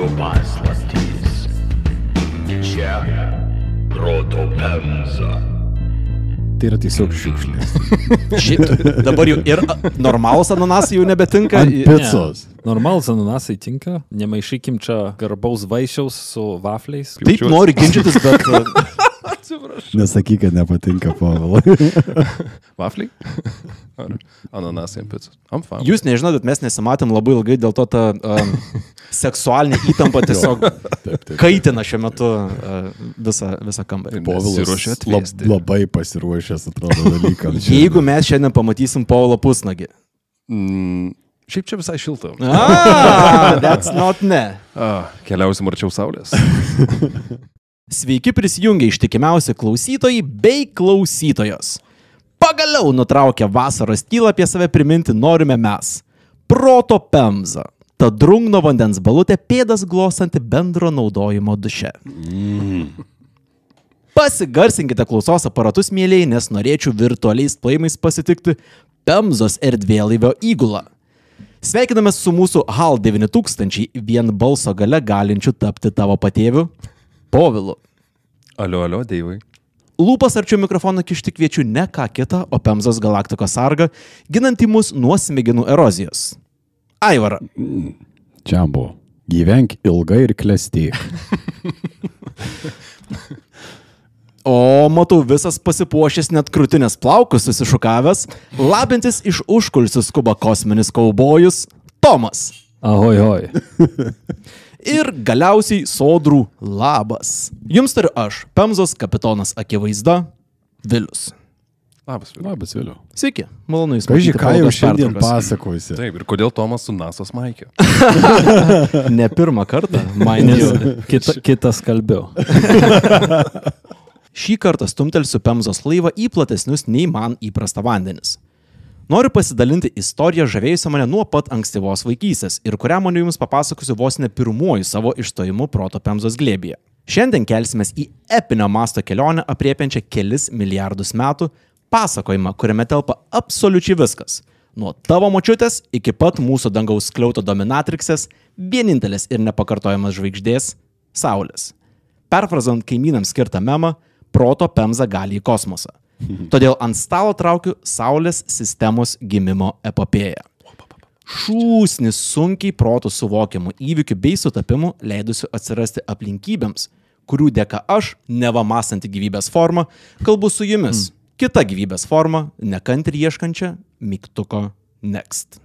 proto paslaptys. Čia proto pemza. Tai yra tiesiog šiukšlės. Šiaip, dabar jau ir normalus ananasai jau nebetinka. Ant picos. Normalus ananasai tinka. Nemaišykim čia garbaus vaisiaus su vafliais. Taip nori ginčytis, bet... Nesakyk, kad nepatinka Povilai. Vafliai? Ar ananasai ant picos? Jūs nežinot, bet mes nesimatėm labai ilgai, dėl to ta seksualinė įtampa tiesiog kaitina šiuo metu visą kambarį. Povilas labai pasiruošęs, atrodo, dalykams. Jeigu mes šiandien pamatysim Povilo pusnagį. Šiaip čia visai šilta. That's not ne. Keliausim arčiau saulės. Sveiki prisijungę ištikimiausi klausytojai bei klausytojos. Pagaliau nutraukę vasaros tylą apie save priminti norime mes. Proto pemza. Ta drungno vandens balutė pėdas glostanti bendro naudojimo duše. Pasigarsinkite klausos aparatus, mėlyjei, nes norėčiau virtualiais plojimais pasitikti Pemzos erdvėlaivio įgulą. Sveikinamės su mūsų HAL 9000 vien balso gale galinčių tapti tavo patėviu Povilu. Alio, Deivai. Lūpas arčiau mikrofoną kišti kviečiu ne ką kitą, o Pemzos galaktikos sargą, ginantį mus nuo smegenų erozijos. Aivara. Čiambo. Gyvenk ilgai ir klestėk. O matau visas pasipuošęs net krūtinės plaukus susišukavęs, labintis iš užkulsių skuba kosminis kaubojus Tomas. Ahoj, hoj. Ir galiausiai sodrų labas. Jums turiu aš, Pemzos kapitonas akivaizda, Vilius. Labas, Vilius. Labas, Viliu. Sveiki, malonu jūs matyti. Ką jau šiandien pasakosi? Taip, ir kodėl Tomas su NASA's maikė? Ne pirmą kartą, man Kitas kalbėjau. Šį kartą stumtelsiu Pemzos laivą į platesnius nei man įprasta vandenis. Noriu pasidalinti istoriją žavėjusią mane nuo pat ankstyvos vaikystės ir kurią man jums papasakosiu vos ne pirmuoju savo išstojimu proto Pemzos glėbyje. Šiandien kelsimės į epinio masto kelionę apriepiančią kelis milijardus metų, pasakojimą, kuriame telpa absoliučiai viskas. Nuo tavo močiutės iki pat mūsų dangaus skliauto dominatriksės, vienintelės ir nepakartojamas žvaigždės – Saulės. Perfrazant kaimynams skirtą memą, proto Pemza gali į kosmosą. Todėl ant stalo traukiu Saulės sistemos gimimo epopėją. Šūsnis sunkiai protų suvokiamų įvykių bei sutapimų leidusių atsirasti aplinkybėms, kurių dėka aš, neva mąstanti gyvybės forma, kalbu su jumis. Kita gyvybės forma, nekantri ieškančia mygtuko next.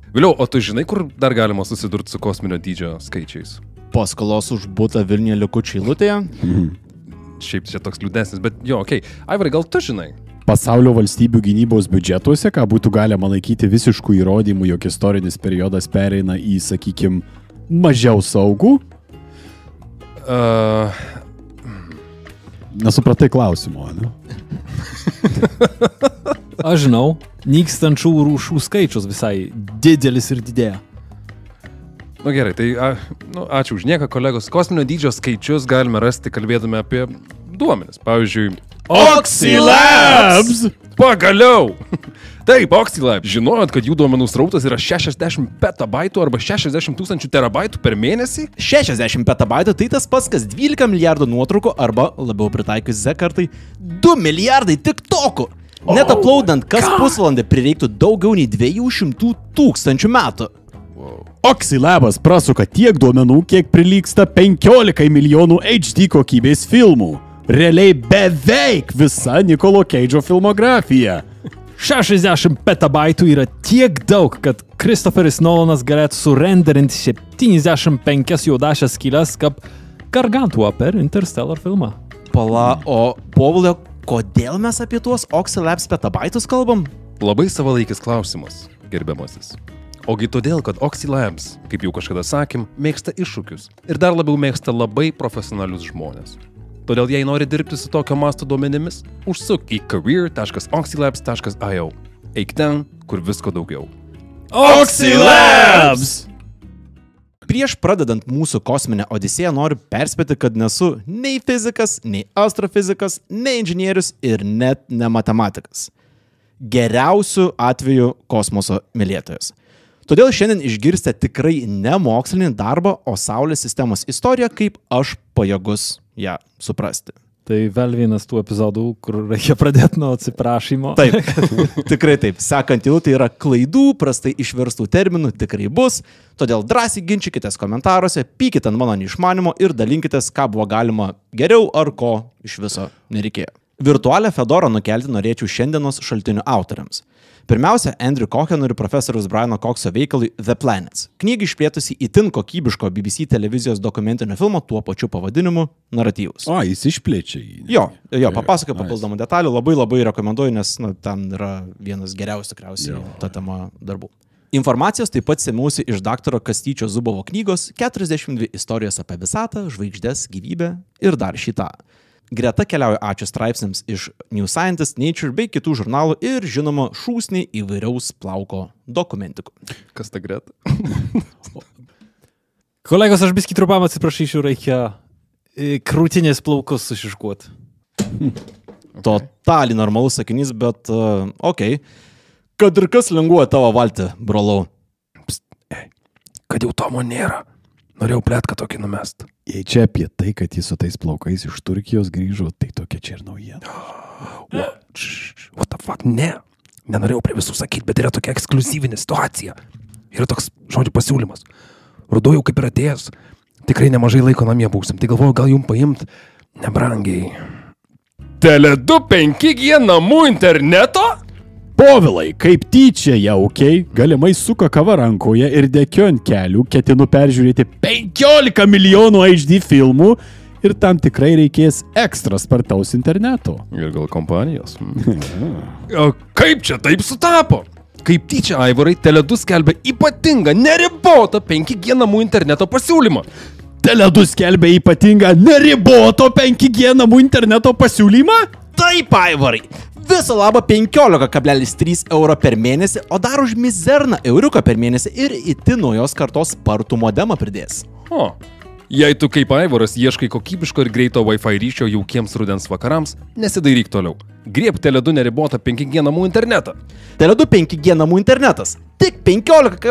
Vėliau, o tu žinai, kur dar galima susidurti su kosminio dydžio skaičiais? Paskolos už butą Vilniuje likučių eilutėje. Šiaip čia toks liūdnesnis, bet jo, okei. Aivarai, gal tu žinai? Pasaulio valstybių gynybos biudžetuose, ką būtų galima laikyti visiškų įrodymų, jog istorinis periodas pereina į, sakykim, mažiau saugų? Nesupratai klausimo, ne? Aš žinau, nykstančių rūšių skaičius visai didelis ir didėja. Nu gerai, tai ačiū už nieką, kolegos. Kosminio dydžio skaičius galime rasti kalbėdami apie duomenis. Pavyzdžiui, Oxylabs! Pagaliau! Taip, Oxylabs. Žinojot, kad jų duomenų srautas yra 60 petabaitų arba 60 000 terabaitų per mėnesį? 60 petabaitų tai tas pats, kas 12 milijardų nuotraukų arba, labiau pritaikius Z kartai, 2 milijardai tiktokų. Net uploadant kas pusvalandį prireiktų daugiau nei 200 000 metų. Oxylabas prasuka tiek duomenų, kiek prilygsta 15 milijonų HD kokybės filmų. Realiai beveik visa Nikolo Keidžo filmografija. 60 petabaitų yra tiek daug, kad Christopheris Nolanas galėtų surenderinti 75 juodąsias skyles, kaip gargantua per Interstellar filmą. Pala, o Povilai, kodėl mes apie tuos Oxylabs petabaitus kalbam? Labai savalaikis klausimas, gerbiamasis. Ogi todėl, kad Oxylabs, kaip jau kažkada sakėm, mėgsta iššūkius ir dar labiau mėgsta labai profesionalius žmonės. Todėl jei nori dirbti su tokio masto duomenimis, užsuk į career.oxylabs.io. Eik ten, kur visko daugiau. Oxylabs! Prieš pradedant mūsų kosminę odisėją noriu perspėti, kad nesu nei fizikas, nei astrofizikas, nei inžinierius ir net ne matematikas. Geriausiu atveju kosmoso mylėtojas. Todėl šiandien išgirsite tikrai ne mokslinį darbą, o Saulės sistemos istoriją, kaip aš pajėgus ją suprasti. Tai vėl vienas tų epizodų, kur reikia pradėti nuo atsiprašymo. Taip, tikrai taip. Sekant eilutė yra klaidų, prastai išverstų terminų tikrai bus, todėl drąsiai ginčykitės komentaruose, pykite ant mano neišmanimo ir dalinkitės, ką buvo galima geriau ar ko iš viso nereikėjo. Virtualią Fedorą nukelti norėčiau šiandienos šaltinių autoriams. Pirmiausia, Andrew Cohen ir profesorius Briano Coxo veikalui The Planets. Knyga išplėtusi itin kokybiško BBC televizijos dokumentinio filmo tuo pačiu pavadinimu Naratyvus. O, jis išplečia jį. Jo, papasakoju papildomų detalių, labai rekomenduoju, nes ten yra vienas geriausių tikriausiai ta tema darbų. Informacijos taip pat semiausi iš daktaro Kastyčio Zubovo knygos 42 istorijos apie visatą, žvaigždes, gyvybę ir dar šitą. Greta keliauja ačiū straipsniams iš New Scientist, Nature bei kitų žurnalų ir, žinoma, šūsnį įvairiaus plauko dokumentikų. Kas ta Greta? Kolegos, aš biskį trumpam atsiprašysiu, reikia krūtinės plaukus sušiškuoti. Totaliai normalus sakinys, bet okei. Kad ir kas linguoja tavo valtį, brolau. Kad jau Tomo nėra. Norėjau plėtką tokį numest. Jei čia apie tai, kad jis su tais plaukais iš Turkijos grįžo, tai tokia čia ir naujiena. What the fuck, ne. Nenorėjau prie visų sakyti, bet yra tokia ekskliuzyvinė situacija. Yra toks, žodžiu, pasiūlymas. Ruduo jau kaip ir atėjęs. Tikrai nemažai laiko namie būsim. Tai galvoju, gal jums paimt nebrangiai. Tele2 5G namų interneto? Povilai, kaip tyčia jaukiai, galimai suka kava rankoje ir dėkiu ant kelių, ketinu peržiūrėti 15 milijonų HD filmų ir tam tikrai reikės ekstra spartaus interneto. Ir gal kompanijos. Kaip čia taip sutapo? Kaip tyčia, Aivarai, Tele2 skelbia ypatingą, neribotą 5G namų interneto pasiūlymą. Tele2 skelbia ypatingą, neriboto 5G namų interneto pasiūlymą? Taip, Aivarai! Viso labo 15,3 € per mėnesį, o dar už mizerną euriuką per mėnesį ir itin naujos kartos spartų modemą pridės. O, jei tu kaip Aivaras ieškai kokybiško ir greito Wi-Fi ryšio jaukiems rudens vakarams, nesidairyk toliau. Grieb Tele2 neribotą 5G namų internetą. Tele2 5G namų internetas. Tik 15,3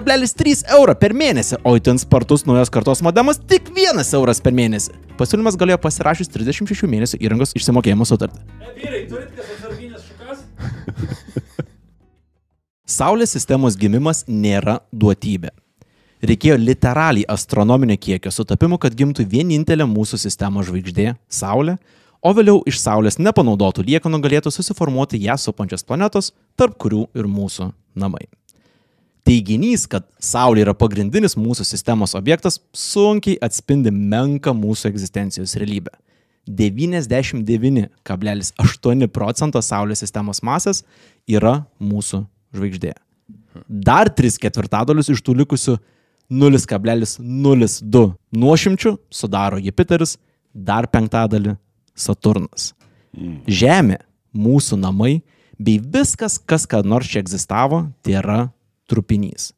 € per mėnesį, o itin spartus naujos kartos modemas tik 1 € per mėnesį. Pasiūlymas galėjo pasirašius 36 mėnesių įrangos išsimokėjimo sutartį. Vyrai, turite atsarginės šukas? Saulės sistemos gimimas nėra duotybė. Reikėjo literaliai astronominio kiekio sutapimų, kad gimtų vienintelė mūsų sistemos žvaigždė – Saulė, o vėliau iš Saulės nepanaudotų liekanų galėtų susiformuoti ją supančios planetos, tarp kurių ir mūsų namai. Teiginys, kad Saulė yra pagrindinis mūsų sistemos objektas, sunkiai atspindi menką mūsų egzistencijos realybę. 99,8% Saulės sistemos masės yra mūsų žvaigždė. Dar 3/4 iš tų likusių 0,02 nuošimčių sudaro Jupiteris, dar 1/5 Saturnas. Žemė, mūsų namai bei viskas, kas kad nors čia egzistavo, tai yra trupinys.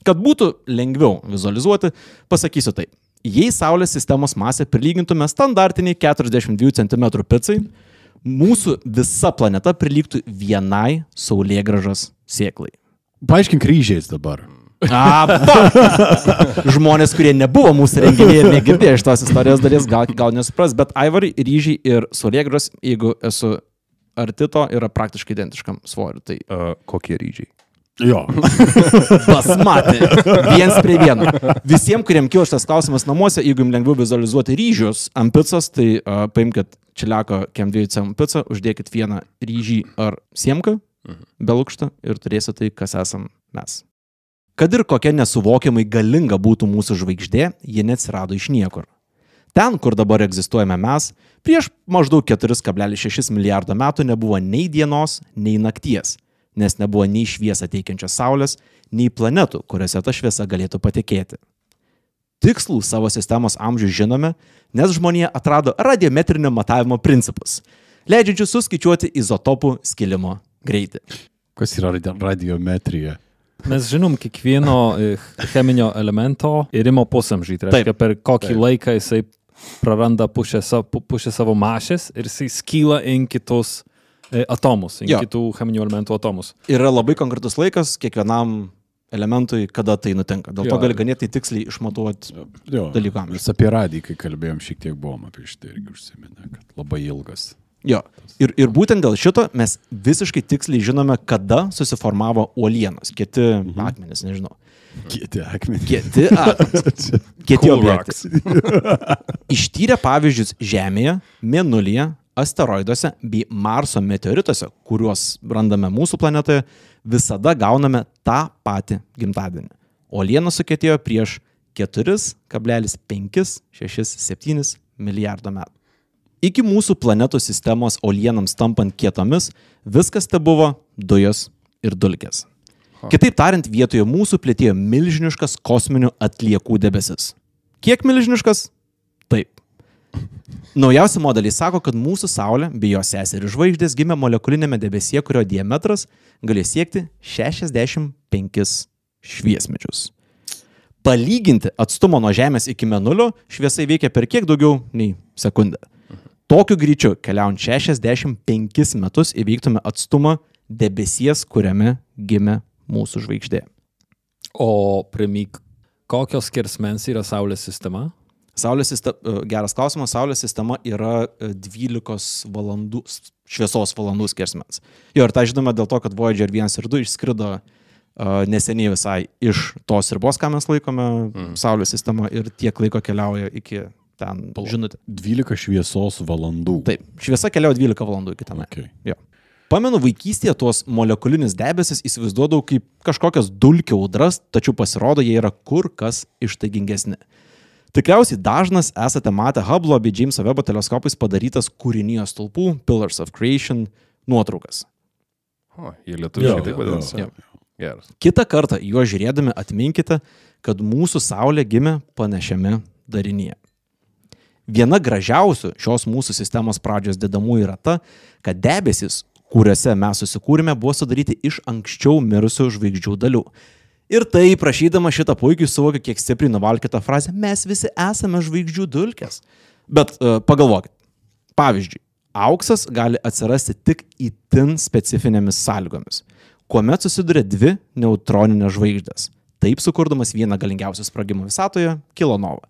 Kad būtų lengviau vizualizuoti, pasakysiu taip. Jei Saulės sistemos masę prilygintume standartiniai 42 cm picai, mūsų visa planeta prilygtų vienai saulėgrąžos sėklai. Paaiškink ryžiais dabar. Žmonės, kurie nebuvo mūsų renginyje ir negirdėjo iš tos istorijos dalies, gal nesupras, bet Aivarai, ryžiai ir saulėgrąžos, jeigu esu arti to, yra praktiškai identiškam svoriu. Tai kokie ryžiai? Jo. Basmati. 1:1. Visiems, kuriems kilo šitas klausimas namuose, jeigu jums lengviau vizualizuoti ryžius ant picos, tai paimkit čiliako kem 2 cm picą, uždėkit vieną ryžį ar siemką, belukštą ir turėsite tai, kas esam mes. Kad ir kokia nesuvokiamai galinga būtų mūsų žvaigždė, ji neatsirado iš niekur. Ten, kur dabar egzistuojame mes, prieš maždaug 4,6 milijardo metų nebuvo nei dienos, nei nakties, nes nebuvo nei šviesą teikiančios Saulės, nei planetų, kuriuose ta šviesa galėtų patekėti. Tikslų savo sistemos amžių žinome, nes žmonija atrado radiometrinio matavimo principus, leidžiančius suskaičiuoti izotopų skilimo greitį. Kas yra radiometrija? Mes žinom kiekvieno cheminio elemento irimo pusamžį. Tai reiškia, per kokį laiką jisai praranda pusę savo masės ir jisai skyla į kitus atomus, į kitų cheminių elementų atomus. Yra labai konkretus laikas kiekvienam elementui, kada tai nutinka. Dėl to gali ganėtai tiksliai išmatuoti dalykams. Mes apie radį, kai kalbėjom, šiek tiek buvom apie šitą irgi užsiminę, kad labai ilgas. Jo. Ir būtent dėl šito mes visiškai tiksliai žinome, kada susiformavo uolienos. Kiti akmenys, nežinau. Kieti akmenys. Kieti objektai. Ištyrę pavyzdžius Žemėje, Mėnulyje, asteroiduose bei Marso meteorituose, kuriuos randame mūsų planetoje, visada gauname tą patį gimtadienį. Uolienos sukietėjo prieš 4,567 milijardo metų. Iki mūsų planetų sistemos uolienams tampant kietomis, viskas te buvo dujos ir dulkės. Kitaip tariant, vietoje mūsų plėtėjo milžiniškas kosminių atliekų debesis. Kiek milžiniškas? Taip. Naujausi modeliai sako, kad mūsų Saulė bei jos seserys žvaigždės gimė molekulinėme debesyje, kurio diametras gali siekti 65 šviesmečius. Palyginti atstumą nuo Žemės iki Mėnulio šviesai veikia per kiek daugiau nei sekundę. Tokiu greičiu, keliaujant 65 metus, įveiktume atstumą debesies, kuriame gimė mūsų žvaigždė. O primyk, kokios skersmens yra Saulės sistema? Geras klausimas, Saulės sistema yra 12 valandų, šviesos valandų skersmens. Jo, ir tą žinome dėl to, kad Voyager 1 ir 2 išskrido neseniai visai iš tos ribos, ką mes laikome Saulės sistema, ir tiek laiko keliauja iki ten žinutė. 12 šviesos valandų. Taip, šviesa keliauja 12 valandų iki tenai. Okay. Jo. Pamenu, vaikystėje tuos molekulinis debesis įsivaizduodavau kaip kažkokias dulkių audras, tačiau pasirodo, jie yra kur kas ištaigingesni. Tikriausiai dažnas esate matę Hubble'o bei Jameso Webbo teleskopais padarytas kūrinijos stulpų, Pillars of Creation, nuotraukas. Jie lietuviškai taip vadinasi. Geras. Kitą kartą juos žiūrėdami atminkite, kad mūsų Saulė gimė panašiame darinyje. Viena gražiausių šios mūsų sistemos pradžios dedamų yra ta, kad debesis, kuriuose mes susikūrėme, buvo sudaryti iš anksčiau mirusių žvaigždžių dalių. Ir tai, prašydama šitą puikiai suvokia, kiek stipriai nuvalkytą frazę, mes visi esame žvaigždžių dulkės. Bet pagalvokit, pavyzdžiui, auksas gali atsirasti tik itin specifinėmis sąlygomis, kuomet susiduria dvi neutroninės žvaigždės. Taip sukurdamas vieną galingiausių sprogimų visatoje - kilonova.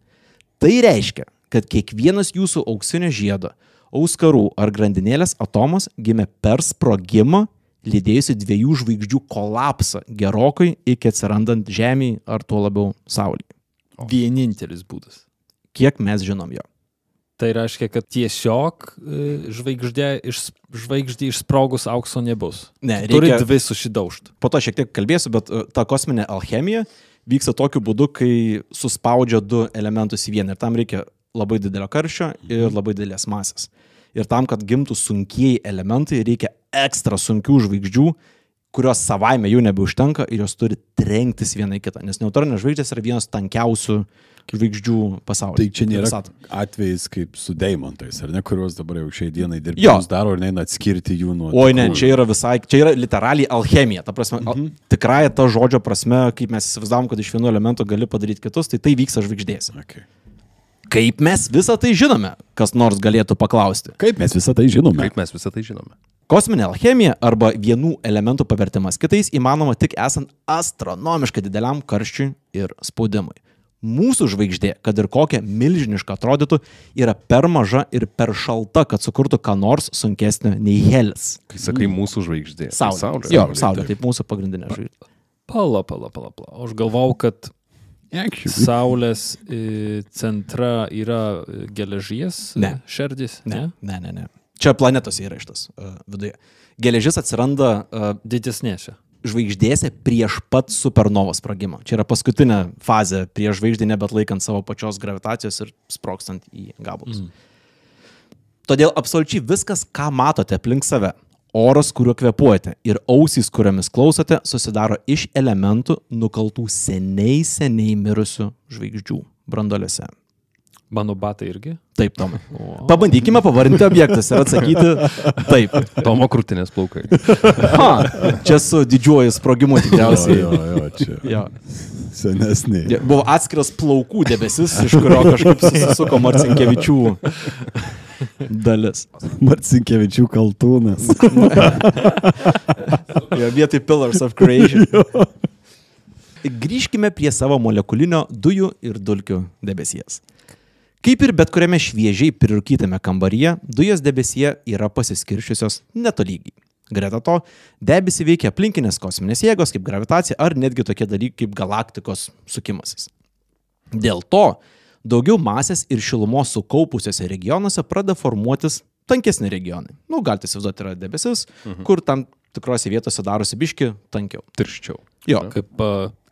Tai reiškia, kad kiekvienas jūsų auksinio žiedo, auskarų ar grandinėlės atomas gimė per sprogimą, lydėjusi dviejų žvaigždžių kolapsą gerokai iki atsirandant Žemėje ar tuo labiau Saulėje. Vienintelis būdas. Kiek mes žinom jo. Tai reiškia, kad tiesiog žvaigždė išsprogus aukso nebus. Ne, turi dvi susidaužti. Po to šiek tiek kalbėsiu, bet ta kosminė alchemija vyksta tokiu būdu, kai suspaudžia du elementus į vieną. Ir tam reikia labai didelio karščio ir labai didelės masės. Ir tam, kad gimtų sunkieji elementai, reikia ekstra sunkių žvaigždžių, kurios savaime jau nebeužtenka ir jos turi trenktis viena į kitą. Nes neutroninės žvaigždės yra vienas tankiausių žvaigždžių pasaulyje. Tai čia nėra atvejis kaip su deimantais, ar ne, kuriuos dabar jau šiai dienai dirbinius daro ir neina atskirti jų nuo... Oi, ne, čia yra literaliai alchemija. Ta prasme, tikrąja ta žodžio prasme, kaip mes įsivaizdavom, kad iš vieno elemento gali padaryti kitus, tai vyksta žvaigždėse. Okay. Kaip mes visą tai žinome? Kas nors galėtų paklausti. Kaip mes visą tai žinome? Kosminė alchemija arba vienų elementų pavertimas kitais įmanoma tik esant astronomiškai dideliam karščiui ir spaudimui. Mūsų žvaigždė, kad ir kokia milžiniška atrodytų, yra per maža ir per šalta, kad sukurtų ką nors sunkesnio nei helis. Kai sakai mūsų žvaigždė. Saulė. Jo, Saulė, taip mūsų pagrindinė žvaigždė. Pala. Aš galvau, kad Saulės centra yra geležies šerdis? Ne. Čia planetose yra šitas viduje. Geležis atsiranda didesnėse žvaigždėse prieš pat supernovos sprogimą. Čia yra paskutinė fazė prieš žvaigždį, nebetlaikant savo pačios gravitacijos ir sprogstant į gabalus. Todėl absoliučiai viskas, ką matote aplink save, oras, kuriuo kvėpuojate ir ausys, kuriomis klausote, susidaro iš elementų nukaltų seniai mirusių žvaigždžių branduolėse. Mano batai irgi? Taip, Tomai. Pabandykime pavardinti objektus ir atsakyti taip. Tomo krūtinės plaukai. Čia su didžiuoju sprogimu tikriausiai. Jo, čia. Senesniai. Buvo atskiras plaukų debesis, iš kurio kažkaip susisuko Marcinkevičių dalis. Marcinkevičių kaltūnas. Jo, vietoj Pillars of Creation. grįžkime prie savo molekulinio dujų ir dulkių debesies. Kaip ir bet kuriame šviežiai prirūkytame kambaryje, dujos debesyje yra pasiskiršiusios netolygiai. Greta to, debesį veikia aplinkinės kosminės jėgos kaip gravitacija ar netgi tokie dalykai kaip galaktikos sukimasis. Dėl to, daugiau masės ir šilumos sukaupusiuose regionuose pradeda formuotis tankesni regionai. Galite įsivaizduoti, yra debesis, kur tam tikrose vietose darosi biški tankiau. Tirščiau. Jo, Kaip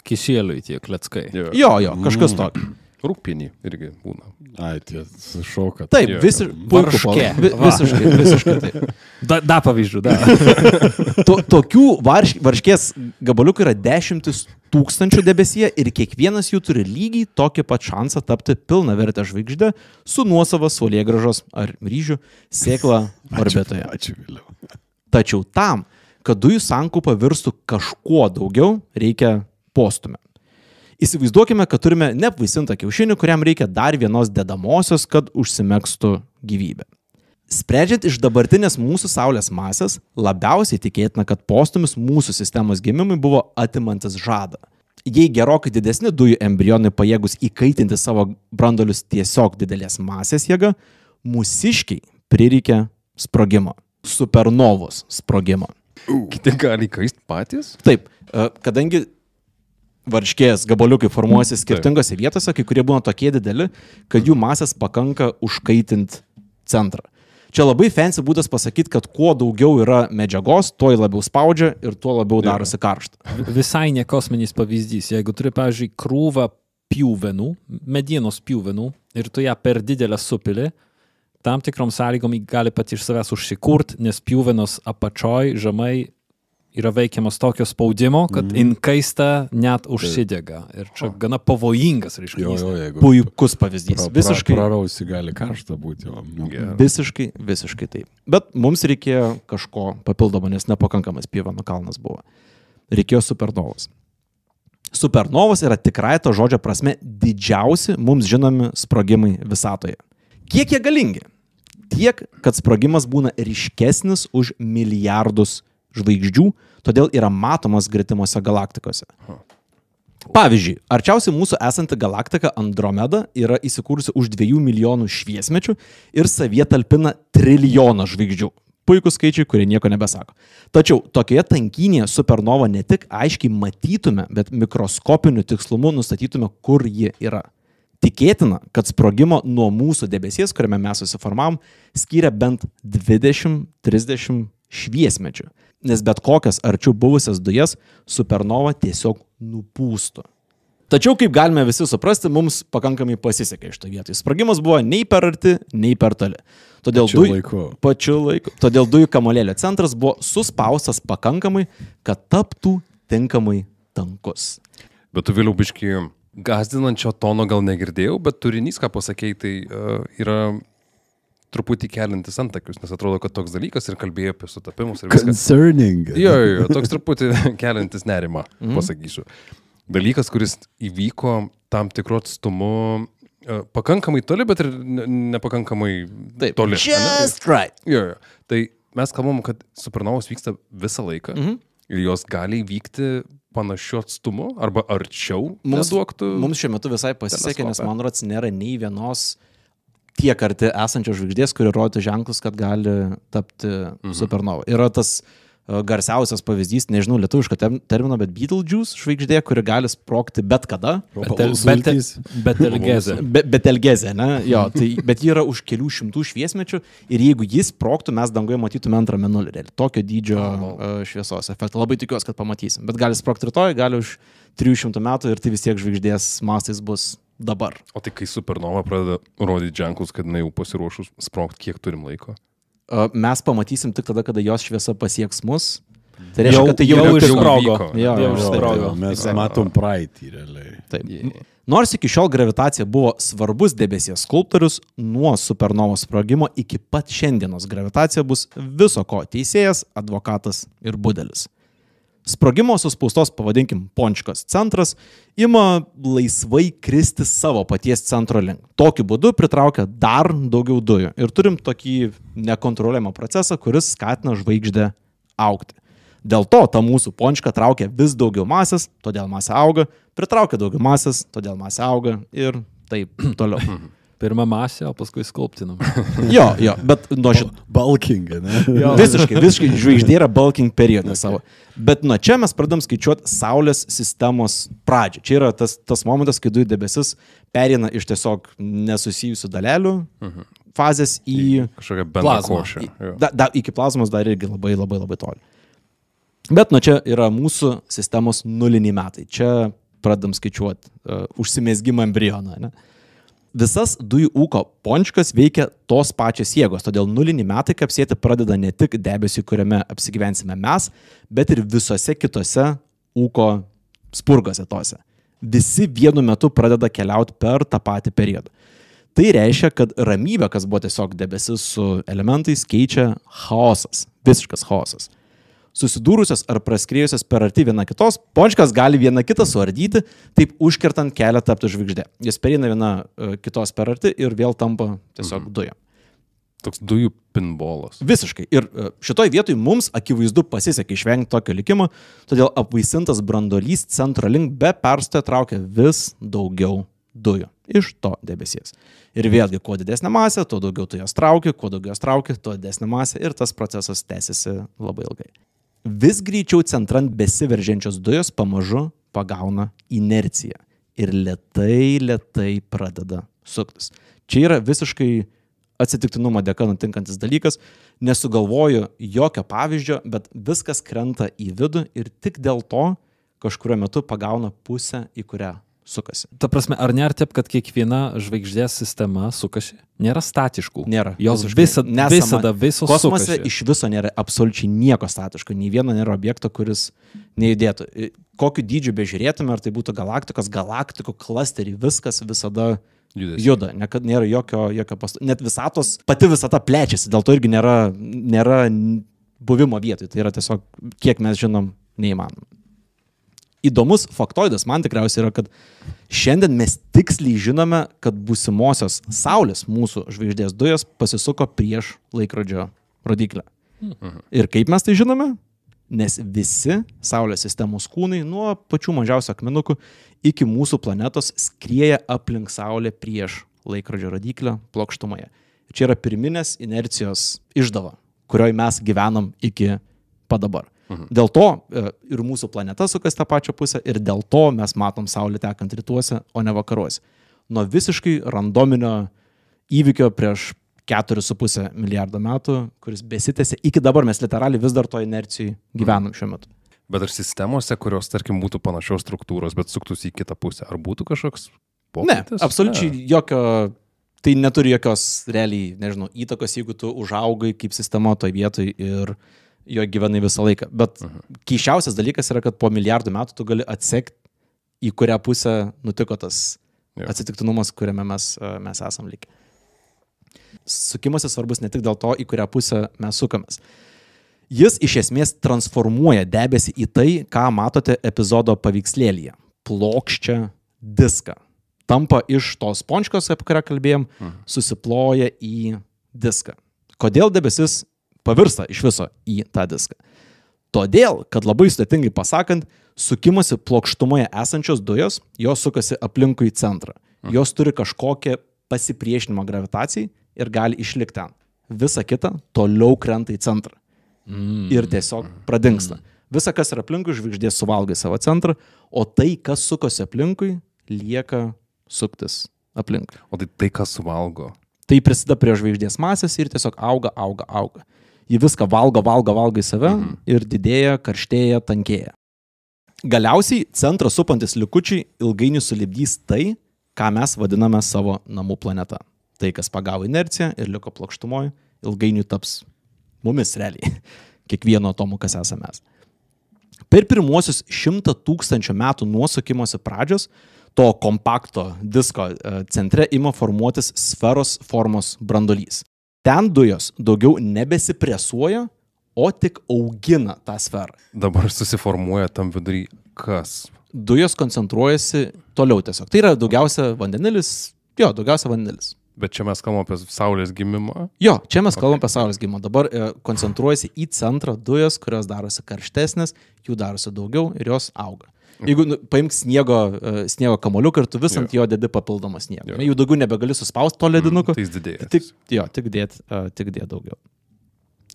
kišėliui tie kleckai. jo, kažkas tokio. Rūkpienį irgi būna. Ai, tie sušoka. Taip, Jo. visiškai taip. Da pavyzdžių, da. Tokių varškės gabaliukų yra 10 000 debesyje ir kiekvienas jų turi lygiai tokį pat šansą tapti pilnavertę žvaigždę su nuosava saulėgrąžos ar ryžių sėkla orbitoje. Ačiū vėliau. Tačiau tam, kad dujų sankaupa virstų kažkuo daugiau, reikia postumio. Įsivaizduokime, kad turime neapvaisintą kiaušinį, kuriam reikia dar vienos dedamosios, kad užsimegstų gyvybė. Sprendžiant iš dabartinės mūsų Saulės masės, labiausiai tikėtina, kad postumis mūsų sistemos gimimui buvo atimantis žadą. Jei gerokai didesni dujų embrionai pajėgus įkaitinti savo branduolius tiesiog didelės masės jėga, mūsiškiai prireikia sprogimo. Supernovos sprogimo. Kiti gali įkaist patys? Taip, kadangi varškės gabaliukai formuojasi skirtingose vietose, kai kurie būna tokie dideli, kad jų masės pakanka užkaitinti centrą. Čia labai fancy būdas pasakyti, kad kuo daugiau yra medžiagos, tuo labiau spaudžia ir tuo labiau darosi karšta. Visai ne kosminis pavyzdys. Jeigu turi, pavyzdžiui, krūvą pjuvenų, medienos pjuvenų ir tu ją per didelę supili, tam tikrom sąlygom gali pat iš savęs užsikurt, nes pjuvenos apačioj žemai yra veikiamas tokio spaudimo, kad inkaista net užsidega. Ir čia gana pavojingas reiškinys. Jeigu Puikus pavyzdys. Visiškai. Prarausi gali karšta būti. Visiškai taip. Bet mums reikėjo kažko papildomo, nes nepakankamas pjuvenų kalnas buvo. Reikėjo supernovos. Supernovos yra tikrai to žodžio prasme didžiausi mums žinomi sprogimai visatoje. Kiek jie galingi? Tiek, kad sprogimas būna ryškesnis už milijardus žvaigždžių, todėl yra matomas gretimuose galaktikose. Pavyzdžiui, arčiausiai mūsų esanti galaktika Andromeda yra įsikūrusi už 2 milijonų šviesmečių ir savyje talpina trilijoną žvaigždžių. Puikūs skaičiai, kurie nieko nebesako. Tačiau tokioje tankynėje supernova ne tik aiškiai matytume, bet mikroskopiniu tikslumu nustatytume, kur ji yra. Tikėtina, kad sprogimo nuo mūsų debesies, kuriame mes susiformavom, skiria bent 20-30 šviesmečių. Nes bet kokias arčiau buvusias dujas supernova tiesiog nupūstų. Tačiau, kaip galime visi suprasti, mums pakankamai pasisekė iš to vietoj. Sprogimas buvo nei per arti, nei per toli. Pačiu laiku. Todėl dujų kamuolėlio centras buvo suspaustas pakankamai, kad taptų tinkamai tankus. Bet tu vėliau biški gazdinančio tono gal negirdėjau, bet turinys, ką pasakėjai, tai yra truputį kelintis antakius, nes atrodo, kad toks dalykas ir kalbėjo apie sutapimus ir viskas. Concerning. Jo, toks truputį kelintis nerimą, pasakysiu. Dalykas, kuris įvyko tam tikru atstumu pakankamai toli, bet ir nepakankamai toli. Just right. Jo. Tai mes kalbam, kad supernovos vyksta visą laiką ir jos gali vykti panašiu atstumu arba arčiau neduoktų. Mums šiuo metu visai pasisekė, nes man rods nėra nei vienos tiek arti esančios žvaigždės, kuri rodytų ženklus, kad gali tapti supernova. Yra tas garsiausias pavyzdys, nežinau lietuvišką terminą, bet Betelgeuse žvaigždė, kuri gali sprogti bet kada. Betelgezė. Betelgezė, ne? Jo, bet ji yra už kelių šimtų šviesmečių ir jeigu jis sprogtų, mes dangoje matytume antrą mėnulį. Tokio dydžio šviesos efektą. Labai tikiuosi, kad pamatysim. Bet gali sprogti rytoj, gali už 300 metų ir tai vis tiek žvaigždės mastais bus dabar. O tai kai supernova pradeda rodyti ženklus, kad jinai jau pasiruošus sprogti, kiek turim laiko? Mes pamatysim tik tada, kada jos šviesa pasieks mus. Tai reiškia, kad tai jau išsprogo. Mes matom praeitį realiai. Taip. Nors iki šiol gravitacija buvo svarbus debesies skulptorius, nuo supernovos sprogimo iki pat šiandienos gravitacija bus viso ko teisėjas, advokatas ir budelis. Sprogimo suspaustos, pavadinkim, pončkos centras ima laisvai kristi savo paties centro link. Tokiu būdu pritraukia dar daugiau dujų ir turim tokį nekontroliuojamą procesą, kuris skatina žvaigždę augti. Dėl to ta mūsų pončka traukia vis daugiau masės, todėl masė auga, pritraukia daugiau masės, todėl masė auga ir taip toliau. Pirma masė, o paskui skulptinam. Jo, bet nuo šito. Bulking, ne? Visiškai žvaigždė yra bulking periode savo. Bet nuo čia mes pradam skaičiuoti Saulės sistemos pradžią. Čia yra tas momentas, kai dujų debesis perėina iš tiesiog nesusijusių dalelių fazės į kažkokią plazmą. bendrą. Iki plazmos dar irgi labai, labai, labai toli. Bet nuo čia yra mūsų sistemos nuliniai metai. Čia pradam skaičiuoti užsimezgimą embrioną, ne? Visas dujų ūko pončkas veikia tos pačios jėgos, todėl nuliniai metai kapsėti pradeda ne tik debesį, kuriame apsigyvensime mes, bet ir visose kitose ūko spurgose tose. Visi vienu metu pradeda keliauti per tą patį periodą. Tai reiškia, kad ramybė, kas buvo tiesiog debesis su elementais, keičia chaosas, visiškas chaosas. Susidūrusios ar praskriejusios per arti viena kitos, pončkas gali vieną kitą suardyti, taip užkertant kelią tapti žvaigždė. Jis pereina viena kitos per arti ir vėl tampa tiesiog dujom. Toks dujų pinbolas. Visiškai. Ir šitoj vietoj mums akivaizdu pasisekė išvengti tokio likimo, todėl apvaisintas branduolys centro link be perstojo traukia vis daugiau dujų iš to debesies. Ir vėlgi, kuo didesnė masė, tuo daugiau tu jas trauki, kuo daugiau jas trauki, tuo didesnė masė ir tas procesas tęsiasi labai ilgai. Vis greičiau centrant besiveržiančios dujos pamažu pagauna inerciją ir lėtai pradeda suktis. Čia yra visiškai atsitiktinumo dėka nutinkantis dalykas, nesugalvoju jokio pavyzdžio, bet viskas krenta į vidų ir tik dėl to kažkurio metu pagauna pusę, į kurią sukasi. Ta prasme, ar nėra taip, kad kiekviena žvaigždės sistema sukasi? Nėra statiškų. Nėra. Jos Nesama. visada visos Kosmose sukasi. iš viso nėra absoliučiai nieko statiško, nei vieno nėra objekto, kuris nejudėtų. Kokiu dydžiu bežiūrėtume, ar tai būtų galaktikų klasteriai, viskas visada juda. Nekad nėra jokio net visatos, pati visata plečiasi, dėl to irgi nėra buvimo vietoj. Tai yra tiesiog, kiek mes žinom, neįmanoma. Įdomus faktoidas man tikriausiai yra, kad šiandien mes tiksliai žinome, kad būsimosios Saulės mūsų žvaigždės dujos pasisuko prieš laikrodžio rodiklę. Ir kaip mes tai žinome? Nes visi Saulės sistemos kūnai nuo pačių mažiausių akmenukų iki mūsų planetos skrieja aplink Saulę prieš laikrodžio rodiklę plokštumoje. Čia yra pirminės inercijos išdava, kurioje mes gyvenam iki dabar. Dėl to ir mūsų planeta sukas tą pačią pusę ir dėl to mes matom Saulę tekant rytuose, o ne vakaruose. Nuo visiškai randominio įvykio prieš 4,5 milijardo metų, kuris besitęsia, iki dabar mes literaliai vis dar to inercijai gyvenam šiuo metu. Bet ar sistemose, kurios, tarkim, būtų panašios struktūros, bet suktųsi į kitą pusę, ar būtų kažkoks pokytis? Ne, absoliučiai jokio, tai neturi jokios realiai, nežinau, įtakos, jeigu tu užaugai kaip sistema toj vietoj ir jo gyvenai visą laiką. Bet keisčiausias dalykas yra, kad po milijardų metų tu gali atsekti, į kurią pusę nutiko tas atsitiktinumas, kuriame mes esam likę. Sukimas svarbus ne tik dėl to, į kurią pusę mes sukamės. Jis iš esmės transformuoja debesį į tai, ką matote epizodo paveikslėlyje. Plokščią diską. Tampa iš tos pončkos, apie kurią kalbėjom, susiploja į diską. Kodėl debesis pavirsta iš viso į tą diską? Todėl, kad labai sudėtingai pasakant, sukimosi plokštumoje esančios dujos, jos sukasi aplinkui centrą. Jos turi kažkokią pasipriešinimą gravitacijai ir gali išlikti ten. Visa kita toliau krenta į centrą. Ir tiesiog pradingsta. Visa, kas yra aplinkui, žvaigždė suvalgai savo centrą, o tai, kas sukosi aplinkui, lieka suktis aplinkui. O tai kas suvalgo? Tai prisideda prie žvaigždės masės ir tiesiog auga. Ji viską valgo į save ir didėja, karštėja, tankėja. Galiausiai centrą supantis likučiai ilgainiui sulipdys tai, ką mes vadiname savo namų planeta. Tai, kas pagavo inerciją ir liko plokštumoje, ilgainiui taps mumis realiai. Kiekvieno atomo, kas esame mes. Per pirmuosius 100 000 metų nuo sukimosi pradžios, to kompakto disko centre ima formuotis sferos formos branduolys. Ten dujos daugiau nebesipresuoja, o tik augina tą sferą. Dabar susiformuoja tam vidury kas? Dujos koncentruojasi toliau tiesiog. Tai yra daugiausia vandenilis. Bet čia mes kalbame apie Saulės gimimą. Jo, čia mes kalbam apie Saulės gimimą. Dabar koncentruojasi į centrą dujos, kurios darosi karštesnės, jų darosi daugiau ir jos auga. Jeigu paimk sniego kamoliuką ir tu vis ant jo dedi papildomą sniegą. Jų daugiau nebegali suspausti to ledinuko. Tai jis didėja. Tik dėt daugiau.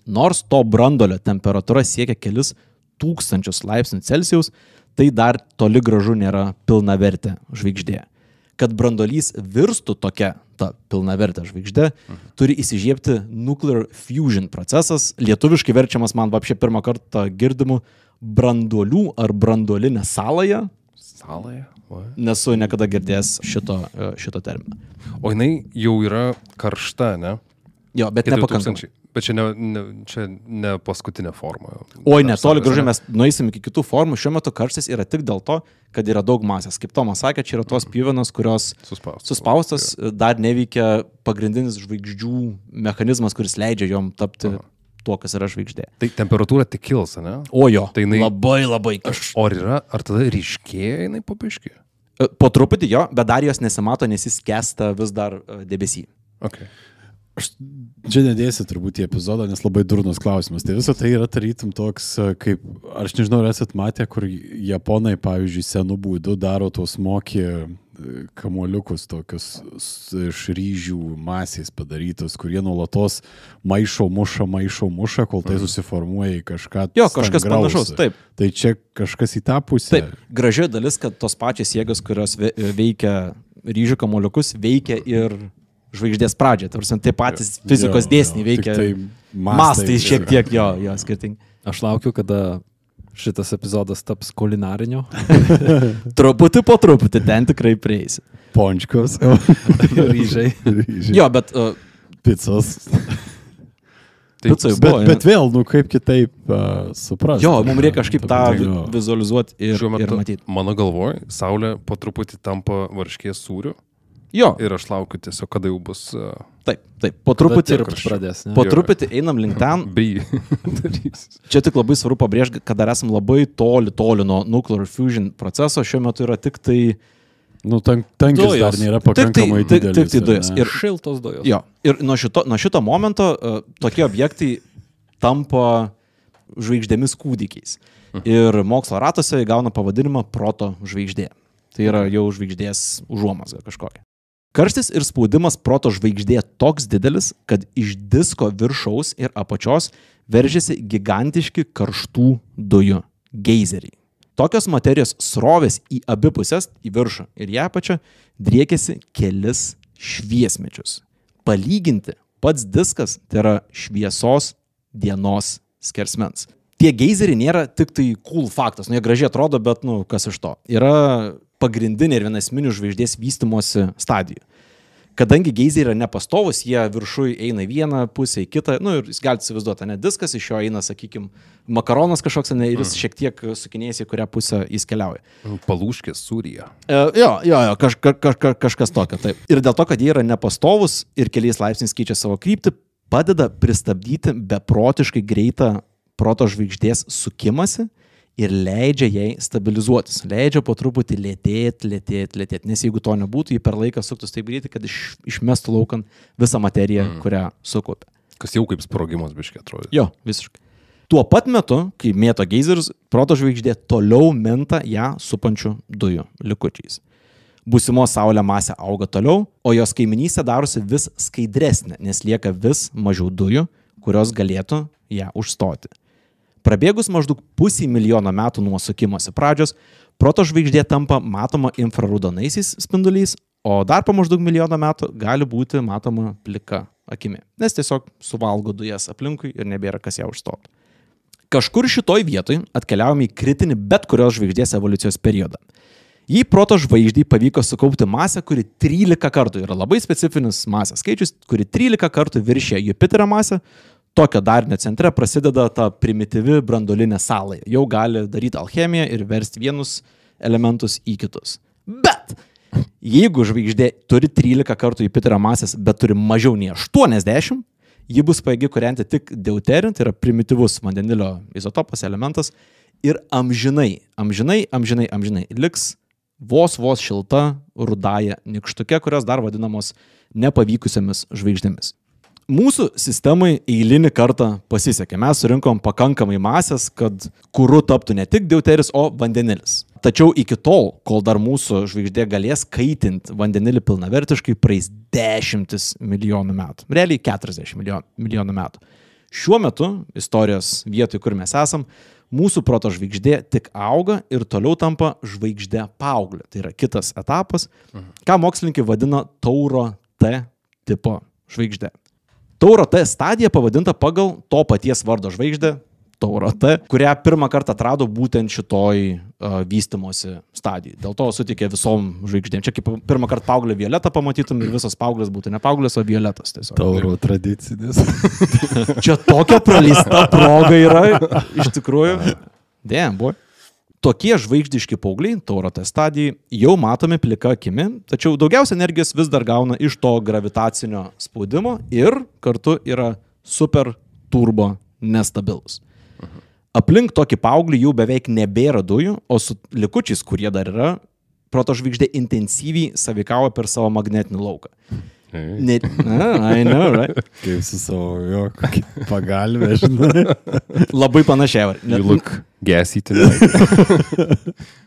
Nors to brandolio temperatūra siekia kelis tūkstančius laipsnių Celsijaus, tai dar toli gražu nėra pilnavertė žvaigždė. Kad brandolys virstų tokia ta pilnavertė žvaigždė, turi įsižiebti nuclear fusion procesas, lietuviškai verčiamas man vapšė pirmą kartą girdimu branduolių ar branduolinė sąlaja. Sąlaja? Nesu niekada girdėjęs šito terminą. O jinai jau yra karšta, ne? Jo, bet nepakankamai. Bet čia ne paskutinė forma. Oi, netoli gražiai mes nueisim iki kitų formų. Šiuo metu karštis yra tik dėl to, kad yra daug masės. Kaip Tomas sakė, čia yra tos pjuvenos, kurios suspaustos, dar neveikia pagrindinis žvaigždžių mechanizmas, kuris leidžia jom tapti tuo, kas yra žvaigždė. Tai temperatūra tik kils, ne? O jo, tai jinai... labai. O ar tada ryškėja jinai po biškį? Po truputį jo, bet dar jos nesimato, nes jis skęsta vis dar debesy. Okay. Aš čia nedėsiu turbūt į epizodą, nes labai durnas klausimas. Tai visą tai yra tarytum toks, kaip, aš nežinau, ar esat matę, kur japonai, pavyzdžiui, senų būdų daro tos mokė kamuoliukus tokius iš ryžių masės padarytus, kurie nuolatos maišo muša, kol tai susiformuoja į kažką. Jo, kažkas panašaus, taip. Tai čia kažkas į tą pusę. Taip, graži dalis, kad tos pačios jėgos, kurios veikia ryžių kamuoliukus, veikia ir žvaigždės pradžią. Tai patys fizikos dėsniai veikia. Tai mastai šiek tiek jo skirtingi. Aš laukiu, kada šitas epizodas taps kulinarinio. Truputį po truputį, ten tikrai prieisi. Pončkos. Ryžiai. Jo, bet... Picos. Picai buvo. Bet vėl, kaip kitaip suprasti. Jo, mums reikia kažkaip tą vizualizuoti ir matyti. Mano galvoj, Saulė po truputį tampa varškės sūriu. Jo. Ir aš laukiu tiesiog, kada jau bus... Taip. Po truputį pradės. Po truputį einam link ten. Čia tik labai svarbu pabrėžti, kad dar esam labai toli nuo nuclear fusion proceso. Šiuo metu yra tik tai... Tankis dar nėra pakankamai didelis. Tik tai dujos. Ir šiltos dujos. Jo. Ir nuo šito momento tokie objektai tampa žvaigždėmis kūdikiais. Ir mokslo ratuose įgauna pavadinimą proto žvaigždė. Tai yra jau žvaigždės užuomazga kažkokia. Karštis ir spaudimas proto žvaigždė toks didelis, kad iš disko viršaus ir apačios veržiasi gigantiški karštų dujų geizeriai. Tokios materijos srovės į abi pusės, į viršų ir į apačią, driekiasi kelis šviesmečius. Palyginti, pats diskas tai yra šviesos dienos skersmens. Tie geizeriai nėra tik tai cool faktas, jie gražiai atrodo, bet kas iš to. Yra pagrindinė ir viena esminių žvaigždės vystymosi stadijų. Kadangi geizeriai yra nepastovus, jie viršui eina į vieną pusę, į kitą, ir jūs galite įsivaizduoti, diskas iš jo eina, sakykime, makaronas kažkoks, ir jis šiek tiek sukinėjasi, į kurią pusę jis keliauja. Palūškės sūryje. Kažkas tokio, taip. Ir dėl to, kad jie yra nepastovus ir keliais laipsniais keičia savo kryptį, padeda pristabdyti beprotiškai greitą proto žvaigždės sukimasi ir leidžia jai stabilizuotis. Leidžia po truputį lėtėti. Nes jeigu to nebūtų, jį per laiką suktus taip greitai, kad išmestų laukan visą materiją, kurią sukaupė. Kas jau kaip sprogimas biškiai atrodo. Jo, visiškai. Tuo pat metu, kai mėto geizerius, proto žvaigždė toliau minta ją supančių dujų likučiais. Būsimos Saulė masė auga toliau, o jos kaiminystė darosi vis skaidresnė, nes lieka vis mažiau dujų, kurios galėtų ją užstoti. Prabėgus maždaug 500 milijono metų nuo sukimosi pradžios, proto žvaigždė tampa matoma infraraudonaisiais spinduliais, o dar po maždaug milijono metų gali būti matoma plika akimi, nes tiesiog suvalgo dujas aplinkui ir nebėra kas ją užstotų. Kažkur šitoj vietoj atkeliavome į kritinį bet kurios žvaigždės evoliucijos periodą. Jei proto žvaigždei pavyko sukaupti masę, kuri 13 kartų yra labai specifinis masės skaičius, kuri 13 kartų viršė Jupiterio masę, tokio darinio centre prasideda ta primityvi branduolinė sąlaja. Jau gali daryti alchemiją ir versti vienus elementus į kitus. Bet jeigu žvaigždė turi 13 kartų Jupiterio masės, bet turi mažiau nei 80, ji bus pajėgi kūrenti tik deuterium, tai yra primityvus vandenilio izotopas elementas, ir amžinai liks vos šilta, rudąja nykštuke, kurios dar vadinamos nepavykusiamis žvaigždėmis. Mūsų sistemai eilinį kartą pasisekė. Mes surinkom pakankamai masės, kad kuru taptų ne tik deuteris, o vandenilis. Tačiau iki tol, kol dar mūsų žvaigždė galės kaitinti vandenilį pilnavertiškai, praeis 10 milijonų metų. Realiai 40 milijonų metų. Šiuo metu, istorijos vietoj, kur mes esam, mūsų protožvaigždė tik auga ir toliau tampa žvaigždė paauglė. Tai yra kitas etapas, ką mokslininkai vadina Tauro T tipo žvaigždė. Tauro T stadija pavadinta pagal to paties vardo žvaigždę, Tauro T, kurią pirmą kartą atrado būtent šitoj vystymosi stadijai. Dėl to sutikė visom žvaigždėm. Čia kaip pirmą kartą paauglę violetą pamatytum ir visos paauglės būtų ne paauglės, o violetas tiesiog. Tauro tradicinis. Čia tokia praleista proga yra, iš tikrųjų. Damn, boy. Tokie žvaigždiški paaugliai, Tauro T stadijai, jau matomi plika akimi, tačiau daugiausia energijos vis dar gauna iš to gravitacinio spaudimo ir kartu yra super turbo nestabilus. Aplink tokį paauglį jau beveik nebėra dujų, o su likučiais, kurie dar yra, protožvaigždė intensyviai sąveikauja per savo magnetinį lauką. I know, right? Kaip su savo pagalbė, žinai. Labai panašiai. You look gassy tonight.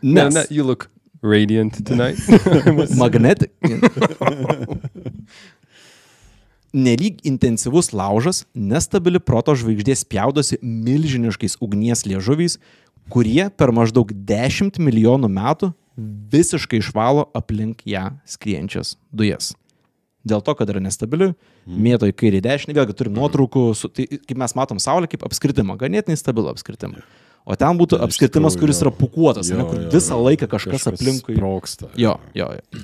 No, you look radiant tonight. Magnetic. Nelyg intensyvus laužas, nestabili protožvaigždė spjaudosi milžiniškais ugnies liežuviais, kurie per maždaug 10 milijonų metų visiškai išvalo aplink ją skriejančias dujas. Dėl to, kad yra nestabili, mėto į kairį dešinį, vėlgi turim nuotraukų, tai kaip mes matom Saulę kaip apskritimą, ganėtinai stabilų apskritimą. O ten būtų apskritimas, kuris yra pukuotas, kur visą laiką kažkas aplinkui sprogsta. Jo.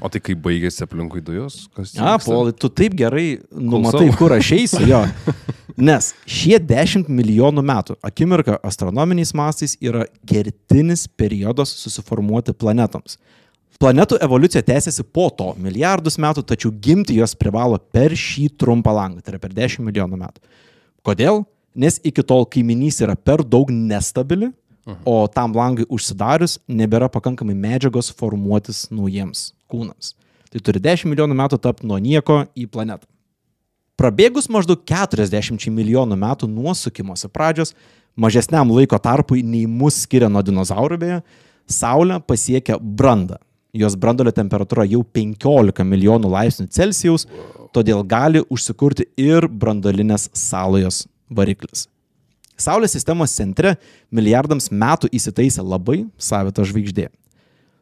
O tai kai baigėsi aplinkui dujos? Polai, tu taip gerai numatai, kur aš eisiu, jo. Nes šie 10 milijonų metų akimirka astronominiais mastais yra kertinis periodas susiformuoti planetoms. Planetų evoliucija tęsiasi po to milijardus metų, tačiau gimti jos privalo per šį trumpą langą, tai yra per 10 milijonų metų. Kodėl? Nes iki tol kaiminys yra per daug nestabili, o tam langai užsidarius nebėra pakankamai medžiagos formuotis naujiems kūnams. Tai turi 10 milijonų metų tapti nuo nieko į planetą. Prabėgus maždaug 40 milijonų metų nuo sukimosi pradžios, mažesniam laiko tarpui nei mus skiria nuo dinozaurų beje, Saulė pasiekia brandą. Jos branduolio temperatūra jau 15 milijonų laipsnių Celsijaus, todėl gali užsikurti ir branduolinės salojos variklis. Saulės sistemos centre milijardams metų įsitaisė labai savita žvaigždė.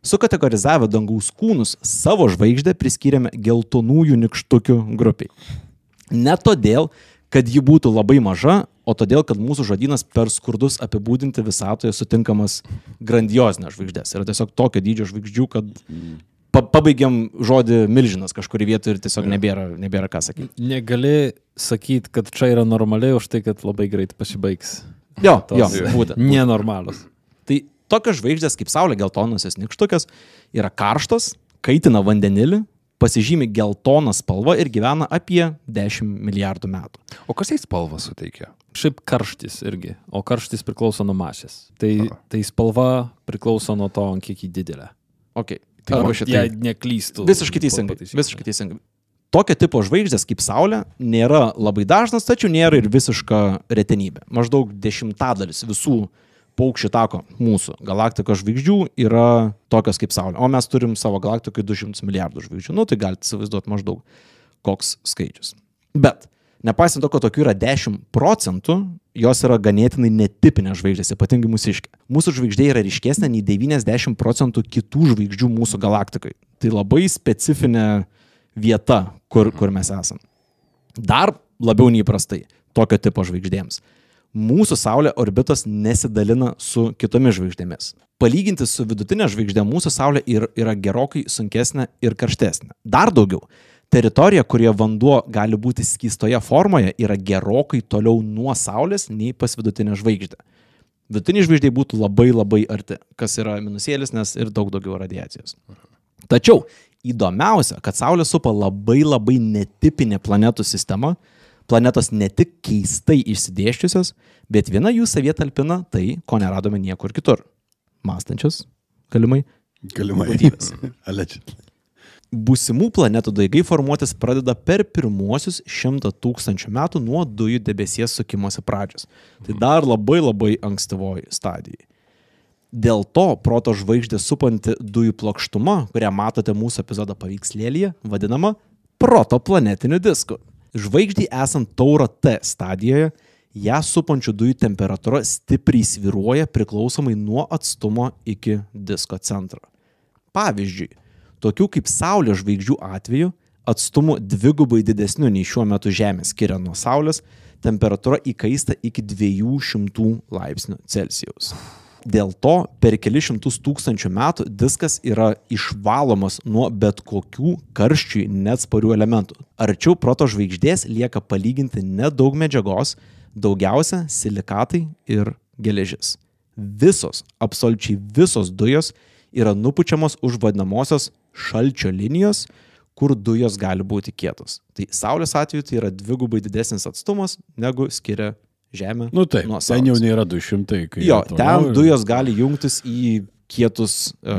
Sukategorizavę dangaus kūnus, savo žvaigždę priskyrėme geltonųjų nykštukių grupiai. Ne todėl, kad ji būtų labai maža, o todėl, kad mūsų žodynas per skurdus apibūdinti visatoje sutinkamas grandiozinės žvaigždės. Yra tiesiog tokio dydžio žvaigždžių, kad pabaigiam žodį milžinas kažkurį vietą ir tiesiog nebėra ką sakyti. Negali sakyti, kad čia yra normaliai, už tai, kad labai greit pasibaigs. Jo, būtent. Nenormalus. Tai tokios žvaigždės kaip Saulė geltonasis nykštukas yra karštos, kaitina vandenilį, pasižymi geltoną spalvą ir gyvena apie 10 milijardų metų. O kas jai spalvą suteikia? Šiaip karštis irgi, o karštis priklauso nuo masės. Tai spalva priklauso nuo to, kiek jį didelė. Okay. Jei neklystų. Visiškai teisingai. Tokio tipo žvaigždės kaip Saulė nėra labai dažnas, tačiau nėra ir visiška retenybė. Maždaug 10% visų paukščių tako mūsų galaktikos žvaigždžių yra tokios kaip Saulė. O mes turim savo galaktikai 200 milijardų žvaigždžių. Tai galite įsivaizduoti maždaug koks skaičius. Bet nepaisant to, kad tokių yra 10%, jos yra ganėtinai netipinės žvaigždės, ypatingai mūsiškė. Mūsų žvaigždė yra ryškesnė nei 90% kitų žvaigždžių mūsų galaktikai. Tai labai specifinė vieta, kur mes esam. Dar labiau neįprastai tokio tipo žvaigždėms. Mūsų Saulė orbitos nesidalina su kitomis žvaigždėmis. Palyginti su vidutinė žvaigždė, mūsų Saulė yra gerokai sunkesnė ir karštesnė. Dar daugiau. Teritorija, kurioje vanduo gali būti skystoje formoje, yra gerokai toliau nuo Saulės nei pas vidutinę žvaigždę. Vidutinė žvaigždė būtų labai labai arti, kas yra minusėlis, nes ir daug daugiau radiacijos. Tačiau įdomiausia, kad Saulė supa labai labai netipinė planetų sistema. Planetos ne tik keistai išsidėščiusios, bet viena jų savyje talpina tai, ko neradome niekur kitur. Mąstančias, galimai, Galimai. būtybės. Allegedly. Būsimų planetų daigai formuotis pradeda per pirmuosius 100 000 metų nuo dujų debesies sukimosi pradžios. Tai dar labai labai ankstyvoji stadija. Dėl to proto žvaigždė supanti dujų plokštuma, kurią matote mūsų epizodo paveikslėlyje, vadinama protoplanetiniu disku. Žvaigždį esant tauro T stadijoje, ją supančių dujų temperatūra stipriai svyruoja priklausomai nuo atstumo iki disko centro. Pavyzdžiui, tokių kaip Saulės žvaigždžių atveju, atstumu dvigubai didesniu nei šiuo metu Žemė skiria nuo Saulės, temperatūra įkaista iki 200 laipsnių Celsijaus. Dėl to per kelius šimtus tūkstančių metų diskas yra išvalomas nuo bet kokių karščiui neatsparių elementų. Arčiau proto žvaigždės lieka palyginti nedaug medžiagos, daugiausia silikatai ir geležis. Visos, absoliučiai visos dujos yra nupučiamos už vadinamosios šalčio linijos, kur dujos gali būti kietos. Tai Saulės atveju tai yra dvigubai didesnis atstumas, negu skiria Žemė Nu taip, nuo ten jau Saulės. nėra 200. Kai Jo, jie ten toliau ir- dujos gali jungtis į kietus.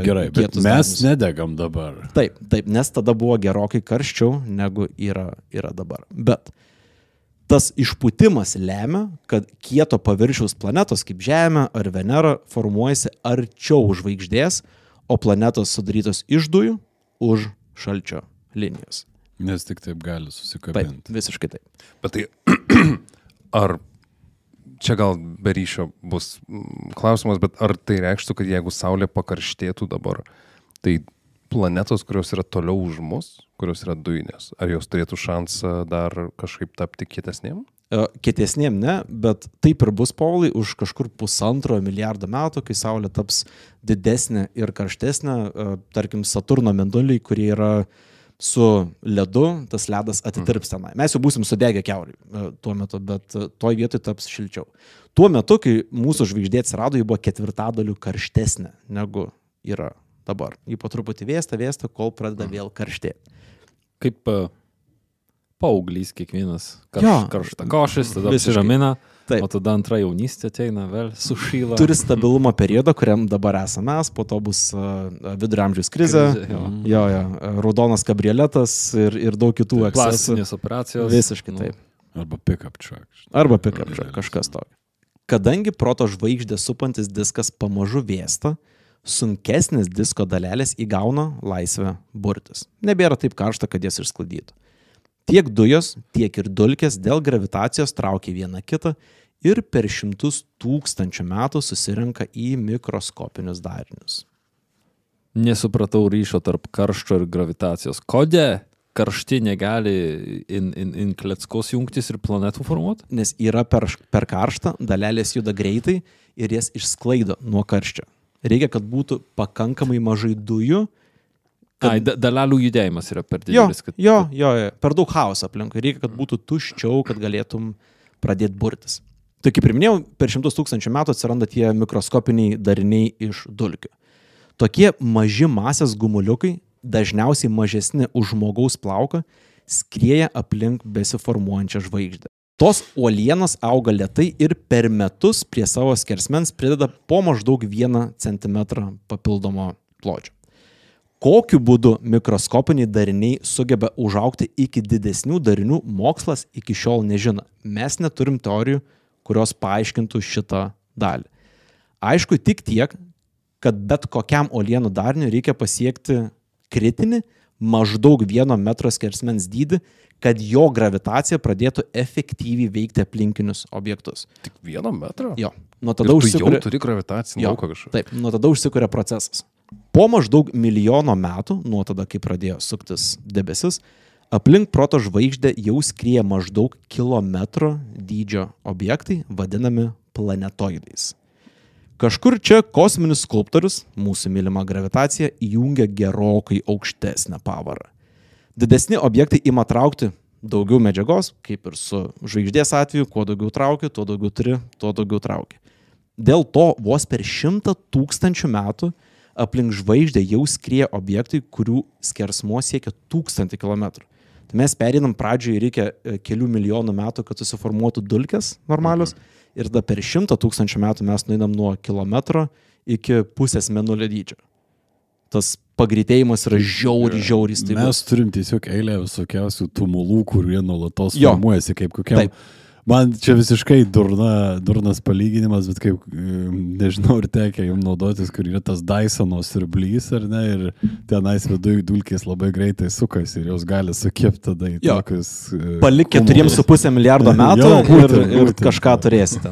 Gerai, bet kietus mes darinius. nedegam dabar. Taip, nes tada buvo gerokai karščiau, negu yra dabar. Bet tas išpūtimas lemia, kad kieto paviršiaus planetos kaip Žemė ar Venera formuojasi arčiau žvaigždės, o planetos sudarytos iš dujų už šalčio linijos. Nes tik taip gali Taip, susikabinti. visiškai taip. Bet tai ar čia gal be ryšio bus klausimas, bet ar tai reikštų, kad jeigu Saulė pakarštėtų dabar, tai planetos, kurios yra toliau už mus, kurios yra dujinės, ar jos turėtų šansą dar kažkaip tapti kietesnėm? Kietesnėm ne, bet taip ir bus, Paulai, už kažkur 1,5 milijardo metų, kai Saulė taps didesnė ir karštesnė, tarkim Saturno mėnuliai, kurie yra su ledu, tas ledas atitirps tenai. Mes jau būsim sudegę kiauriai tuo metu, bet toj vietoj taps šilčiau. Tuo metu, kai mūsų žvaigždė atsirado, ji buvo 1/4 karštesnė negu yra dabar. Ji po truputį vėsta, kol pradeda vėl karštėti. Kaip paauglys kiekvienas Jo. karšta košis, tada Visiškai. apsiramina, Taip. o tada antra jaunystė ateina, vėl sušyla. Turi stabilumo periodą, kuriam dabar esame mes, po to bus vidurio amžiaus krizė, Krizė, jo, raudonas kabrioletas ir daug kitų ekscesų. Plastinės operacijos. Visiškai taip. Arba pick-up truck. Arba pick-up truck, kažkas tokio. Kadangi proto žvaigždė supantis diskas pamažu vėsta, sunkesnės disko dalelės įgauna laisvę burtis. Nebėra taip karšta, kad jas išsklaidytų. Tiek dujos, tiek ir dulkės dėl gravitacijos traukia vieną kitą ir per 100 000 metų susirenka į mikroskopinius darinius. Nesupratau ryšio tarp karščio ir gravitacijos. Kodėl karšti negali in kleckos jungtis ir planetų formuoti? Nes yra per karštą, dalelės juda greitai ir jas išsklaido nuo karščio. Reikia, kad būtų pakankamai mažai dujų. Dalelių judėjimas yra per Jo, didelis. jo, per daug chaoso aplinkui. Reikia, kad būtų tuščiau, kad galėtum pradėti burtis. Tai kaip ir minėjau, per 100 000 metų atsiranda tie mikroskopiniai dariniai iš dulkių. Tokie maži masės gumuliukai, dažniausiai mažesni už žmogaus plauką, skrieja aplink besiformuojančią žvaigždę. Tos uolienos auga lėtai ir per metus prie savo skersmens prideda po maždaug 1 centimetrą papildomo pločio. Kokiu būdu mikroskopiniai dariniai sugeba užaugti iki didesnių darinių, mokslas iki šiol nežino. Mes neturim teorijų, kurios paaiškintų šitą dalį. Aišku, tik tiek, kad bet kokiam uolienų dariniui reikia pasiekti kritinį maždaug 1 metro skersmens dydį, kad jo gravitacija pradėtų efektyviai veikti aplinkinius objektus. Tik 1 metrą? Jo, nuo tada Jau užsikuria... turi gravitacinį Jo, lauką kažką. taip, nuo tada užsikuria procesas. Po maždaug milijono metų, nuo tada, kai pradėjo suktis debesis, aplink proto žvaigždę jau skrieja maždaug kilometro dydžio objektai, vadinami planetoidais. Kažkur čia kosminis skulptorius, mūsų mylima gravitacija, įjungia gerokai aukštesnę pavarą. Didesni objektai ima traukti daugiau medžiagos, kaip ir su žvaigždės atveju, kuo daugiau trauki, tuo daugiau turi, tuo daugiau trauki. Dėl to vos per 100 000 metų aplink žvaigždę jau skrieja objektai, kurių skersmuo siekia 1000 km. Tai mes pereinam pradžioje, reikia kelių milijonų metų, kad susiformuotų dulkės normalios, ir tada per 100 000 metų mes nueinam nuo kilometro iki pusės mėnulio dydžio. tas pagreitėjimas yra žiauriai staigus. Mes turim tiesiog eilę visokiausių tumulų, kurie nuolatos Jo. formuojasi kaip kokiam. Taip. Man čia visiškai durnas palyginimas, bet kaip, nežinau, ir tekia jums naudotis, kur yra tas Dysono siurblys, ar ne, ir tenais viduje dulkės labai greitai sukasi ir jos gali sukipti tada į Jo. tokius... Palik 4,5 milijardo metų Jo, būtent, ir būtent. kažką turėsite.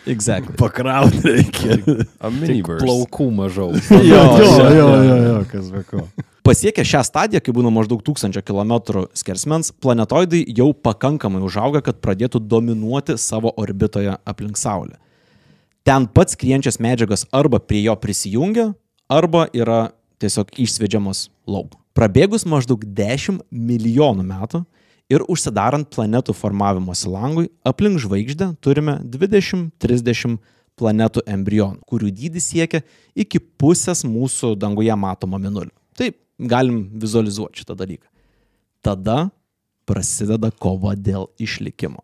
Exactly. Pakrauti reikia. A miniverse. Plaukų mažiau. Jo, kas be ko. Pasiekę šią stadiją, kai būna maždaug 1000 km skersmens, planetoidai jau pakankamai užauga, kad pradėtų dominuoti savo orbitoje aplink Saulę. Ten pat skrienčias medžiagas arba prie jo prisijungia, arba yra tiesiog išsvedžiamos lauk. Prabėgus maždaug 10 milijonų metų ir užsidarant planetų formavimosi langui, aplink žvaigždę turime 20-30 planetų embrionų, kurių dydis siekia iki pusės mūsų danguje matomo mėnulio. Taip, galim vizualizuoti šitą dalyką. Tada prasideda kova dėl išlikimo.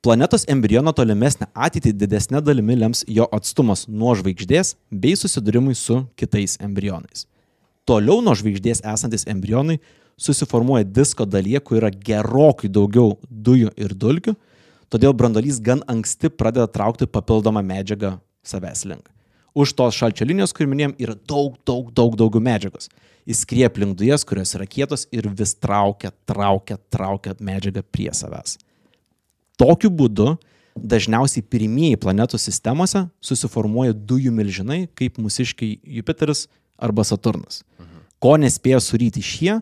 Planetos embriono tolimesnę ateitį didesnė dalimi lems jo atstumas nuo žvaigždės bei susidūrimui su kitais embrionais. Toliau nuo žvaigždės esantis embrionai susiformuoja disko dalyje, kur yra gerokai daugiau dujų ir dulkių, todėl branduolys gan anksti pradeda traukti papildomą medžiagą savęs link. Už tos šalčio linijos, kur minėjom, yra daug daugiau medžiagos. Jis skrieja aplink dujas, kurios yra kietos ir vis traukia medžiagą prie savęs. Tokiu būdu dažniausiai pirmieji planetų sistemose susiformuoja dujų milžinai, kaip mūsiškiai Jupiteris arba Saturnas. Ko nespėjo suryti šie,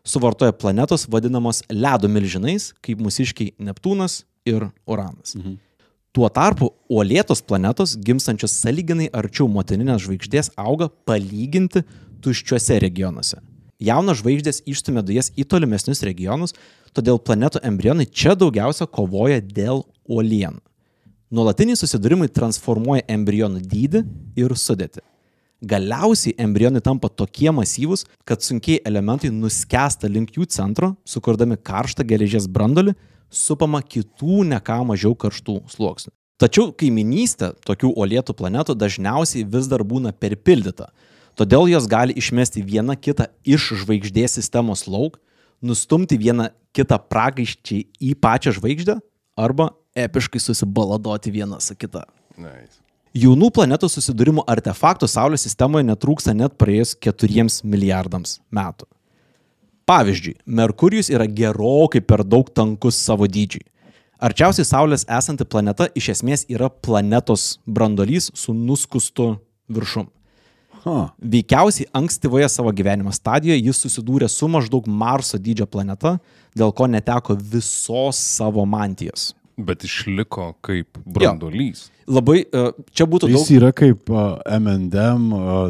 suvartoja planetos vadinamos ledo milžinais, kaip mūsiškiai Neptūnas ir Uranas. Tuo tarpu uolėtos planetos, gimstančios sąlyginai arčiau motininės žvaigždės, auga palyginti tuščiuose regionuose. Jaunos žvaigždės išstumia dujas į tolimesnius regionus, todėl planetų embrionai čia daugiausia kovoja dėl uolienų. Nuolatiniai susidūrimai transformuoja embrionų dydį ir sudėtį. Galiausiai embrionai tampa tokie masyvūs, kad sunkiai elementai nuskęsta link jų centro, sukurdami karštą geležies branduolį, supama kitų ne ką mažiau karštų sluoksnių. Tačiau kaiminystė tokių uolėtų planetų dažniausiai vis dar būna perpildyta, todėl jos gali išmesti vieną kitą iš žvaigždės sistemos lauk, nustumti vieną kitą pragaiščiai į pačią žvaigždę arba epiškai susibaladoti vieną su kita. Nice. Jaunų planetų susidūrimų artefaktų Saulės sistemoje netrūksta net praėjus 4 milijardams metų. Pavyzdžiui, Merkurijus yra gerokai per daug tankus savo dydžiai. Arčiausiai Saulės esanti planeta iš esmės yra planetos branduolys su nuskustu viršum. Veikiausiai ankstyvoje savo gyvenimo stadijoje jis susidūrė su maždaug Marso dydžio planeta, dėl ko neteko visos savo mantijos. Bet išliko kaip branduolys. Labai, čia būtų Jis daug... yra kaip M&M,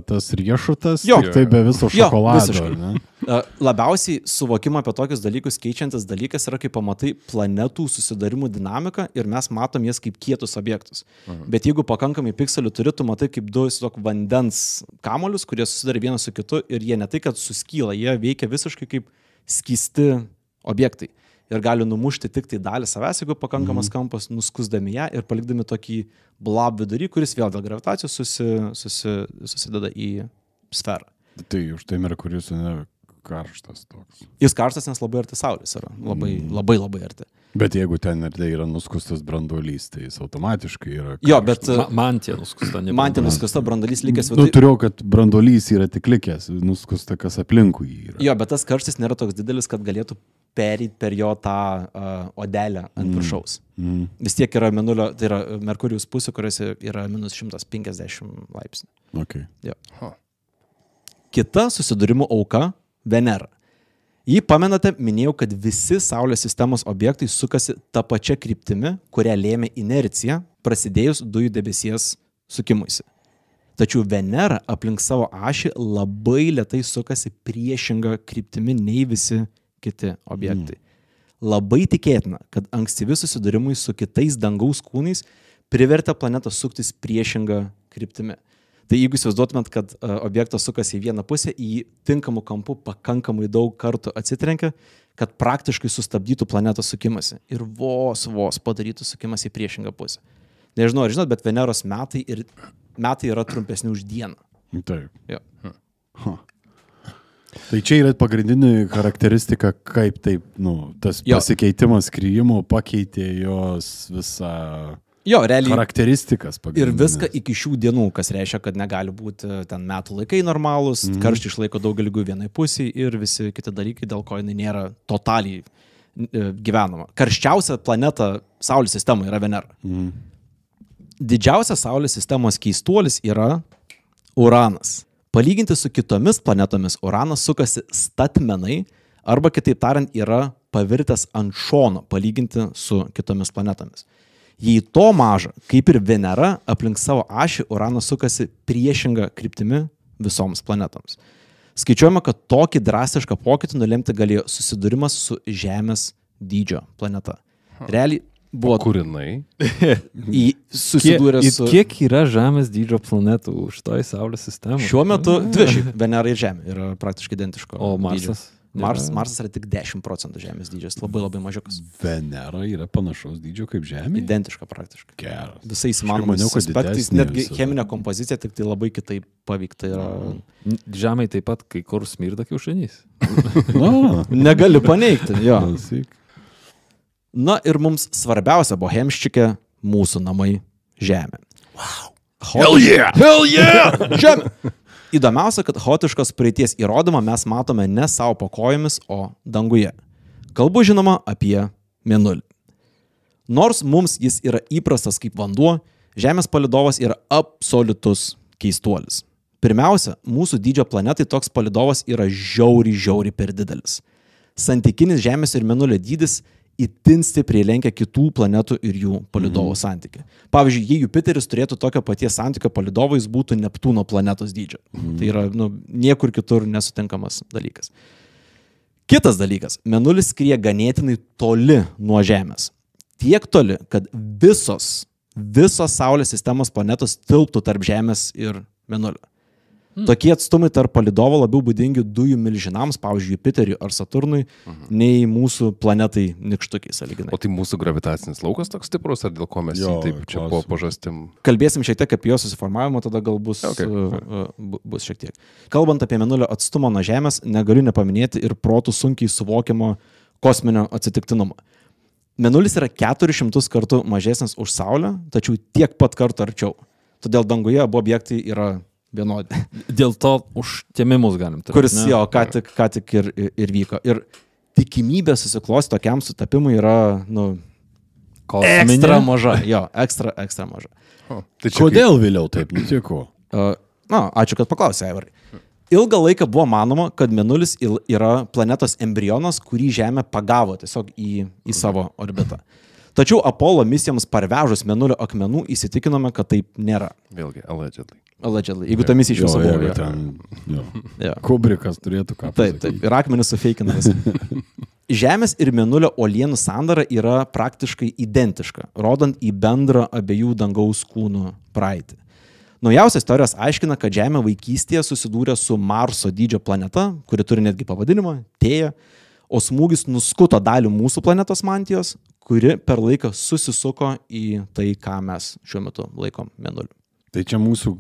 tas riešutas, Jo. tik tai be viso šokolado. visiškai. ar ne? Labiausiai suvokimą apie tokius dalykus keičiantis dalykas yra, kai pamatai planetų susidarimų dinamiką ir mes matom jas kaip kietus objektus. Bet jeigu pakankamai pikselių turi, tu matai kaip du vandens kamuolius, kurie susidara vienas su kitu ir jie ne tai, kad suskyla, jie veikia visiškai kaip skysti objektai. Ir gali numušti tik tai dalį savęs, jeigu pakankamas kampas, nuskusdami ją ir palikdami tokį blob vidurį, kuris vėl dėl gravitacijos susideda į sferą. Tai už tai Merkurijus yra karštas toks. Jis karštas, nes labai arti Saulės yra. Labai arti. Bet jeigu ten ir tai yra nuskustas branduolys, tai jis automatiškai yra karštas. Jo, bet Mantija nuskusta. mantija nuskusta, branduolys likęs Nu, viduje. turiu, kad branduolys yra tik likęs, nuskusta, kas aplinkui jį yra. Jo, bet tas karštis nėra toks didelis, kad galėtų perėti per jo tą odelę ant viršaus. Vis tiek yra mėnulio, tai yra Merkurijus pusė, kuriuose yra minus 150 laipsnių. Okay. Jo. Kita susidūrimų auka – Venera. Jį pamenate, minėjau, kad visi Saulės sistemos objektai sukasi tą pačią kryptimi, kurią lėmė inercija, prasidėjus dujų debesies sukimuisi. Tačiau Venera aplink savo ašį labai lėtai sukasi priešinga kryptimi nei visi kiti objektai. Labai tikėtina, kad ankstyvi susidūrimai su kitais dangaus kūnais privertė planetą suktis priešinga kryptimi. Tai jeigu įsivaizduotumėt, kad objektas sukasi į vieną pusę, į tinkamų kampų pakankamai daug kartų atsitrenkia, kad praktiškai sustabdytų planetos sukimasi ir vos padarytų sukimasi į priešingą pusę. Nežinau, ar žinot, bet Veneros metai yra trumpesni už dieną. Taip. Jo. Tai čia yra pagrindinė charakteristika, kaip taip, tas pasikeitimas kryjimo pakeitė jos visą realiai charakteristikas. Ir viską iki šių dienų, kas reiškia, kad negali būti ten metų laikai normalūs, karštį išlaiko daug ilgiau vienai pusiai ir visi kiti dalykai, dėl ko jinai nėra totaliai gyvenama. Karščiausia planeta Saulės sistemoje yra Venera. Didžiausias Saulės sistemos keistuolis yra Uranas. Palyginti su kitomis planetomis, Uranas sukasi statmenai, arba kitaip tariant yra pavirtęs ant šono, palyginti su kitomis planetomis. Jei to maža, kaip ir Venera, aplink savo ašį Uranas sukasi priešinga kryptimi visoms planetoms. Skaičiuojama, kad tokį drastišką pokytį nulemti galėjo susidūrimas su Žemės dydžio planeta. Realiai buvo... Kur jinai? Susidūrė su... Kiek yra Žemės dydžio planetų už to į Saulės sistemą? Šiuo metu dvi šiaip, Venera ir Žemė yra praktiškai identiško. O Marsas? Marsas yra tik 10% Žemės dydžios, labai mažiukas. Venera yra panašaus dydžio kaip Žemė? Identiška praktiškai. Geras. Visais įmanomais aspektais, netgi cheminė kompozicija tik tai labai kitaip paveikta yra. Žemė taip pat kai kur smirda kiaušinys. Negali paneigti, jo. Na ir mums svarbiausia bohemščikė mūsų namai Žemė. Wow. Hell yeah! Žemė! Įdomiausia, kad chaotiškos praeities įrodymą mes matome ne savo po kojomis, o danguje. Kalbu žinoma apie Mėnulį. Nors mums jis yra įprastas kaip vanduo, Žemės palydovas yra absoliutus keistuolis. Pirmiausia, mūsų dydžio planetai toks palydovas yra žiauriai per didelis. Santykinis Žemės ir Mėnulio dydis itin stipriai lenkia kitų planetų ir jų palydovų santykį. Pavyzdžiui, jei Jupiteris turėtų tokio paties santykio palydovą, jis būtų Neptūno planetos dydžio. Tai yra niekur kitur nesutinkamas dalykas. Kitas dalykas. Mėnulis skrieja ganėtinai toli nuo Žemės. Tiek toli, kad visos Saulės sistemos planetos tilptų tarp Žemės ir Mėnulio. Tokie atstumai tarp palydovo labiau būdingi dujų milžinams, pavyzdžiui, Jupiteriui ar Saturnui, nei mūsų planetai nykštukiai sąlyginai. O tai mūsų gravitacinis laukas toks stiprus, ar dėl ko mes jį taip čia pažastim? Kalbėsim šiek tiek apie jo susiformavimą, tada gal bus šiek tiek. Kalbant apie Mėnulio atstumą nuo Žemės, negaliu nepaminėti ir protų sunkiai suvokiamo kosminio atsitiktinumo. Mėnulis yra 400 kartų mažesnis už Saulę, tačiau tiek pat kartų arčiau. Todėl danguje abu objektai yra vienodi. Dėl to užtemimus galim turėti. Kuris ką tik ir vyko. Ir tikimybė susiklosti tokiam sutapimui yra, ekstra maža. Jo, ekstra maža. Kodėl vėliau taip nutiko? Ačiū, kad paklausė, Aivarai. Ilgą laiką buvo manoma, kad Mėnulis yra planetos embrionas, kurį Žemė pagavo tiesiog į savo orbitą. Tačiau Apollo misijoms parvežus Mėnulio akmenų įsitikinome, kad taip nėra. Vėlgi, allegedly. Jeigu ta misija iš viso buvo. Kubrikas turėtų ką pasakyti. Taip. Ir akmenis sufeikinamas. Žemės ir Mėnulio uolienų sandara yra praktiškai identiška, rodant į bendrą abiejų dangaus kūnų praeitį. Naujausias teorijos aiškina, kad Žemė vaikystėje susidūrė su Marso dydžio planeta, kuri turi netgi pavadinimą Tėja, o smūgis nuskuto dalį mūsų planetos mantijos, kuri per laiką susisuko į tai, ką mes šiuo metu laikom Mėnuliu. Tai čia mūsų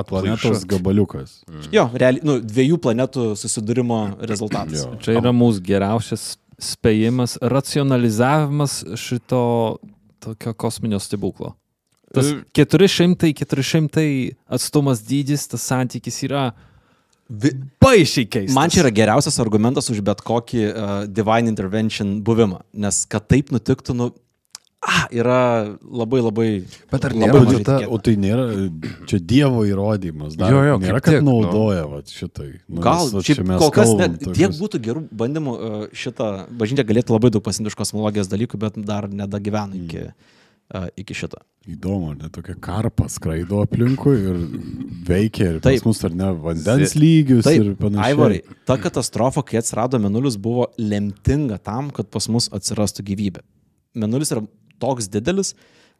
planetos gabaliukas. Jo, realiai, dviejų planetų susidūrimo rezultatas. Čia yra mūsų geriausias spėjimas, racionalizavimas šito tokio kosminio stebuklo. Tas 400 atstumas dydis, tas santykis yra baisiai keistas. Man čia yra geriausias argumentas už bet kokį divine intervention buvimą, nes kad taip nutiktų, yra labai... Bet ar nėra o tai nėra, čia Dievo įrodymas, nėra, kad naudoja šitai. Gal, kol kas tiek būtų gerų bandymų, šitą bažnyčia galėtų labai daug pasimti iš kosmologijos dalykų, bet dar nedagyvena iki šito. Įdomu, tokia karpa skraido aplinkui ir veikia ir pas mus ar ne vandens lygius ir panašiai. Aivarai, ta katastrofa, kai atsirado Mėnulis, buvo lemtinga tam, kad pas mus atsirastų gyvybė. Mėnulis yra toks didelis,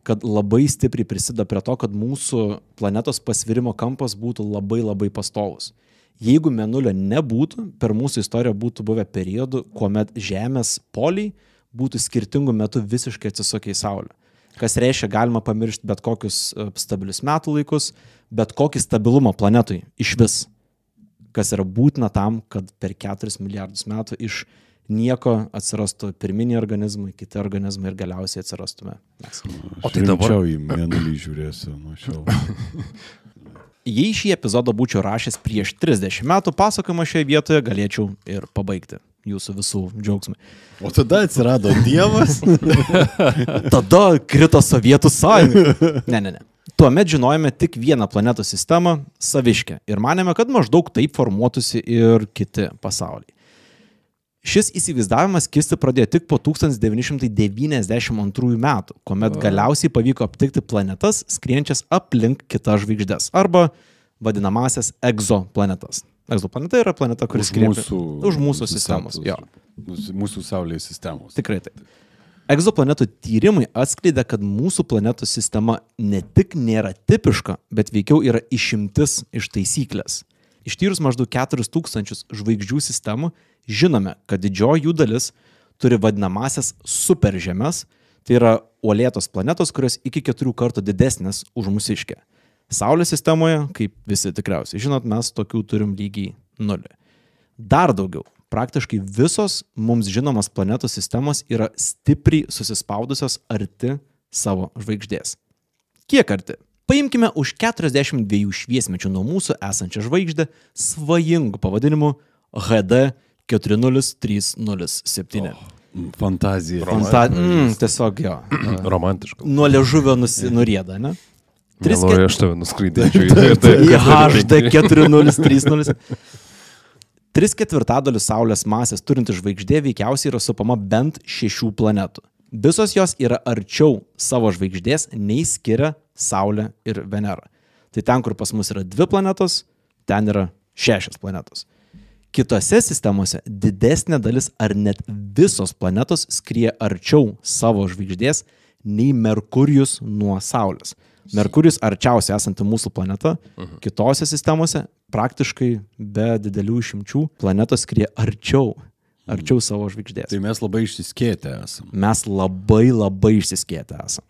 kad labai stipriai prisideda prie to, kad mūsų planetos pasvirimo kampas būtų labai pastovus. Jeigu Mėnulio nebūtų, per mūsų istoriją būtų buvę periodų, kuomet Žemės poliai būtų skirtingų metų visiškai atsisukę į Saulę. kas reiškia galima pamiršti bet kokius stabilius metų laikus, bet kokį stabilumą planetui iš vis, kas yra būtina tam, kad per 4 milijardus metų iš nieko atsirastų pirminiai organizmai, kiti organizmai ir galiausiai atsirastume mes. O tai dabar... Rimčiau į Mėnulį žiūrėsiu nuo šiol. Jei šį epizodą būčiau rašęs prieš 30 metų, pasakojimą šioje vietoje galėčiau ir pabaigti jūsų visų džiaugsmai. O tada atsirado Dievas. Tada krito Sovietų sąjunga. Ne. Tuomet žinojome tik vieną planetų sistemą – Saviškę ir manėme, kad maždaug taip formuotųsi ir kiti pasauliai. Šis įsivaizdavimas kisti pradėjo tik po 1992 metų, kuomet galiausiai pavyko aptikti planetas, skrienčias aplink kitas žvaigždes arba vadinamasias egzoplanetas. Egzoplaneta yra planeta, kuris skrieja už mūsų sistemos. Jo. Mūsų Saulės sistemos. Tikrai taip. Egzoplanetų tyrimai atskleidė, kad mūsų planetų sistema ne tik nėra tipiška, bet veikiau yra išimtis iš taisyklės. Ištyrus maždaug 4000 žvaigždžių sistemų, žinome, kad didžioji jų dalis turi vadinamasias superžemes, tai yra uolėtos planetos, kurios iki 4 kartų didesnės už mūsiškę. Saulės sistemoje, kaip visi tikriausiai žinot, mes tokių turim lygiai 0. Dar daugiau, praktiškai visos mums žinomas planetų sistemos yra stipriai susispaudusios arti savo žvaigždės. Kiek arti? Paimkime už 42 šviesmečių nuo mūsų esančią žvaigždę svajingų pavadinimu HD 40307. Fantazija. Tiesiog jo. Romantiška. Nuo liežuvio nurieda, ne? Meluoju, aš tave nuskraidinčiau į HD 4030. 3/4 Saulės masės turinti žvaigždė veikiausiai yra supama bent 6 planetų. Visos jos yra arčiau savo žvaigždės, nei skiria Saulė ir Venera. Tai ten, kur pas mus yra 2 planetos, ten yra 6 planetos. Kitose sistemose didesnė dalis ar net visos planetos skrieja arčiau savo žvaigždės, nei Merkurijus nuo Saulės. Merkurijus arčiausiai esanti mūsų planeta, kitose sistemose praktiškai be didelių išimčių planetos skrieja arčiau savo žvaigždės. Tai mes labai išsiskėtę esam. Mes labai išsiskėtę esam.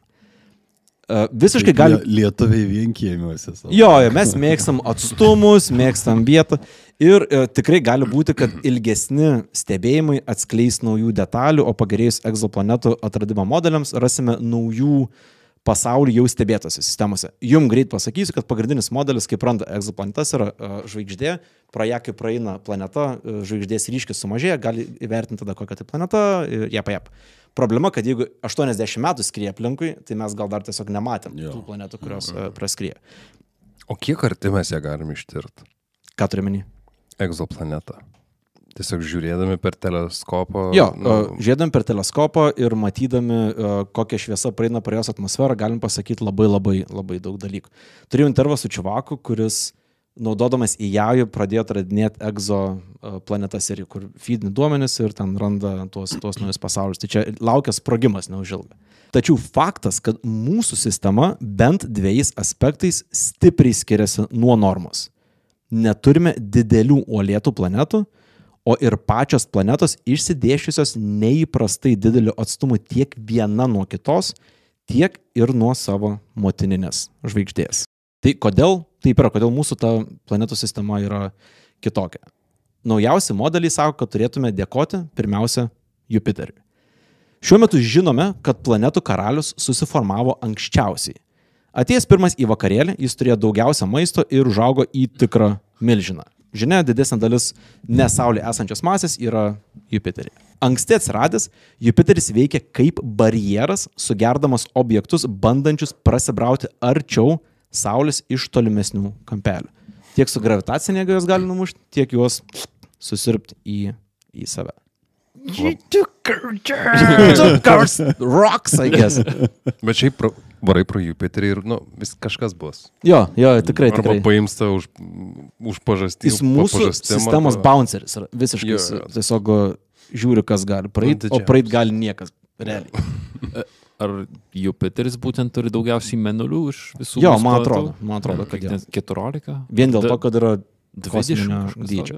Visiškai gali... Lietuviai vienkiemiuose. Jo, mes mėgstam atstumus, mėgstam vietą ir tikrai gali būti, kad ilgesni stebėjimai atskleis naujų detalių, o pagerėjus egzoplanetų atradimo modeliams rasime naujų pasaulį jau stebėtose sistemose. Jums greit pasakysiu, kad pagrindinis modelis, kaip randa egzoplanetas, yra žvaigždė, pro ją kaip praeina planeta, žvaigždės ryškis sumažėja, gali įvertinti tada kokią tai planeta, jep. Problema, kad jeigu 80 metų skrieja aplinkui, tai mes gal dar tiesiog nematėm tų planetų, kurios praskrieja. O kiek arti mes ją galim ištirti? Ką turi menį? Egzoplanetą. Tiesiog žiūrėdami per teleskopą. Jo, žiūrėdami per teleskopą ir matydami, kokią šviesą praeina pro jos atmosferą, galim pasakyti labai daug dalykų. Turėjau intervą su čiuvaku, kuris naudodamas į jajų pradėjo atradinėti egzoplanetas ir kur feedini duomenis ir ten randa tuos naujus pasaulius. Tai čia laukia sprogimas neužilga. Tačiau faktas, kad mūsų sistema bent 2 aspektais stipriai skiriasi nuo normos. Neturime didelių uolėtų planetų, o ir pačios planetos išsidėšiusios neįprastai dideliu atstumu tiek viena nuo kitos, tiek ir nuo savo motininės žvaigždės. Tai kodėl taip yra, kodėl mūsų ta planetų sistema yra kitokia? Naujausi modeliai sako, kad turėtume dėkoti pirmiausia Jupiteriui. Šiuo metu žinome, kad planetų karalius susiformavo anksčiausiai. Atėjęs pirmas į vakarėlį, jis turėjo daugiausia maisto ir užaugo į tikrą milžiną. Žinia, didesnė dalis ne Saulėje esančios masės yra Jupiterį. Anksti atsiradęs, Jupiteris veikia kaip barjeras, sugerdamas objektus, bandančius prasibrauti arčiau Saulės iš tolimesnių kampelių. Tiek su gravitacinė jėga juos gali numušti, tiek juos susirpti į save. Rocks, I guess. Bet šiaip varai pro Jupiterį ir, vis kažkas bus. Jo, tikrai. Arba paims tą už pažastį. Jis mūsų sistemos bounceris yra visiškai. Tiesiog žiūri, kas gali praeiti, o praeiti gali niekas. Realiai. Ar Jupiteris būtent turi daugiausiai mėnulių iš visų? Jo, man atrodo, kad 14. Vien dėl to, kad yra kosminio dydžio.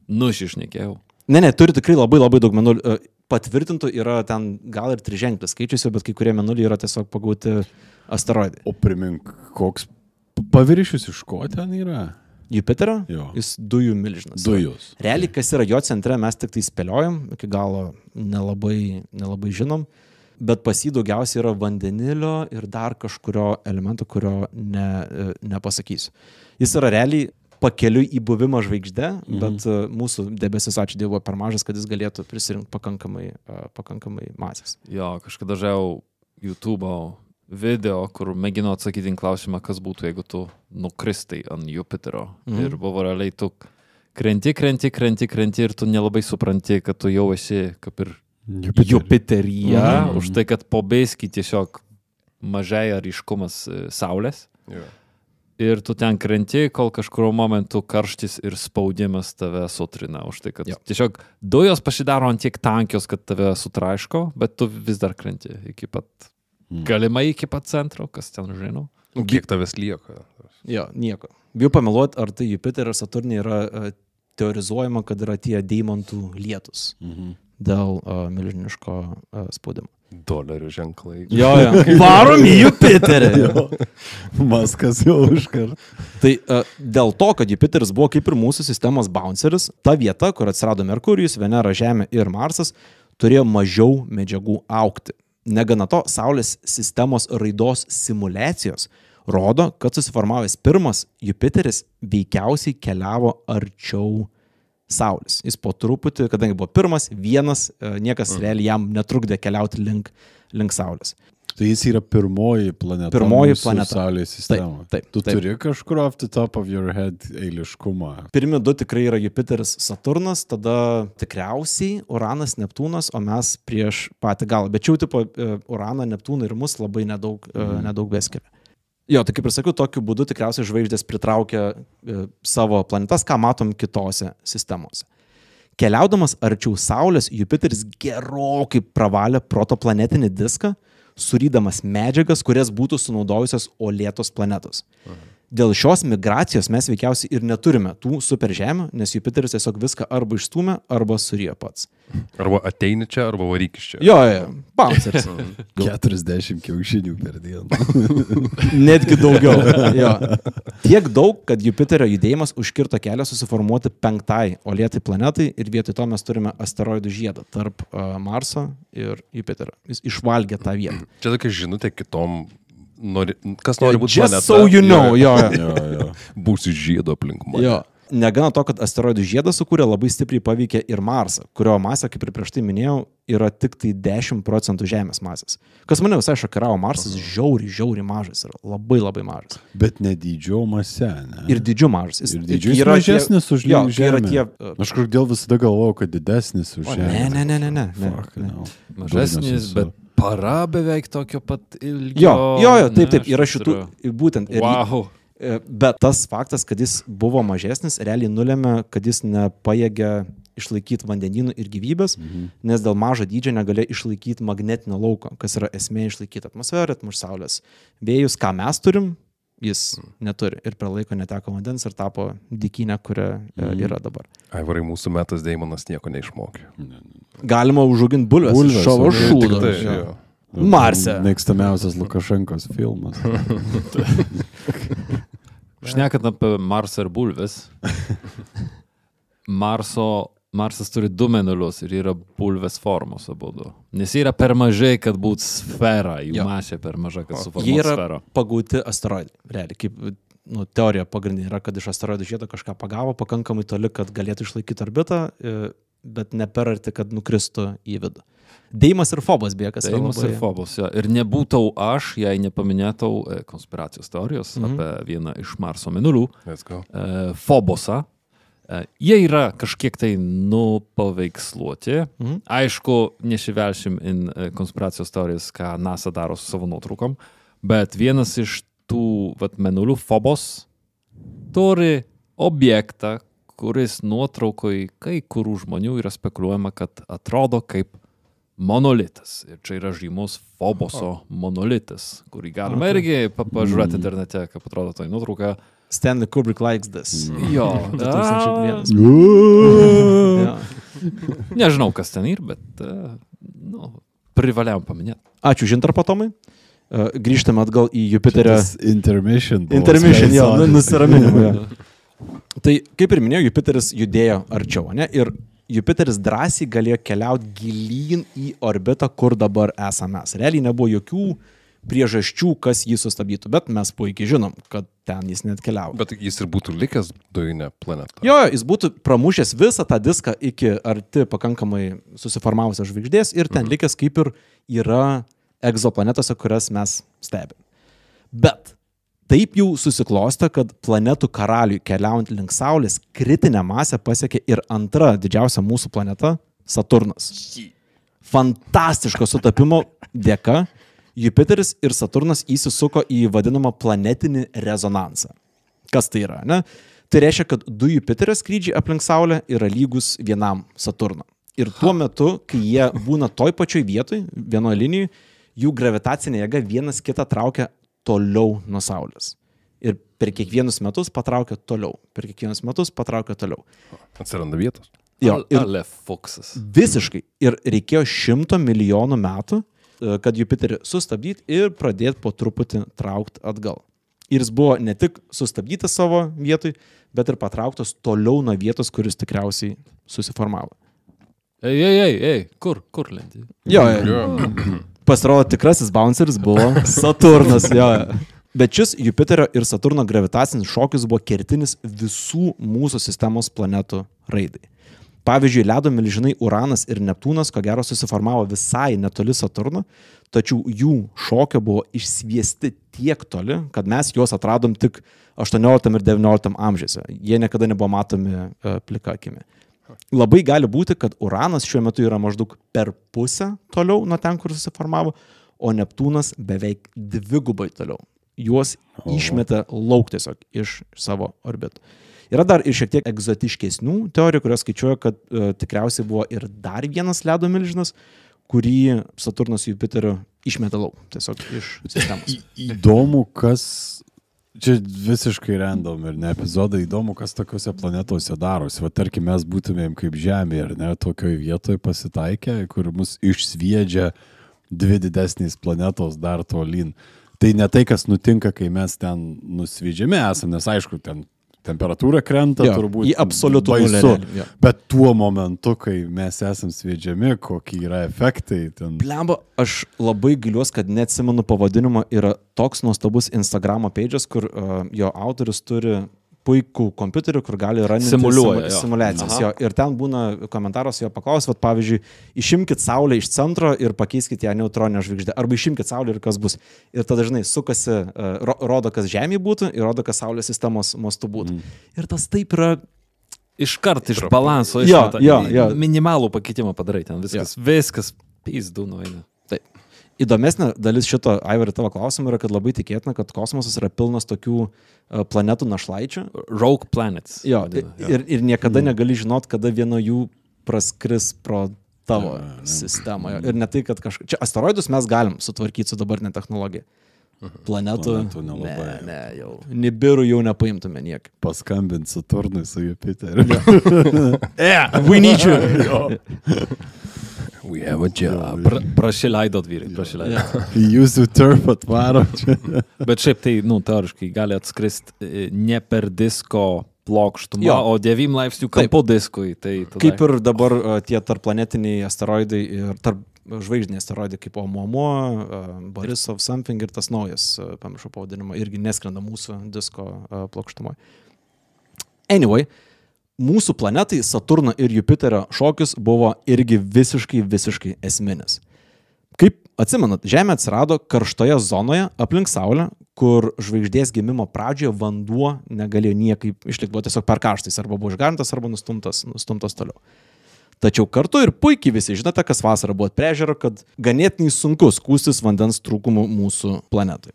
Nušišnekėjau. Ne, turi tikrai labai daug mėnulių. Patvirtintų yra ten gal ir 3 ženklis skaičius, bet kai kurie mėnuliai yra tiesiog pagauti asteroidai. O primink, koks paviršius iš ko ten yra? Jupiterio? Jo. Jis dujų milžinas. Dujos. Realiai, kas yra jo centre, mes tik tai spėliojam, iki galo nelabai žinom, bet pas jį daugiausiai yra vandenilio ir dar kažkurio elemento, kurio nepasakysiu. Jis yra realiai pakeliui į buvimą žvaigždę, bet mūsų debesis, ačiū Dievui, per mažas, kad jis galėtų prisirinkti pakankamai masės. Jo, kažkada žiau YouTube'o video, kur mėgino atsakyti į klausimą, kas būtų, jeigu tu nukristai ant Jupiterio. Ir buvo realiai tu krenti ir tu nelabai supranti, kad tu jau esi kaip ir Jupiteryje, už tai, kad po biskį tiesiog mažėja ryškumas Saulės. Ir tu ten krenti, kol kažkurio momentu karštis ir spaudimas tave sutrina. Už tai, kad tiesiog dujos pasidaro ant tiek tankios, kad tave sutraiško, bet tu vis dar krenti iki pat, galimai iki pat centro, kas ten žino. Kiek tavęs lieka? Jo, nieko. Bijau pameluoti, ar tai Jupiterio ir Saturnė yra teorizuojama, kad yra tie deimantų lietus dėl milžiniško spaudimo. Dolerių ženklai. Jo. Varom į Jupiterį. Maskas jau užkart. Tai dėl to, kad Jupiteris buvo kaip ir mūsų sistemos bounceris, ta vieta, kur atsirado Merkurijus, Venera, Žemė ir Marsas, turėjo mažiau medžiagų augti. Negana to, Saulės sistemos raidos simuliacijos rodo, kad susiformavęs pirmas Jupiteris veikiausiai keliavo arčiau Saulės. Jis po truputį, kadangi buvo pirmas, vienas, niekas realiai jam netrukdė keliauti link Saulės. Tai jis yra pirmoji planeta. Saulės sistema. Taip. Tu turi kažkur off the top of your head eiliškumą. Pirmi 2 tikrai yra Jupiteris, Saturnas, tada tikriausiai Uranas, Neptūnas, o mes prieš patį galą. Bet čia tipo Uraną, Neptūną ir mus labai nedaug beskiria. Jo, tai kaip ir sakiau, tokiu būdu tikriausiai žvaigždės pritraukia savo planetas, ką matom kitose sistemose. Keliaudamas arčiau Saulės, Jupiteris gerokai pravalė protoplanetinį diską, surydamas medžiagas, kurias būtų sunaudojusios uolėtos planetos. Dėl šios migracijos mes veikiausiai ir neturime tų superžemių, nes Jupiteris tiesiog viską arba išstūmė, arba suryjo pats. Arba ateini čia, arba varyk iš čia. Jo, bounceris. 40 kiaušinių per dieną. Netgi daugiau. Jo. Tiek daug, kad Jupiterio judėjimas užkirto kelią susiformuoti 5. uolėtai planetai ir vietoj to mes turime asteroidų žiedą tarp Marso ir Jupiterio. Jis išvalgė tą vietą. Čia tokia žinutė kitom, kas nori būti planeta. Just so you know. Jo. Būsiu žiedo aplink mane. Jo. Negana to, kad asteroidų žiedą sukūrė, labai stipriai paveikė ir Marsą, kurio masė, kaip ir prieš tai minėjau, yra tik tai 10% Žemės masės. Kas mane visai šokiravo, Marsas žiauriai mažas yra, labai mažas. Bet ne dydžio mase, ne? Ir dydžiu mažas. Ir dydžiu yra mažesnis už Žemę. Aš kodėl visada galvojau, kad didesnis už Žemę. Ne. Mažesnis, bet para beveik tokio pat ilgio. Jo, taip, yra šitų, būtent. Wow. Bet tas faktas, kad jis buvo mažesnis, realiai nulėmė, kad jis nepajėgia išlaikyti vandenynų ir gyvybės, nes dėl mažo dydžio negalėjo išlaikyti magnetinio lauko, kas yra esmė išlaikyti atmosferą, Saulės vėjus, ką mes turim, jis neturi. Ir per laiko neteko vandens ir tapo dykynė, kuria yra dabar. Aivarai, mūsų Metas Deimonas nieko neišmokė. Galima užauginti bulves šavo šūdo. Marse. Mėgstamiausias Lukašenkos filmas. Šnekant apie Marsą ir bulves, Marsas turi 2 mėnulius ir yra bulvės formos abudu. Nes yra per mažai, kad būtų sfera, jų masė per maža, kad suformuotų sferą. Jie yra pagauti asteroidai. Realiai, kaip teorija pagrindinė yra, kad iš asteroidų žiedo kažką pagavo pakankamai toli, kad galėtų išlaikyti orbitą, bet ne per arti, kad nukristų į vidų. Deimas ir Phobos beje, kas yra labai... Deimas ir Phobos, ja. Ir nebūtau aš, jei nepaminėtau konspiracijos teorijos apie vieną iš Marso mėnulių, Phobosą. Jie yra kažkiek tai nupaveiksluoti. Aišku, nesivelšim į konspiracijos teorijas, ką NASA daro su savo nuotraukom, bet vienas iš tų mėnulių, Phobos, turi objektą, kuris nuotraukoj kai kurių žmonių yra spekuliuojama, kad atrodo kaip monolitas. Ir čia yra žymus Phoboso monolitas, kurį galima irgi pažiūrėti internete, kaip atrodo tai nuotrauka. Stanley Kubrick likes this. Jo. 2001. Nežinau, kas ten yra, bet privalėjom paminėti. Ačiū už intarpą, Tomai. Grįžtame atgal į Jupiterio. Intermission. Intermission, jo, nusiraminimą. Tai, kaip ir minėjau, Jupiteris judėjo arčiau, ne? Ir Jupiteris drąsiai galėjo keliauti gilyn į orbitą, kur dabar esame mes. Realiai nebuvo jokių priežasčių, kas jį sustabdytų, bet mes puikiai žinom, kad ten jis net keliavo. Bet jis ir būtų likęs dujinė planeta. Jo, jis būtų pramušęs visą tą diską iki arti pakankamai susiformavusios žvaigždės ir ten likęs kaip ir yra egzoplanetose, kurias mes stebime. Bet taip jau susiklosta, kad planetų karaliui keliaujant link Saulės kritinę masę pasiekė ir antra didžiausia mūsų planeta – Saturnas. Fantastiško sutapimo dėka Jupiteris ir Saturnas įsisuko į vadinamą planetinį rezonansą. Kas tai yra, ne? Tai reiškia, kad du Jupiterio skrydžiai aplink Saulę yra lygus vienam Saturno. Ir tuo metu, kai jie būna toj pačioj vietoj, vienoje linijoje, jų gravitacinė jėga vienas kitą traukia toliau nuo Saulės. Ir per kiekvienus metus patraukia toliau. Per kiekvienus metus patraukia toliau. Atsiranda vietos. Jo, ir Ale Foksas. visiškai. Ir reikėjo 100 milijonų metų, kad Jupiterį sustabdyti ir pradėti po truputį traukti atgal. Ir jis buvo ne tik sustabdytas savo vietoj, bet ir patrauktas toliau nuo vietos, kuris tikriausiai susiformavo. Ei, kur lendi? Jo. Pasirodo, tikrasis bounceris buvo Saturnas. Jo. Bet šis Jupiterio ir Saturno gravitacinis šokis buvo kertinis visų mūsų sistemos planetų raidai. Pavyzdžiui, ledo milžinai Uranas ir Neptūnas ko gero susiformavo visai netoli Saturno, tačiau jų šokio buvo išsviesti tiek toli, kad mes juos atradom tik 18 ir 19 amžiuose. Jie niekada nebuvo matomi plika akimi. Labai gali būti, kad Uranas šiuo metu yra maždaug per pusę toliau nuo ten, kur susiformavo, o Neptūnas beveik 2 toliau. Juos išmetė lauk tiesiog iš savo orbitų. Yra dar ir šiek tiek egzotiškesnių teorijų, kurios skaičiuoja, kad tikriausiai buvo ir dar vienas ledo milžinas, kurį Saturnas Jupiterio išmetė lauk tiesiog iš sistemos. Įdomu, kas... Čia visiškai random ir ne epizodai, įdomu, kas tokiuose planetose darosi. Va, tarkim, mes būtumėm kaip Žemė ir ne tokioj vietoje pasitaikę, kur mus išsviedžia 2 didesnės planetos dar tolyn. Tai ne tai, kas nutinka, kai mes ten nusviedžiami esame, nes aišku, ten temperatūra krenta, Jo, turbūt į absoliutų nulį, baisu. jo. Bet tuo momentu, kai mes esam sviedžiami, kokie yra efektai ten. Blemba, aš labai giliuos, kad neatsimenu pavadinimo, yra toks nuostabus Instagramo page'as, kur jo autorius turi puikų kompiuterį, kur gali raninti Simuliuoja, jo. simulacijas. Jo. Ir ten būna komentaras jo paklaus, vat, pavyzdžiui, išimkit Saulę iš centro ir pakeiskit ją neutroninę žvaigždę. Arba išimkit Saulę ir kas bus. Ir tada, žinai, sukasi, rodo, kas Žemė būtų ir rodo, kas Saulės sistemos mastu būtų. Ir tas taip yra... Iškart iš balanso. Jo. Minimalų pakeitimą padarai ten. Viskas pizdu nueina. Taip. Įdomesnė dalis šito, Aivarai, tavo klausimų yra, kad labai tikėtina, kad kosmosas yra pilnas tokių planetų našlaičių. Rogue planets. Jo, ir niekada negali žinot, kada vieno jų praskris pro tavo sistemą. Ir ne tai, kad kažką... Čia asteroidus mes galim sutvarkyti su dabartinė technologija. Planetų nelabai. ne, jau. Nibirų jau nepaimtume niek. Paskambint Saturnui su Jupiteriu. We need you. We have a job. Prašileidot vyrai, prašileidot. Jūsų turf atvaro čia. Bet šiaip tai, teoriškai gali atskristi ne per disko plokštumą, Jo. o 9 laipsnių kampo diskui. Tai tada... Kaip ir dabar tie tarpplanetiniai asteroidai ir tarp žvaigždiniai asteroidai kaip Oumuamua, Borisov something ir tas naujas, pamiršau pavadinimą, irgi neskrenda mūsų disko plokštumoje. Anyway, mūsų planetai Saturno ir Jupiterio šokis buvo irgi visiškai esminis. Kaip atsimenat, Žemė atsirado karštoje zonoje aplink Saulę, kur žvaigždės gimimo pradžioje vanduo negalėjo niekaip išlikti, buvo tiesiog per karštais, arba buvo išgarintas, arba nustumtas toliau. Tačiau kartu ir puikiai visi žinote, kas vasarą buvo prie ežero, kad ganėtinai sunku skųstis vandens trūkumu mūsų planetui.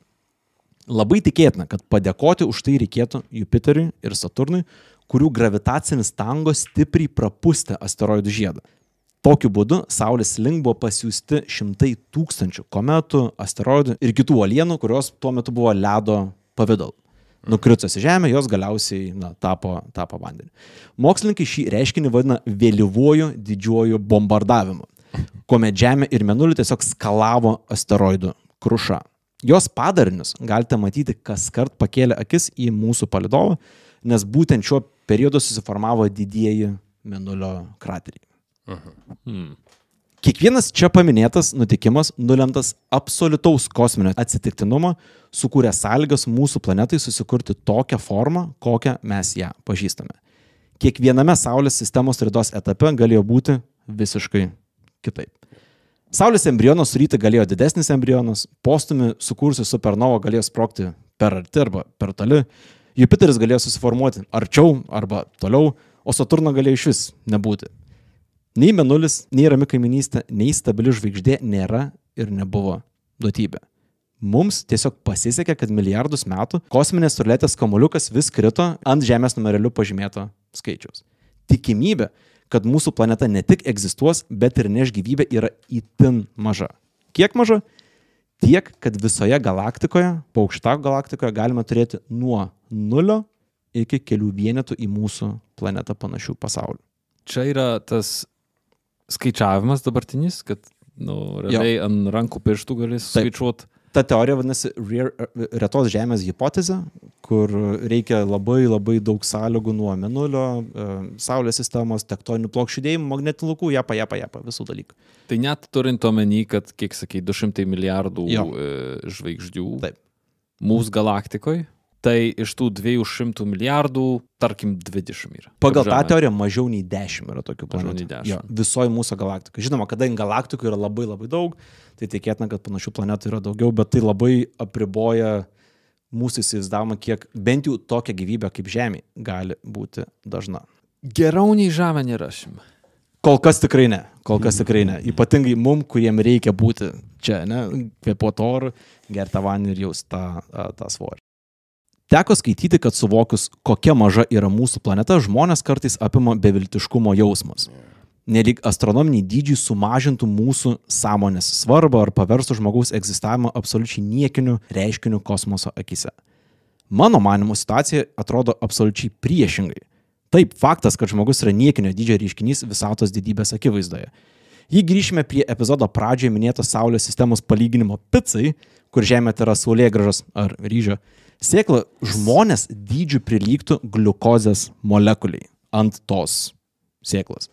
Labai tikėtina, kad padėkoti už tai reikėtų Jupiteriui ir Saturnui, kurių gravitacinis tango stipriai prapustė asteroidų žiedą. Tokiu būdu Saulės link buvo pasiųsti 100 000 kometų, asteroidų ir kitų uolienų, kurios tuo metu buvo ledo pavidalu. Nukritus į Žemę, jos galiausiai tapo vandeniu. Mokslininkai šį reiškinį vadina vėlyvuoju didžiuoju bombardavimu, kuomet Žemė ir Mėnulį tiesiog skalavo asteroidų kruša. Jos padarinius galite matyti kaskart pakėlę akis į mūsų palydovą, nes būtent šiuo periodu susiformavo didieji Mėnulio krateriai. Kiekvienas čia paminėtas nutikimas nulemtas absoliutaus kosminio atsitiktinumo, sukūrė sąlygas mūsų planetai susikurti tokią formą, kokią mes ją pažįstame. Kiekviename Saulės sistemos raidos etape galėjo būti visiškai kitaip. Saulės embrionas suryti galėjo didesnis embrionas, postumi sukursi supernovą galėjo sprogti per arti arba per toli, Jupiteris galėjo susiformuoti arčiau arba toliau, o Saturno galėjo išvis nebūti. Nei Mėnulis, nei rami kaiminystė, nei stabili žvaigždė nėra ir nebuvo duotybė. Mums tiesiog pasisekė, kad milijardus metų kosminės ruletės kamuoliukas vis krito ant Žemės numereliu pažymėto skaičiaus. Tikimybė, kad mūsų planeta ne tik egzistuos, bet ir neš gyvybę yra itin maža. Kiek maža? Tiek, kad visoje galaktikoje, Paukštako galaktikoje galime turėti nuo 0 iki kelių vienetų į mūsų planetą panašių pasaulių. Čia yra tas skaičiavimas dabartinis, kad realiai ant rankų pirštų gali skaičiuoti. Ta teorija vadinasi retos Žemės hipotezė, kur reikia labai daug sąlygų nuo Mėnulio, Saulės sistemos, tektoninių plokščių judėjimų, magnetinių laukų, japa, visų dalykų. Tai net turint omeny, kad, kiek sakai, 200 milijardų žvaigždžių mūsų galaktikoje, tai iš tų 200 milijardų, tarkim, 20 yra. Pagal tą teoriją mažiau nei 10 yra tokių planetų. Mažiau nei 10. Visoje mūsų galaktikoje. Žinoma, kadangi galaktikų yra labai daug, tai tikėtina, kad panašių planetų yra daugiau, bet tai labai apriboja mūsų įsivaizdavimą, kiek bent jau tokia gyvybė kaip Žemė gali būti dažna. Geriau nei Žemė nerašym. Kol kas tikrai ne. Ypatingai mum, kuriem reikia būti čia, ne, kvėpuoti orų, gerti vandenį ir jaust tą svorį. Teko skaityti, kad suvokus, kokia maža yra mūsų planeta, žmonės kartais apima beviltiškumo jausmas. Nelyg astronominiai dydžiai sumažintų mūsų sąmonės svarbą ar paverstų žmogaus egzistavimą absoliučiai niekiniu reiškiniu kosmoso akise. Mano manymu situacija atrodo absoliučiai priešingai. Taip, faktas, kad žmogus yra niekinio dydžio reiškinys visatos didybės akivaizdoje. Jei grįžime prie epizodo pradžioje minėto Saulės sistemos palyginimo picai, kur Žemė tai yra saulėgrąžos ar ryžio, sėkla žmonės dydžių prilygtų gliukozės molekuliai ant tos sėklos.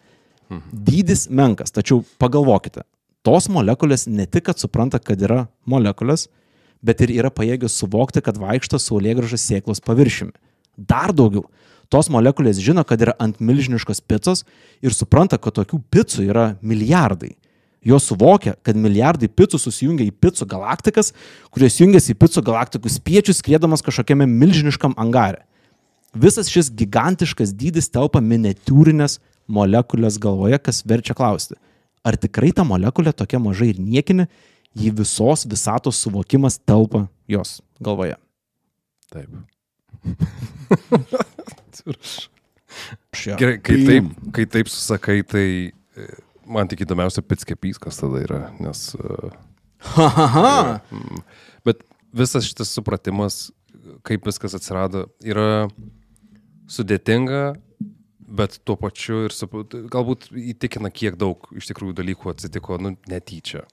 Dydis menkas, tačiau pagalvokite, tos molekulės ne tik, kad supranta, kad yra molekulės, bet ir yra pajėgios suvokti, kad vaikšto saulėgrąžos sėklos paviršiumi. Dar daugiau, tos molekulės žino, kad yra ant milžiniškos picos ir supranta, kad tokių picų yra milijardai. Jos suvokia, kad milijardai picų susijungia į picų galaktikas, kurios jungiasi į picų galaktikų spiečius, skriedamas kažkokiame milžiniškam angare. Visas šis gigantiškas dydis telpa miniatiūrinės molekulės galvoje, kas verčia klausti, ar tikrai ta molekulė tokia maža ir niekinė, jei visos visatos suvokimas telpa jos galvoje. Taip. Gerai, kai taip susakai, tai man tik įdomiausia picskepys, kas tada yra, nes... Bet visas šitas supratimas, kaip viskas atsirado, yra sudėtinga, bet tuo pačiu ir galbūt įtikina, kiek daug iš tikrųjų dalykų atsitiko netyčia.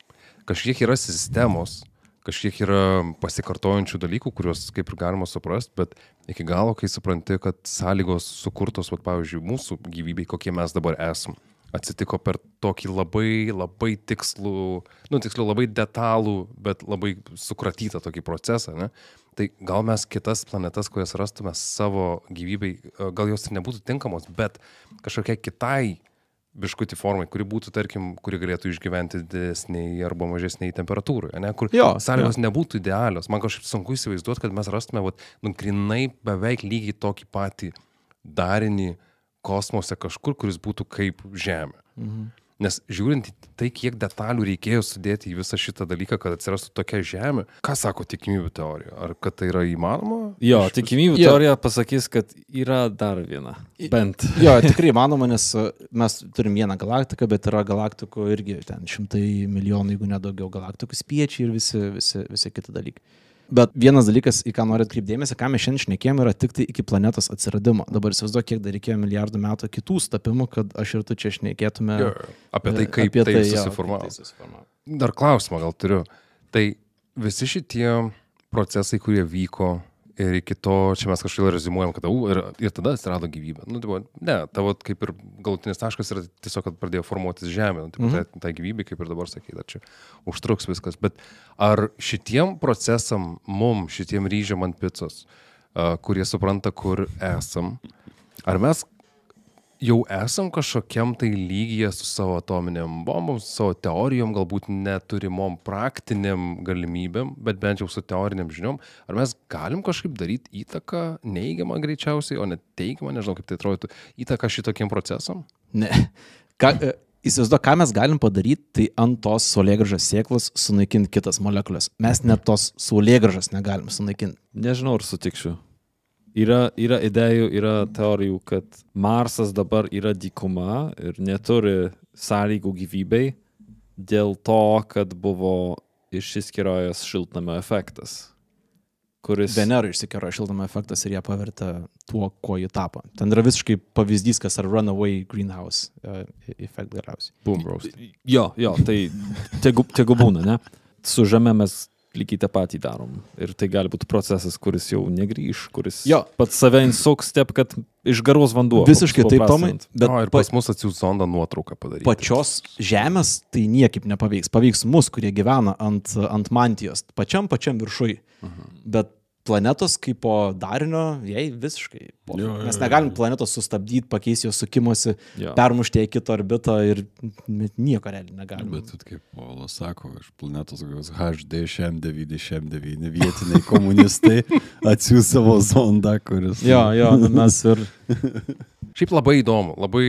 Kažkiek yra sistemos, kažkiek yra pasikartojančių dalykų, kuriuos kaip ir galima suprasti, bet iki galo, kai supranti, kad sąlygos sukurtos, pavyzdžiui, mūsų gyvybei, kokie mes dabar esam, atsitiko per tokį labai tikslų, tiksliau labai detalų, bet labai sukratytą tokį procesą, ne? Tai gal mes kitas planetas, kurias rastume savo gyvybei, gal jos ir nebūtų tinkamos, bet kažkokia kitai biškutį formai, kuri būtų, tarkim, kuri galėtų išgyventi didesniai arba mažesniai temperatūrai, ne? Kur sąlygos nebūtų idealios. Man kažkaip sunku įsivaizduoti, kad mes rastume grinai beveik lygiai tokį patį darinį kosmose kažkur, kuris būtų kaip Žemė. Nes žiūrint į tai, kiek detalių reikėjo sudėti į visą šitą dalyką, kad atsirastų tokia Žemė, ką sako tikimybių teorija? Ar kad tai yra įmanoma? Jo, tikimybių teorija pasakys, kad yra dar viena. Bent. Jo, tikrai įmanoma, nes mes turim vieną galaktiką, bet yra galaktikų irgi ten 100 milijonų, jeigu nedaugiau galaktikų spiečiai ir visi kiti dalykai. Bet vienas dalykas, į ką noriu atkreipdėmėsi, ką mes šiandien šnekėjom, yra tik tai iki planetos atsiradimo. Dabar įsivaizduoju, kiek dar reikėjo milijardų metų kitų stapimų, kad aš ir tu čia šnekėtume Apie tai, kaip apie tai jo, susiformavo. kaip tai susiformavo. Dar klausimą gal turiu. Tai visi šitie procesai, kurie vyko ir iki to, čia mes kažkaip rezimuojam, kad ir tada atsirado gyvybė. Nu, ne, tavo kaip ir galutinis taškas yra tiesiog, kad pradėjo formuotis žemė. Nu, tai gyvybė, kaip ir dabar sakai, dar čia užtruks viskas. Bet ar šitiem procesam, šitiem ryžiam ant picos, kurie supranta, kur esam, ar mes jau esam kažkokiam tai lygyje su savo atominiam bombom, su savo teorijom, galbūt neturimom praktiniam galimybėm, bet bent jau su teoriniam žiniom, ar mes galim kažkaip daryti įtaką, neigiamą greičiausiai, o ne teigiamą, nežinau kaip tai atrodytų, įtaką šitokiem procesam? Ne. Įsivaizduoju, ką mes galim padaryti, tai ant tos saulėgrąžos sėklos sunaikinti kitas molekulės. Mes net tos saulėgrąžos negalim sunaikinti. Nežinau, ar sutikšiu. Yra idėjų, yra teorijų, kad Marsas dabar yra dykuma ir neturi sąlygų gyvybei dėl to, kad buvo išsiskyrojęs šiltnamio efektas, kuris... Venerai išsikėrojo šiltnamio efektas ir ją pavertė tuo, kuo ji tapo. Ten yra visiškai pavyzdys, kas yra runaway greenhouse efekt galiausiai. Boom roast. Jo, tai tegu būna, ne? Su žeme mes lygiai tą patį darom. Ir tai gali būti procesas, kuris jau negrįž, kuris pats save insuks, taip, kad išgaruos vanduo. Visiškai taip, Tomai. Bet ir pas mus atsiūs zondą nuotrauką padaryti. Pačios žemės tai niekaip nepaveiks. Paveiks mus, kurie gyvena ant mantijos. Pačiam viršui. Bet planetos kaip po darinio, jai visiškai. Mes negalim planetos sustabdyti, pakeisti jos sukimosi, permušti į kitą orbitą ir nieko realiai negalim. Bet kaip Polas sako, iš planetos gaus HD šem9 vietiniai komunistai atsiūs savo zondą, kuris... Jo, mes ir... Šiaip labai įdomu, labai,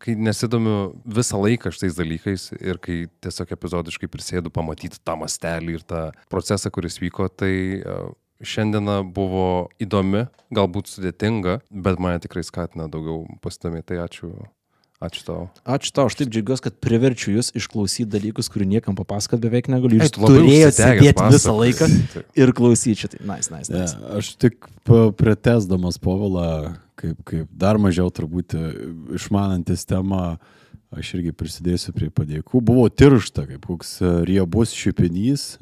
kai nesidomiu visą laiką šitais dalykais ir kai tiesiog epizodiškai prisėdu pamatyti tą mastelį ir tą procesą, kuris vyko, tai... Šiandiena buvo įdomi, galbūt sudėtinga, bet mane tikrai skatina daugiau pasidomėti. Tai ačiū tau. Ačiū tau, aš taip džiaugiuosi, kad priverčiu jūs išklausyti dalykus, kurių niekam papasakot beveik negaliu. Jūs turėjote sėdėti visą laiką ir klausyti šitai. Nice. Aš tik pratęsdamas Povilą, kaip dar mažiau turbūt išmanantis temą, aš irgi prisidėsiu prie padėkų. Buvo tiršta, kaip koks riebus šipinys,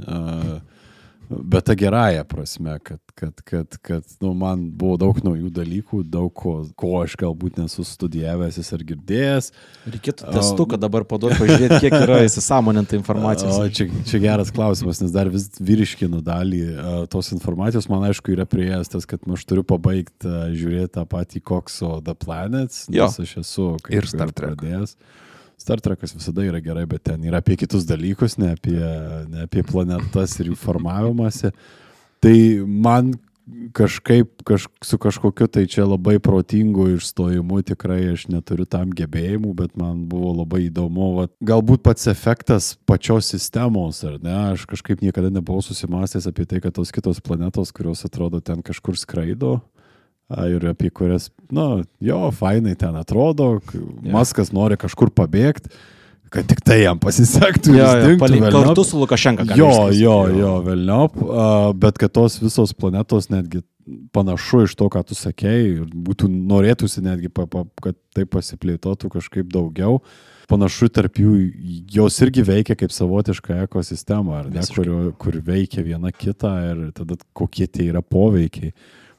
bet ta gerąją prasme, kad man buvo daug naujų dalykų, daug ko aš galbūt nesu studijavęs ar girdėjęs. Reikėtų testuką dabar paduoti, pažiūrėti, kiek yra įsisąmoninta informacijos. Čia geras klausimas, nes dar vis vyriškinu dalį tos informacijos. Man aišku yra prieėjęs tas, kad aš turiu pabaigti žiūrėti tą patį Coxo The Planets, nes aš esu ir Star Trek pradėjęs. Star Trekas visada yra gerai, bet ten yra apie kitus dalykus, ne apie planetas ir jų formavimąsi. Tai man kažkaip su kažkokiu tai čia labai protingu išstojimu tikrai aš neturiu tam gebėjimų, bet man buvo labai įdomu. Galbūt pats efektas pačios sistemos, ar ne? Aš kažkaip niekada nebuvau susimąstęs apie tai, kad tos kitos planetos, kurios atrodo ten kažkur skraido, ir apie kurias, fainai ten atrodo, Maskas nori kažkur pabėgti, kad tik tai jam pasisektų. Kartu su Lukašenka. Jo, velniop, bet kad tos visos planetos netgi panašu iš to, ką tu sakei, būtų norėtųsi netgi, kad tai pasiplėtotų kažkaip daugiau. Panašu tarp jų, jos irgi veikia kaip savotiška ekosistema, ar ne, kur veikia viena kitą ir tada kokie tie yra poveikiai.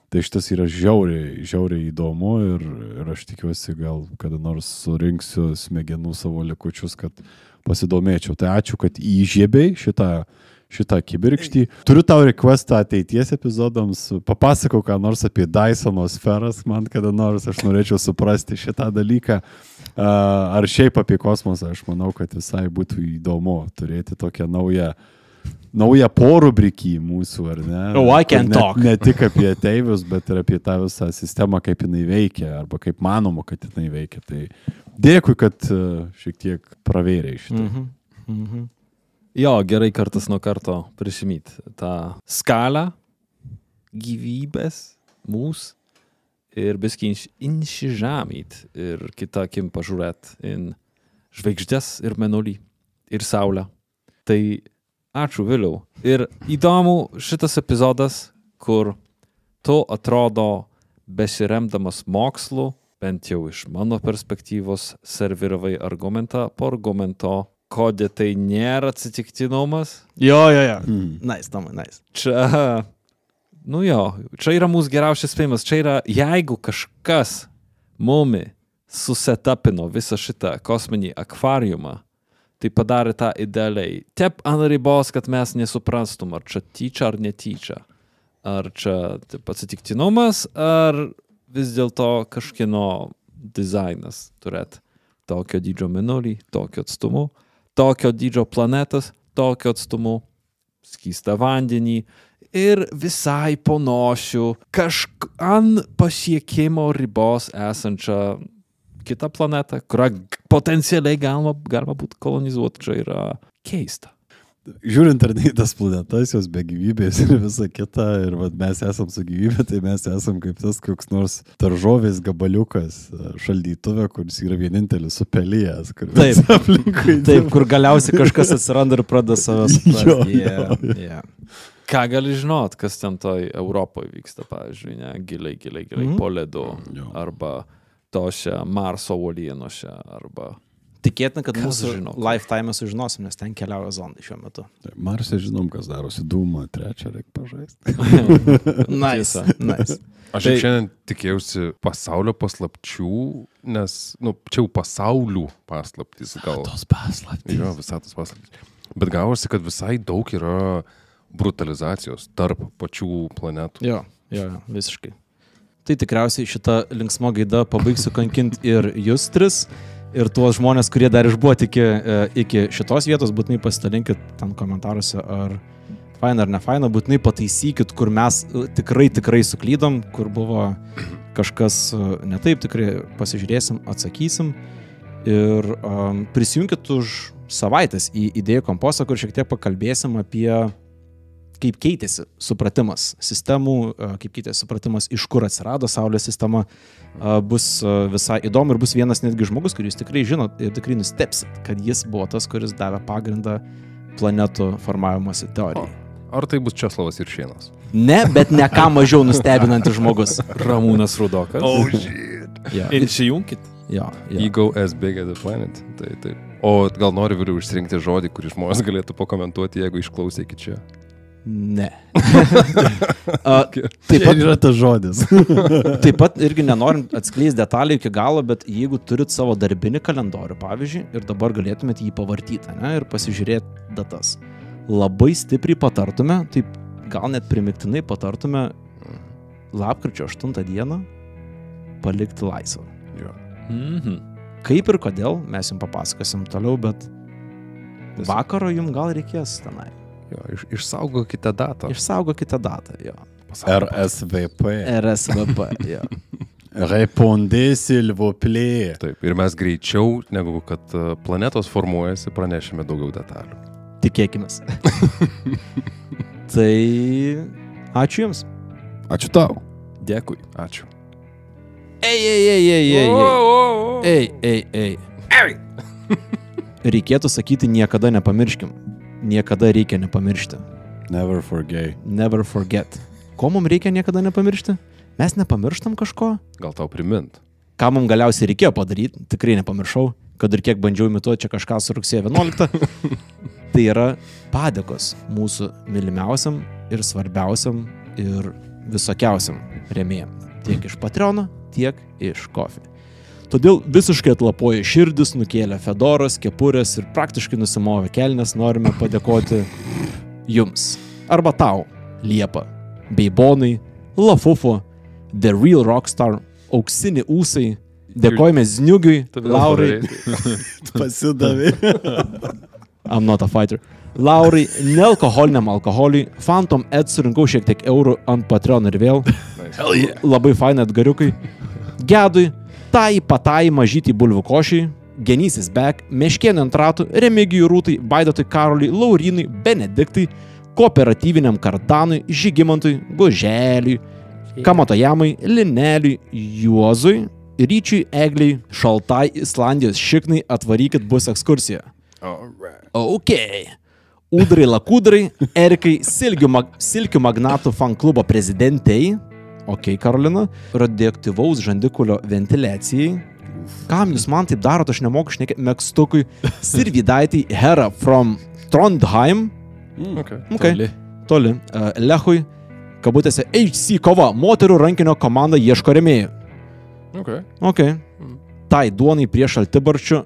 Tai šitas yra žiauriai įdomu ir aš tikiuosi gal kada nors surinksiu smegenų savo likučius, kad pasidomėčiau. Tai ačiū, kad įžiebei šitą kibirkštį. Turiu tau requestą ateities epizodams. Papasakau ką nors apie Dysono sferas, man kada nors aš norėčiau suprasti šitą dalyką. Ar šiaip apie kosmosą, aš manau, kad visai būtų įdomu turėti tokią naują porubrikį mūsų, ar ne? I can talk. Ne tik apie ateivius, bet ir apie tą visą sistemą, kaip jinai veikia, arba kaip manoma, kad jinai veikia. Tai dėkui, kad šiek tiek pravėrė šitą. Jo, gerai kartas nuo karto prisimyti tą skalą gyvybės mūsų ir biskį inšižamyti ir kitą akim pažiūrėti in žvaigždės ir menolį ir saulę. Tai Ačiū, Viliau. Ir įdomu šitas epizodas, kur tu atrodo besiremdamas mokslu, bent jau iš mano perspektyvos, serviravai argumentą po argumento, kodė tai nėra atsitiktinumas. Jo. Nice, Tomai, nice. Čia, čia yra mūsų geriausias spėjimas. Čia yra, jeigu kažkas mumi susetapino visą šitą kosminį akvariumą, tai padarė tą idealiai. Tep ant ribos, kad mes nesuprastum, ar čia tyčia ar netyčia. Ar čia atsitiktinumas, ar vis dėlto kažkieno dizainas turėt tokio dydžio mėnulį, tokio atstumu, tokio dydžio planetas, tokio atstumu, skystą vandenį ir visai panašių ant pasiekimo ribos esančią kitą planetą, kurią potencialiai galima būtų kolonizuoti. Čia yra keista. Žiūrint ar ne tas planetas, jos be gyvybės ir visa kita, ir mes esam su gyvybė, tai mes esam kaip tas koks nors daržovės gabaliukas šaldytuve, kuris yra vienintelis supelyjas. Taip, aplinkui. Taip, kur galiausiai kažkas atsiranda ir pradeda savęs suprasti. Ką gali žinot, kas ten toj Europoje vyksta, pavyzdžiui, ne? Giliai po ledu, arba tose Marso uolienose, arba... Tikėtina, kad mūsų lifetime sužinosim, nes ten keliauja zondai šiuo metu. Marse žinom, kas darosi. Dūmą 3 reikia pažaisti. Nice. Aš šiandien tikėjausi pasaulio paslapčių, nes, čia jau pasaulių paslaptys. Visatos paslaptys. Jo, visatos paslaptys. Bet gavosi, kad visai daug yra brutalizacijos tarp pačių planetų. Jo, visiškai. Tai tikriausiai šitą linksmo gaidą pabaigsiu kankinti ir jūs tris. Ir tuos žmonės, kurie dar išbuvo iki šitos vietos, būtinai pasidalinkit ten komentaruose, ar faina ar ne faina, būtinai pataisykit, kur mes tikrai suklydom, kur buvo kažkas ne taip, tikrai pasižiūrėsim, atsakysim. Ir prisijunkit už savaitės į idėjų kompostą, kur šiek tiek pakalbėsim apie kaip keitėsi supratimas sistemų, kaip keitėsi supratimas, iš kur atsirado Saulės sistema, bus visai įdomu ir bus vienas netgi žmogus, kurį jūs tikrai žinot ir tikrai nustebsit, kad jis buvo tas, kuris davė pagrindą planetų formavimosi teorijai. Ar tai bus Česlovas Juršėnas? Ne, bet ne ką mažiau nustebinantis žmogus. Ramūnas Rudokas. Oh, shit. Yeah. Įsijunkit. Yeah. Ego as big as the planet. Taip. O gal nori Viliau išsirinkti žodį, kurį žmonės galėtų pakomentuoti, jeigu išklausė iki čia? Ne. Taip pat yra tas žodis. Taip pat irgi nenorim atskleisti detalių iki galo, bet jeigu turit savo darbinį kalendorių, pavyzdžiui, ir dabar galėtumėte jį pavartyti, ne, ir pasižiūrėti datas. Labai stipriai patartume, taip gal net primiktinai patartume lapkričio 8 dieną palikti laisvą. Jo. Kaip ir kodėl, mes jums papasakosim toliau, bet vakaro jums gal reikės tenai. Jo, išsaugokite datą. Išsaugokite datą, jo. RSVP, jo. Répondez s'il vous plaît. Taip, ir mes greičiau, negu kad planetos formuojasi, pranešime daugiau detalių. Tikėkimės. Tai ačiū jums. Ačiū tau. Dėkui. Ačiū. Ei. Reikėtų sakyti, niekada nepamirškim. Niekada reikia nepamiršti. Never forget. Never forget. Ko mums reikia niekada nepamiršti? Mes nepamirštam kažko? Gal tau primint? Ką mums galiausiai reikėjo padaryti? Tikrai nepamiršau, kad ir kiek bandžiau imituoti čia kažką su rugsėjo 11. Tai yra padėkos mūsų mylimiausiam ir svarbiausiam ir visokiausiam rėmėjam. Tiek iš Patreono, tiek iš Ko-fi. Todėl visiškai atlapoja širdis, nukėlė fedoras, kepurės ir praktiškai nusimovė kelnes. Norime padėkoti jums. Arba tau, Liepa, Beibonai, Lafufo, The Real Rockstar, Auksini ūsai. Dėkojame Zniugiui, Laurai. Pasidavė. I'm not a fighter. Laurai, nealkoholiniam alkoholiui, Phantom Ed surinkau šiek tiek eurų ant Patreon ir vėl. Labai faina Edgariukai. Gedui, Tai Patai mažytį bulvių košiai, Genysis Bek, Meškėnų ant ratų, Remigijų Rūtai, Vaidotui Karoliui, Laurinui, Benediktai, Kooperatyviniam Kardanui, Žygimantui, Guželiui, Kamatojamai, Lineliui, Juozui, Ryčiui, Egliai, Šaltai, Islandijos šiknai, atvarykit, bus ekskursija. Alright. Ok. Udrai Lakudrai, Erikai Silkių magnatų fanklubo prezidentei, ok, Karolina, radioaktyvaus žandikulio ventiliacijai, kam jūs man taip darot, aš nemoku šnekėti, Mekstukui, Sirvidaitai, Hera from Trondheim, Okay. Toli, Lechui, kabutėse HC kova, moterų rankinio komanda ieško rėmėjų. Ok. Tai duonai prie šaltibarščių,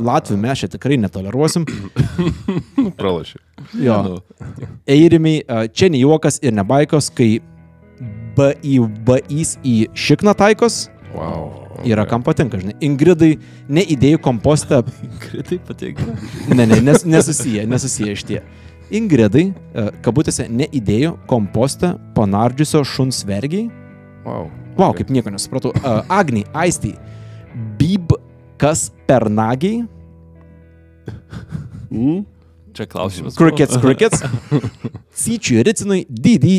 Latvių mes čia tikrai netoleruosim. Pralašė. Jo. Eirimiai, čia ne juokas ir ne baikos, kai BIBIs į šikną taikos. Wow. Yra kam patinka, žinai. Ingridai, ne idėjų kompostą. Ingridai patinka. Nesusiję iš tie. Ingridai, kabutėse, ne idėjų kompostą panardžiusio šuns vergiai. Wow, kaip nieko nesupratau. Agniai, Aistai, Bib kas pernagiai. Čia klausimas. Crickets. Syčiui, Ricinui, Didį,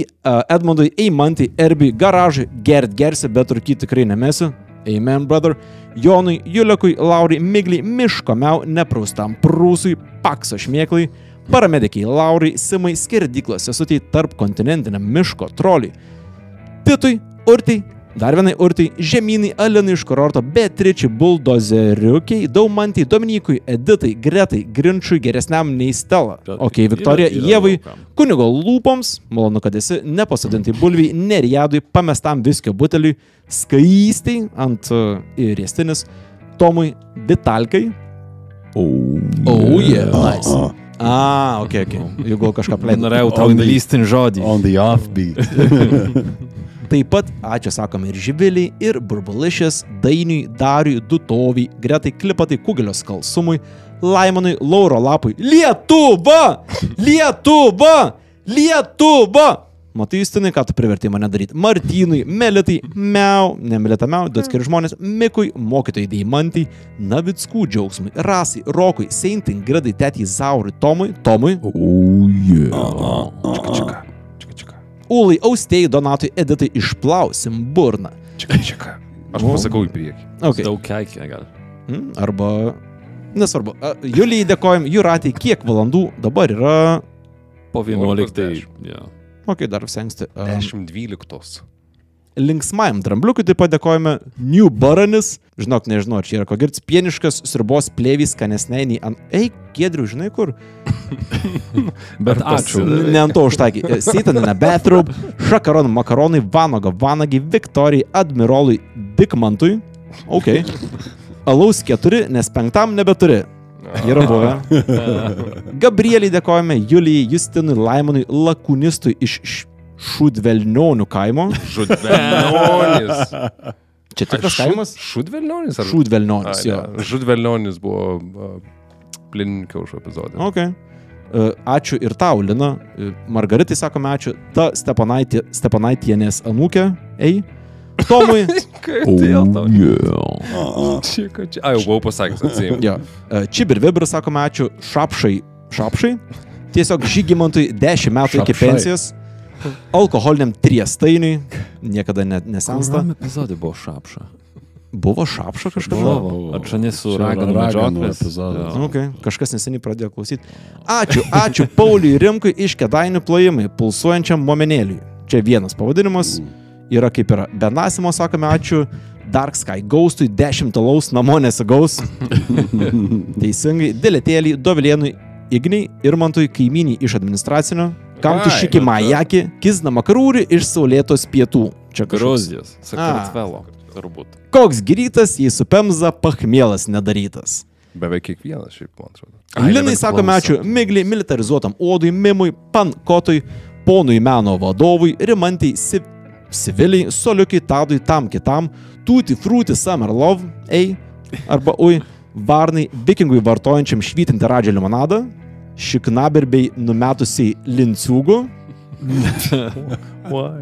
Edmundui, Eimantui, Erbiui, Garažui, Gersi, bet rūkį tikrai nemesiu. Amen, brother. Jonui, Juliakui, Laurai, Migliai, Miškomiau, Nepraustam Prūsui, Pakso šmėklai, Paramedikiai, Laurai, Simai, Skerdyklos, Sesutei, Tarp kontinentiniam miško troliui, Titui, Urtai, dar vienai Urtai, Žemynai, Alinai iš kurorto, Beatričiai, Buldozeriukiai, Daumantei, Dominykui, Editai, Gretai, Grinčui, geresniam nei Stela. Ok, Viktorija, Ievai, kunigo lūpoms, malonu, kad esi, nepasadintai bulviai, Nerijadui, pamestam viskio buteliui, Skaistai ant riestinis, Tomui, Vitalkai. Oh yeah, nice. Ok. Jau gal kažką pleidau. Norėjau tau įlystinį žodį. On the offbeat. Taip pat ačiū sakome ir Živiliai, ir Burbališės, Dainiui, Dariui, Dutoviai, Gretai, Klipatai, Kugelio skalsumui, Laimonui, Lauro Lapui. Lietuva! Matai, Justinai, ką tu privertai mane daryti. Martynui, Melitai, Miau, Nemelita Miau, du atskiri žmonės, Mikui, mokytojai Deimantai, Navickų džiaugsmui, Rasai, Rokui, Seintai, Gradai, Tetijai, Zaurui, Tomui. Čika. Ulai, Austėjai, Donatui, Editai, išplausim burną. Čika. Aš pasakau į priekį. Okay. Daug keikė gal. Arba, nesvarbu. Julijai dėkojom, Juratai, kiek valandų dabar yra? Po 11. Ja. Ok, dar visai anksti. 10-12. Linksmajam drambliukui taip pat dėkojame. New Baranis. Žinok, nežinau, čia yra ko girts. Pieniškas sriubos plėvys skanesnei nei ant... Ei, Giedriu, žinai kur? Bet ačiū. Ne ant to užtaikį. Seitanina Bathrobe, Šakaron Makaronai, Vanago Vanagi, Viktorijai, Admirolui, Dikmantui. Ok. Alaus 4, nes 5 nebeturi. Yra buvę. Gabrieliai dėkojame, Julijai, Justinui, Laimonui, Lakūnistui iš Šudvelnionių kaimo. Žudvelnionis. Čia tikras kaimas? Šudvelnionis? Šudvelnionis, jo. Žudvelnionis buvo Plininkiaušo epizodė. Ok. Ačiū ir tau, Lina. Margaritai sakome ačiū. Ta Steponaitienės anūkė. Ei. Tomui. Kodėl tau? Čika. Jau buvau pasakęs, atsijim. Jo. Čib ir Vibir sakome ačiū. Šapšai. Tiesiog Žygimantui 10 metų iki pensijos. Alkoholiniam triestainiui. Niekada nesensta. Kuriam epizodė buvo Šapša? Buvo Šapša kažkada? Buvo. Ar čia nesu raganų medžioklės? Okay. Kažkas neseniai pradėjo klausyti. Ačiū Pauliui Rimkui iš Kėdainių plojimai, pulsuojančiam momenėliui. Čia vienas pavadinimas. Yra kaip yra. Benasimo sakome ačiū. Dark Sky Ghostui 10 alaus namo nesigaus. Teisingai. Diletėlį, Dovilienui, Igniai, Irmantui, kaimynį iš administracinio. Kam tu šiki Majaki, Kizna Makarūri iš Saulėtos pietų. Čia Gruzijos. Sakartvelo. Turbūt. Koks grytas, jei su Pemza pachmielas nedarytas. Beveik kiekvienas šiaip, man atrodo. Linai sakome ačiū Migliai, militarizuotam Odui, Mimui, Pankotui, ponui meno vadovui, Rimantai, Siviliai, Soliukai, Tadui, tam kitam, Tuti, Fruti, Summer Love, Ei, arba Ui, Varnai, Vikingui vartojančiam švytinti radžio limonadą, Šiknaberbiai numetusiai Linciūgų.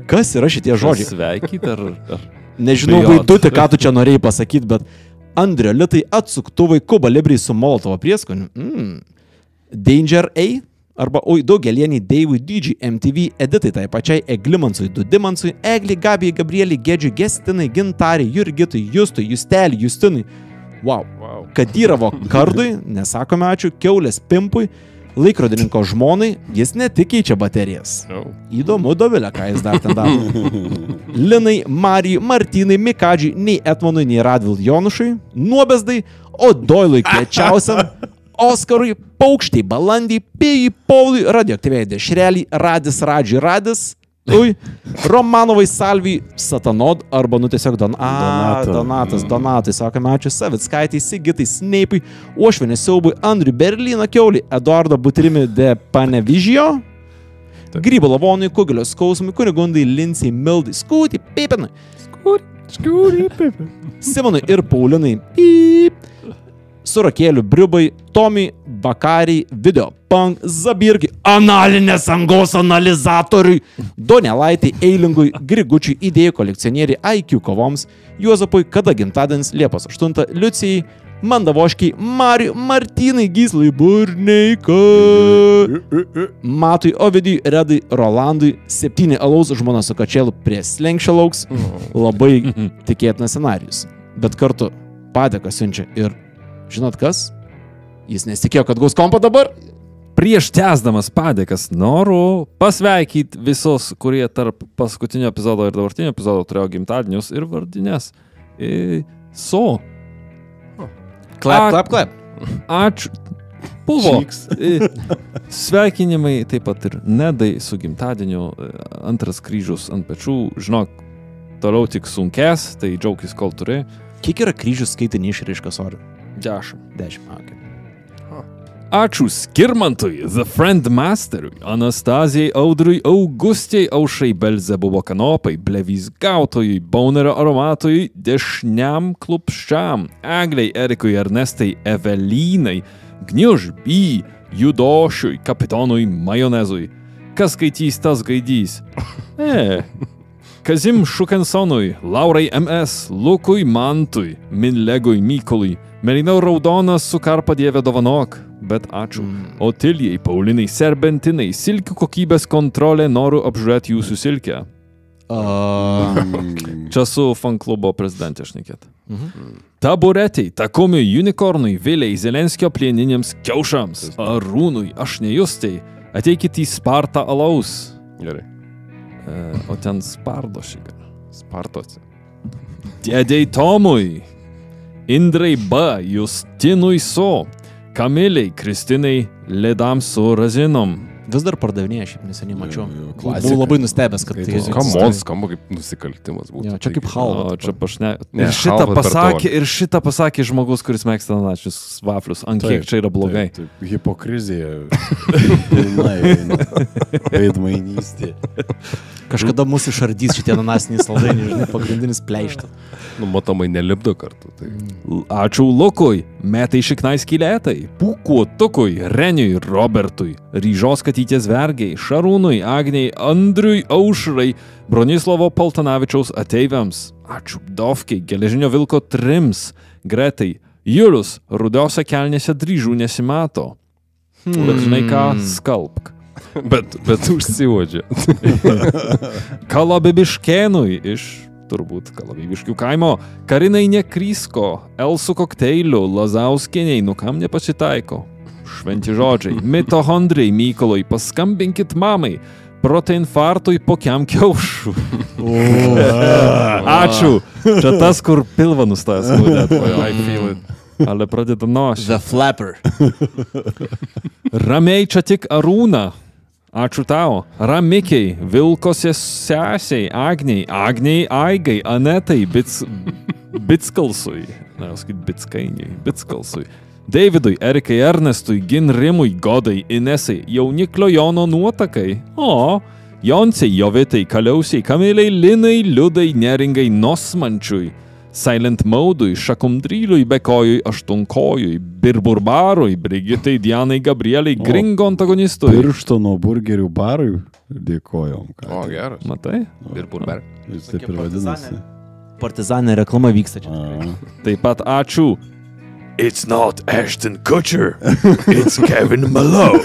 Kas yra šitie žodžiai? Sveikyt ar... Nežinau, Vaidutį, ką tu čia norėjai pasakyti, bet Andriolitai, atsuktuvai, Kuba Libriai su Molotovo prieskoniu. Danger A, arba Daugelienį Deivui, Dydžiai, MTV, Editai tai pačiai, Eglimansui, Dudimansui, Egli, Gabijai, Gabrieliai, Gedžiui, Gestinai, Gintariai, Jurgitui, Justui, Justelį, Justinui. Wow. Kadyrovo Kardui, nesakome ačiū, Kiaulės Pimpui, Laikrodininko žmonai jis ne tik keičia baterijas. Įdomu, Dovilė, ką jis dar ten daro. Linai, Marijai, Martynai, Mikadžiai, nei Etmonui, nei Radvil Jonušui, nuobezdai, o Doilui kviečiausiam, Oskarui, Paukštiai, Balandį, Pijai, Paului, Radioaktyviai Dešrelį, Radis, Radžiai, Radis, Romanovai, Salvijai, Satanod, arba tiesiog Donatai, sakome, ačiū Savickaitei, Sigitai, Sneipai, Uošvinė Siaubui, Andriui Berlyno Kiaulį, Eduardo Butrimi de Panevižijo, Grybo Lavonui, Kugelio Skausmui, Kunigundai, Linsei, Mildai, Skūtį, Pipinui, Simonui ir Paulinai, Surakėlių Briubai, Tomi, Bakariai, Videopunk, Zabirgi, Analinės angos analizatoriui, Donelaitai, Eilingui, Grigučiui, Idėjų kolekcionieriai, IQ kovoms, Juozapui, kada gimtadienis, Liepos 8, Liucijai, Mandavoškiai, Mariui, Martynai, Gyslai, Burneika, Matui, Ovidijui, Redai, Rolandui, 7 alaus žmona su kačėlu prie slenkščio lauks, labai tikėtinas scenarijus. Bet kartu padėką siunčia ir žinot kas? Jis nesitikėjo, kad gaus kompą dabar. Prieš tęsdamas padėkas noriu pasveikyti visus, kurie tarp paskutinio epizodo ir dabartinio epizodo turėjo gimtadienius ir vardinės. Klap. Ačiū. Buvo. Sveikinimai taip pat ir Nedai su gimtadieniu. Antras kryžius ant pečių. Žinok, toliau tik sunkės, tai džiaukis, kol turi. Kiek yra kryžius skaitinį išraiškas orių? 10. Okay. Ačiū Skirmantui, The Friend Masteriui, Anastazijai, Audriui, Augustijai, Aušrai, Belzebubo Kanopai, Blevys Gautojui, Baunerio Aromatui, Dešniam Klupščiam, Egliai, Erikui, Ernestai, Evelynai, Gniužby, Judošiui, Kapitonui, Majonezui. Kas skaitys, tas gaidys. Kazim Šukensonui, Laurai MS, Lukui Mantui, Minlegui Mykolui, Mėlynau raudonas su karpa dieve dovanok, bet ačiū. Otilijai, Paulinai, Serbentinai, silkių kokybės kontrolė, noriu apžiūrėti jūsų silkę. Čia su fanklubo prezidentė šnekėt. Taburetei, Takumiui, Unicornui, Viliai, Zelenskio plieninėms kiaušams, Arūnui, Ašnejustai, ateikit į Spartą alaus. Gerai. O ten Spardo šį. Spartosi. Dėdei Tomui, Indrai B, Justinui So, Kamiliai, Kristinai, Ledam su razinom. Vis dar pardavinėja, šiaip neseniai mačiau. Buvau labai nustebęs, kad tai... Kamon, skamba kaip nusikaltimas būtų. Jo, čia kaip halva. O čia ir šitą pasakė žmogus, kuris mėgsta načius vaflius. Ant kiek čia yra blogai. Taip, hipokrizija. Veidmainystė. Kažkada mūsų išardys šitie ananasiniai saldainiai, žinai, pagrindinis pleištas. Matomai nelipdo kartu. Tai. Ačiū Lukui, Metai Šiknai Skylėtai, Pūkuotukui, Reniui, Robertui, Ryžos Katytės Vergiai, Šarūnui, Agniai, Andriui, Aušrai, Bronislovo Poltanavičiaus ateiviams. Ačiū Dovkiai, Geležinio Vilko 3, Gretai, Julius, Rudiose kelnėse dryžų nesimato. Bet žinai ką, skalbk. Bet užsiuodžia. Kalabibiškėnui iš, turbūt, Kalabibiškių kaimo, Karinai Nekrysko, Elsų kokteilių, Lazauskieniai, nu kam nepasitaiko. Šventi žodžiai, mitohondriai Mykolui, paskambinkit mamai, proteinfartui po kiam kiaušų. Ačiū. Čia tas, kur pilva nustas. I feel it. Ale pradeda nošti. The Flapper. Ramiai čia tik Arūna. Ačiū tau. Ramikiai, Vilkosės sesiai, Agniai, Aigai, Anetai, Bitskalsui. Nesakyt Bitskainiai, Bitskalsui. Davidui, Erikai, Ernestui, Ginrimui, Godai, Inesai, Jauniklio Jono nuotakai. O, Joncei, Jovitai, Kaliausiai, Kamiliai, Linai, Liudai, Neringai, Nosmančiui. Silent Maudui, Šakumdryliui, Bekojui, Aštunkojui, Birburbarui, Brigitai, Dianai, Gabrieliai, Gringo antagonistui. Piršto nuo burgerių barui dėkojom. O, geras. Matai? Birburbar. Jis taip ir vadinasi. Partizanė reklama vyksta čia. Taip pat ačiū. It's not Ashton Kutcher, it's Kevin Malone.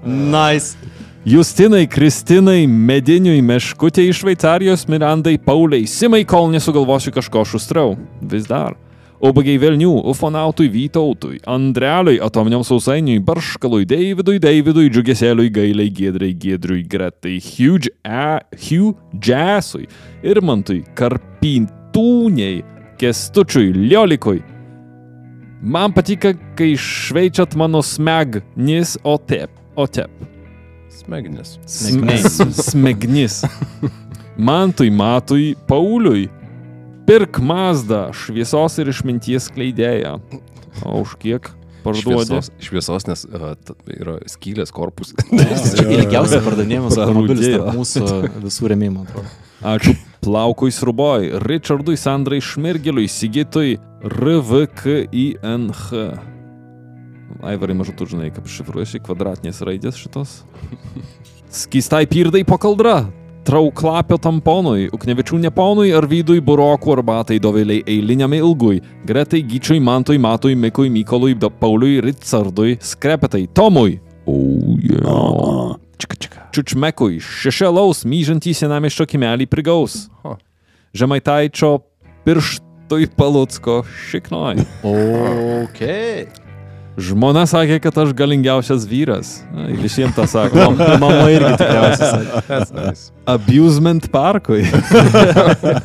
Nice. Justinai, Kristinai, Mediniui, Meškutei iš Šveicarijos, Mirandai, Pauliai, Simai, kol nesugalvosiu kažko šustrau. Vis dar. Ubagiai Velnių, Ufonautui Vytautui, Andreliui, Atominiam Sausainiui, Barškalui, Davidui, Džiugesėliui, Gailiai, Giedriui, Gretai, Hugh Jazzui, Irmantui, Karpintūniai, Kestučiui, Liolikui. Man patika, kai šveičiat mano smegnis, o tep. Smegenis. Smegnis. Mantui, Matui, Pauliui. Pirk Mazda, šviesos ir išminties skleidėja. O už kiek parduodė? Šviesos, nes yra skylės korpus. Ilgiausia pardavinėjimas automobilis tarp mūsų visų rėmėjų, man atrodo. Ačiū Plaukui Sruboj, Richardui, Sandrai Šmirgeliui, Sigitui, RVKINH. Aivarai, mažu tu žinai, kaip šifruosi kvadratinės raidės šitos. Skystai Pirdai po Kaldra. Trauklapio tamponui, Uknevičių Neponui, Arvydui, Burokų, Arbatai, Doviliai, Eiliniam Ilgui, Gretai, Gyčiui, Mantui, Matui, Mikui, Mykolui, Pauliui, Richardui, Skrepetai, Tomui. Čiučmekui, Šešelaus, myžantį senamiesčio kimelį prigaus. Žemaitaičio pirštui Palucko Šiknoj. Okay. Žmona sakė, kad aš galingiausias vyras. Visiems tą sako. Mama irgi tikriausiai sakė. Abusement parkui.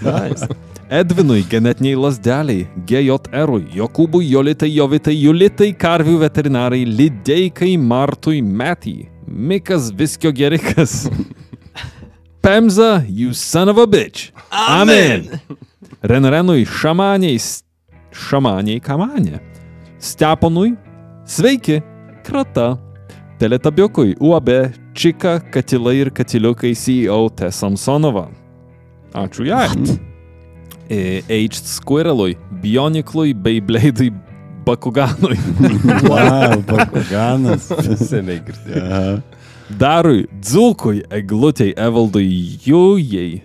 Nice. Edvinui, genetiniai lasdeliai, GJR-ui, Jokūbui, Jolitai, Jovitai, Julitai, Karvių veterinarai, Lideikai, Martui, Metį, Mikas Viskio Gerikas. Pemza, you son of a bitch. Amen. Renrenui, Šamaniai, Kamanė. Steponui, sveiki, Krata. Teletabiokui, UAB, Čika, Katilai ir Katiliukai CEO T. Samsonova. Ačiū jai. Aged Squirrelui, Bioniklui, Beyblade'ui, Bakuganui. Wow, Bakuganas. Seniai girdėjau. Darui, Dzulkui, Eglutei, Evaldui, Jojai.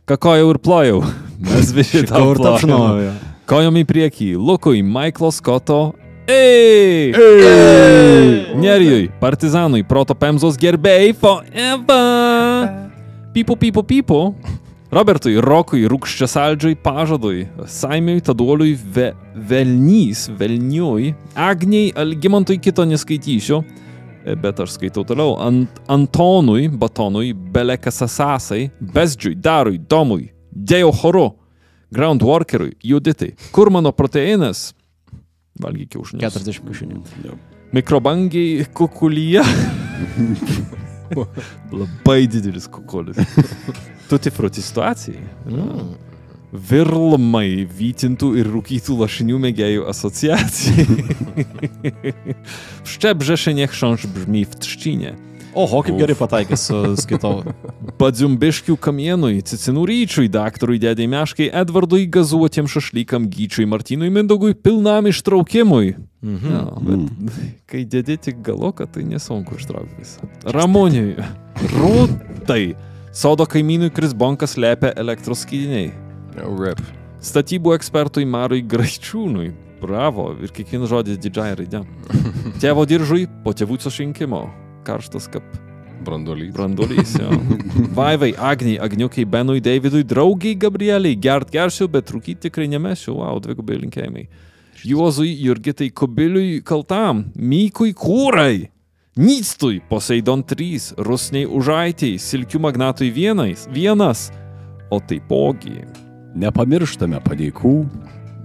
Kakojau ir plojau. Mes visi tau plojau. Kojom į priekį, Lukui, Michaelo Scotto, Nerijui, Partizanui, Proto Pemzos gerbėjai, forever. Pipo. Robertui, Rokui, Rūkščiasaldžiui, Pažadui, Saimiui, Taduoliui, Velniui, Agniai, Algimantui kito neskaitysiu, bet aš skaitau toliau, Antonui, Batonui, Belekasasasai, Besdžiui, Darui, Domui, Dėjo Choru, Groundworkerui, Juditai, kur mano proteinas? Valgyk kiaušinius. 40 kiaušinių. Mikrobangiai kukulyje. Labai didelis kukulis. Tutti frutti situacijai. Virlmai vytintų ir rūkytų lašinių mėgėjų asociacijai. Szczebrze niech książ brzmi w trzcinie. Oho, kaip gerai pataikė su skaitau. Padziumbiškių Kamienui, Cicinų Ryčiui, daktarui Dėdei Meškai, Edvardui, gazuotiem šašlykam, Gyčiui, Martynui, Mindogui, pilnam ištraukimui. Ja, bet kai dėdė tik galoką, tai nesunku ištraukti visą. Ramoniui, Rūtai, sodo kaimynui Krisbonkas lepia elektros skydiniai. Rip. Statybų ekspertui Marui Graičiūnui. Bravo, ir kiekvienas žodis didžiai raidėm. Tėvo diržui po tėvų susirinkimo. Karštas kaip branduolys, jo. Vaivai, Agniai, Agniukai, Benui, Davidui, draugiai, Gabrieliai, gersiu, bet rūkyti tikrai nemesiu, dvigubai linkėjimai. Juozui, Jurgitai, Kubiliui, Kaltam, Mykui, Kūrai, Nyctui, Poseidon 3, Rusniai, Užaitiai, Silkių magnatui vienas, o taipogi. Nepamirštame padėkų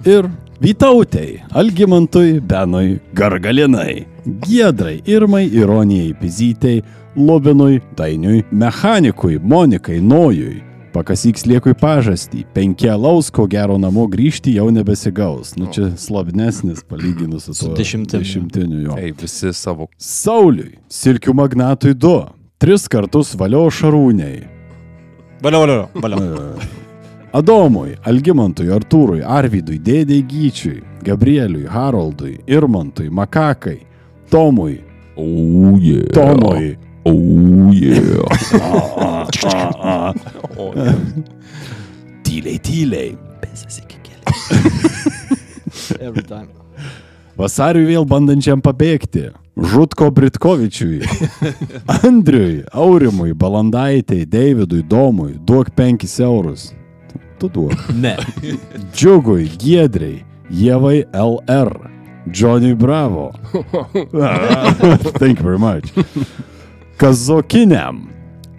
ir Vytautei, Algimantui, Benui, Gargalinai, Giedrai, Irmai, Ironijai, Pizytei, Lubinui, Dainiui, Mechanikui, Monikai, Nojui, Pakasyk Sliekui pažastį, 5 alaus, ko gero namo grįžti jau nebesigaus. Nu čia slabnesnis palyginus su 10 jo. Ei, visi savo. Sauliui, Silkių magnatui 2, 3 kartus valio Šarūniai. Valio. Adomui, Algimantui, Artūrui, Arvydui, Dėdei Gyčiui, Gabrieliui, Haroldui, Irmantui, Makakai, Tomui, Tomui, Tyliai. Pesas iki kelių. Every time. Vasariui vėl bandančiam pabėgti. Žutko Britkovičiui, Andriui, Aurimui, Balandaitai, Davidui, Domui, duok 5 eurus. Tu duok. Ne. Džiugui, Giedrei, Ievai LR, Johnny Bravo. Thank you very much. Kazokiniam,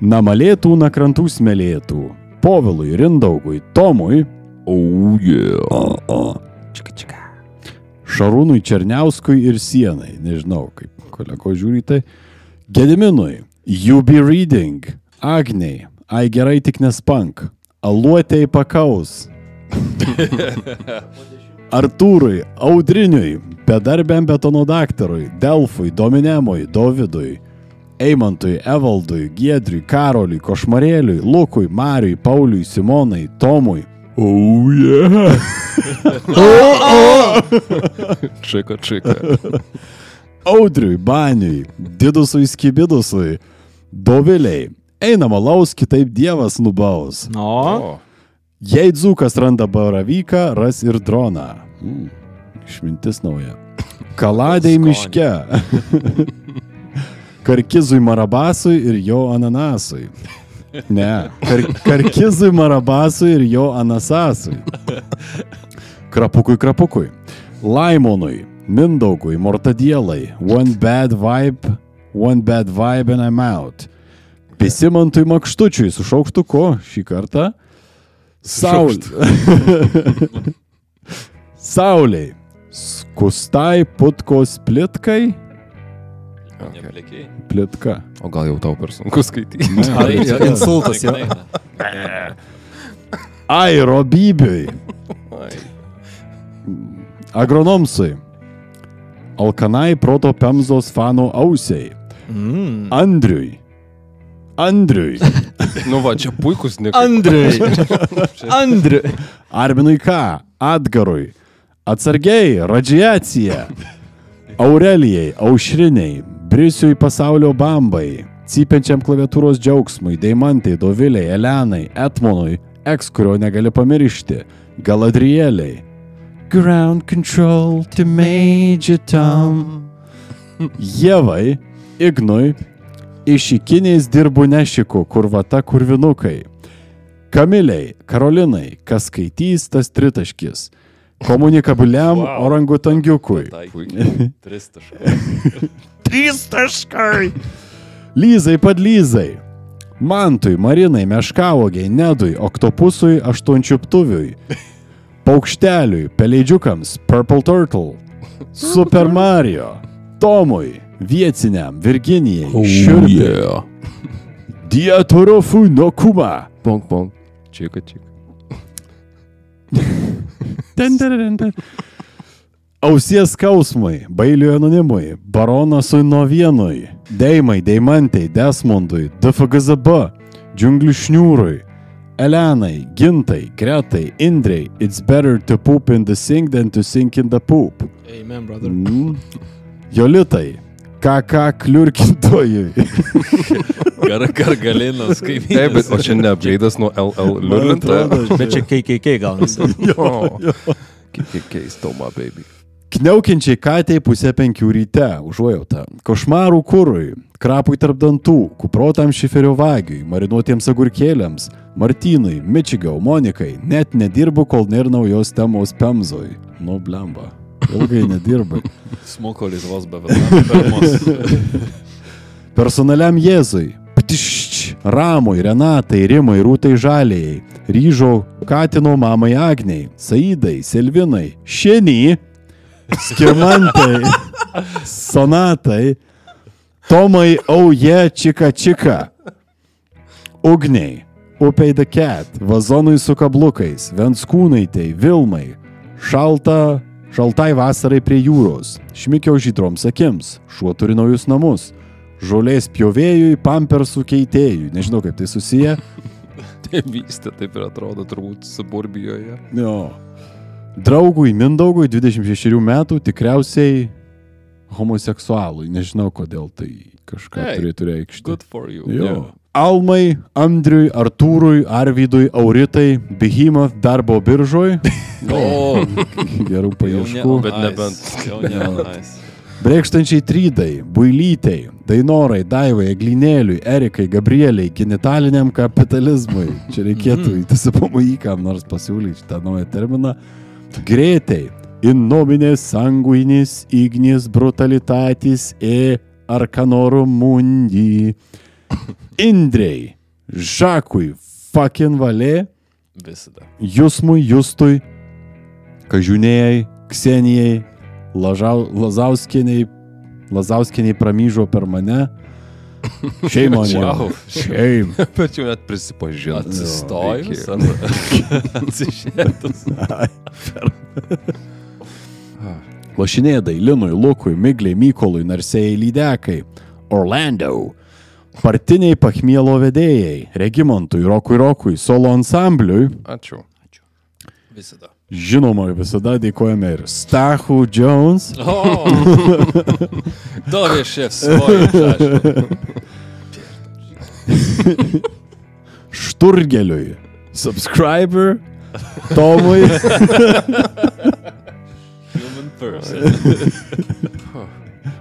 Namalėtų nakrantų smėlėtų, Povilui, Rindaugui, Tomui, Oh yeah. Šarūnui Černiauskui ir Sienai. Nežinau, kaip kolego žiūri tai. Gediminui, You Be Reading, Agnei, Ai gerai tik nespank, Aluotei pakaus. Artūrui, Audriniui, Bedarbiam betono daktarui, Delfui, Dominemui, Dovydui, Eimantui, Evaldui, Giedriui, Karoliui, Košmarėliui, Lukui, Mariui, Pauliui, Simonai, Tomui. Oh yeah. Čika. Audriui, Baniui, Didusui, Skibidusui, Doviliai. Einama laus, kitaip Dievas nubaus. O. Jei dzūkas randa baravyką, ras ir droną. Išmintis nauja. Kaladei miške. Karkizui Marabasui ir jo ananasui. Ne. Karkizui Marabasui ir jo anasasui. Krapukui. Laimonui, Mindaugui, Mortadielai. One bad vibe and I'm out. Pisimantui Makštučiui su šaukštuku šį kartą. Sauliai. Skustai putkos plitkai. Plitka. O gal jau tau per sunku skaityti? Insultas jau. Airobybiui. Agronomsui. Alkanai proto pemzos fanų ausiai. Andriui. Nu va, čia puikus Andriui. Arminui K. Atgarui. Atsargiai, radiacija. Aurelijai, Aušriniai, Brisiui pasaulio bambai, cypiančiam klaviatūros džiaugsmui, Deimantai, Doviliai, Elenai, Etmonui, eks, kurio negali pamiršti, Galadrieliai. Ground control to Major Tom. Ievai, Ignui, Išikiniais dirbu nešiku, kurvata kurvinukai. Kamiliai, Karolinai, kas skaitys, tas tritaškis. Komunikabiliam orangutangiukui. 3 taškai. Lyzai padlyzai. Mantui, Marinai, Meškavogiai, Nedui, Oktopusui, Aštuončiuptuviui. Paukšteliui, Peleidžiukams, Purple Turtle. Super Mario. Tomui, Vieciniam, Virginijai, Šiurpiai. Dietorofui Nokuma. Pong. Čika. Ausies skausmui, Bailiui anonimui, Baronasui Novienui, Deimai, Deimantei, Desmondui, DFGZB, Džiunglių šniūrui, Elenai, Gintai, Gretai, Indrei, it's better to poop in the sink than to sink in the poop. Amen, brother. Jolitai, KK kliurkintojui. Gargalinas, kaip Taip, bet o čia ne apgaidas nuo LL liurlintoje. Bet čia KKK gaunasi. KKK stoma, baby. Kniaukiančiai katei 4:30 ryte, užuojauta. Košmarų kurui, krapui tarp dantų, kuprotam šiferio vagiui, marinuotiems agurkėliams, Martynui, Mičigau, Monikai, net nedirbu, kol nėra naujos temos pemzoj. Nu, blemba. Ilgai nedirbai. Smuko Lietuvos BVP. Personaliam Jėzui, Ptišč, Ramui, Renatai, Rimai, Rūtai Žalėjai, Ryžau, Katino mamai Agniai, Saidai, Selvinai, Šenį, Skirmantai, Sonatai, Tomai, Auje, Čika, Ugniai, Upei the Cat, Vazonui su kablukais, Venskūnaitei, Vilmai, Šaltai vasarai prie jūros, Šmikio žydroms akims, Šuo turi naujus namus, Žolės pjovėjui, Pampersų keitėjui. Nežinau, kaip tai susiję. Tėvystė taip ir atrodo turbūt suburbijoje. Jo. Draugui Mindaugui 26 metų, tikriausiai homoseksualui. Nežinau, kodėl tai kažką turėtų reikšti. Good for you. Jo. Yeah. Almai, Andriui, Artūrui, Arvydui, Auritai, Behemoth darbo biržoj. O, Gerų paieškų. Bet nebent. Jau ne nice. Brėkštančiai Trydai, Builytei, Dainorai, Daivai, Eglynėliui, Erikai, Gabrieliai, genitaliniam kapitalizmui. Čia reikėtų į TSPMI kam nors pasiūlyti šitą naują terminą. Greitai, in nomine sanguinis ignis brutalitatis arcanorum mundi. Indrei, Žakui, fucking valė, Visada. Jusmui, Justui, Kažunėjai, Ksenijai, Lazauskieniai pramyžo per mane. Shame on you. Wow. Shame. Bet jau net prisipažinti. Atsistojus. Atsišėtus. Lašinėdai, Linui, Lukui, Migliai, Mykolui, Narsėjai, Lydekai, Orlando, partiniai Pachmielo vedėjai, Regimantui, Rokui, solo ansambliui. Ačiū. Visada. Žinoma, visada dėkojame ir Stachu Jones. Dobė šef svoju. Šturgeliui, subscriber, Tomui. Human person.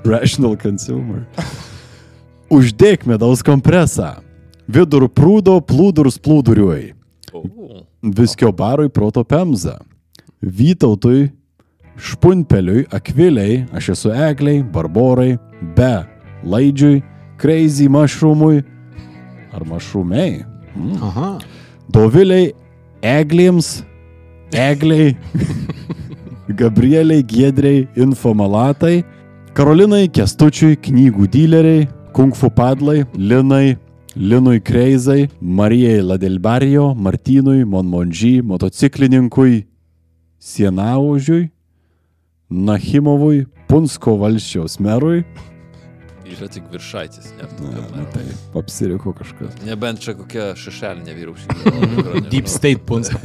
Rational consumer. Uždėk medaus kompresą. Vidur prūdo plūdurs plūduriuoj. Viskio barui proto pemza. Vytautui, Špunpeliui, Akviliai, aš esu Egliai, Barborai, Be, Laidžiui, Crazy Mushroomui, ar Mushroomei, Aha. Doviliai, Eglėms, Egliai, Gabrieliai, Giedriai, Infomalatai, Karolinai, Kestučiui, Knygų dyleriai, Kung Fu padlai, Linai, Linui Kreizai, Marijai Ladelbarijo, Martynui, Monmonži, motociklininkui, Sienaužiui, Nahimovui, Punsko valsčiaus merui. Yra tik viršaitis. Tai apsiriko kažkas. Nebent čia kokia šešėlinė vyriausybė. Deep State Punsko.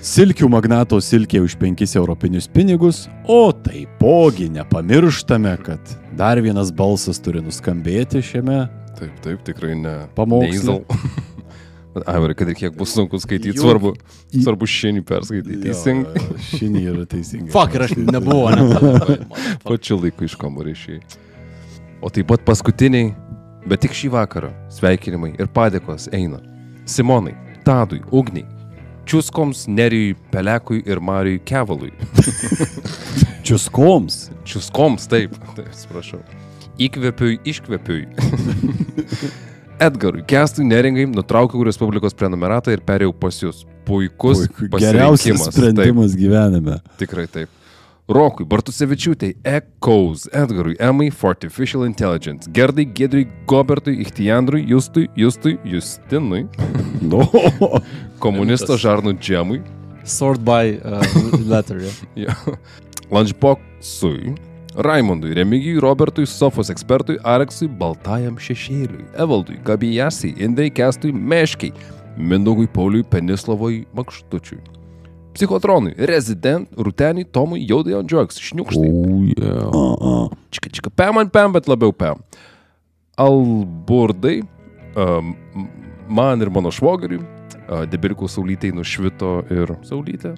Silkių magnato silkė už 5 europinius pinigus, o taipogi nepamirštame, kad dar vienas balsas turi nuskambėti šiame. Taip, tikrai ne. Pamoksle. Aivarai, kad ir kiek bus sunku skaityti, svarbu šinį perskaityti. Teisingai. Šinį yra teisingai. Fuck, ir aš nebuvau. Pačiu laiku iš kambario išėjai. O taip pat paskutiniai, bet tik šį vakarą, sveikinimai ir padėkos eina Simonai, Tadui, Ugniai, Čiuskoms, Nerijui, Pelekui ir Marijui Kevalui. Čiuskoms, taip, atsiprašau. Įkvepiui, iškvepiui. Edgarui, Kestui, Neringai, nutraukiau Respublikos prenumeratą ir perėjau pas jūs. Puikus geriausias sprendimas gyvenime. Tikrai taip. Rokui, Bartusevičiūtei, Ekaus, Edgarui, Emai, Fortificial Intelligence, Gerdai, Giedriui, Gobertui, Ichtijandrui, Justui, Justinui, komunisto Žarnų Džemui, Sort by letter, Lunchboxui, Raimondui, Remigijui, Robertui, Sofos ekspertui, Aleksui, Baltajam šešėliui, Evaldui, Gabijasiai, Indrei, Kestui, Meškiai, Mindaugui, Pauliui, Penislavoj, Makštučiui, Psichotronui, Resident, Rūteniui, Tomui, Jaudai on Drugs, Šniukštai, Čika, Pem, bet labiau Pem, Alburdai, man ir mano švogeriui, Debirkų Saulytei nušvito ir Saulytė,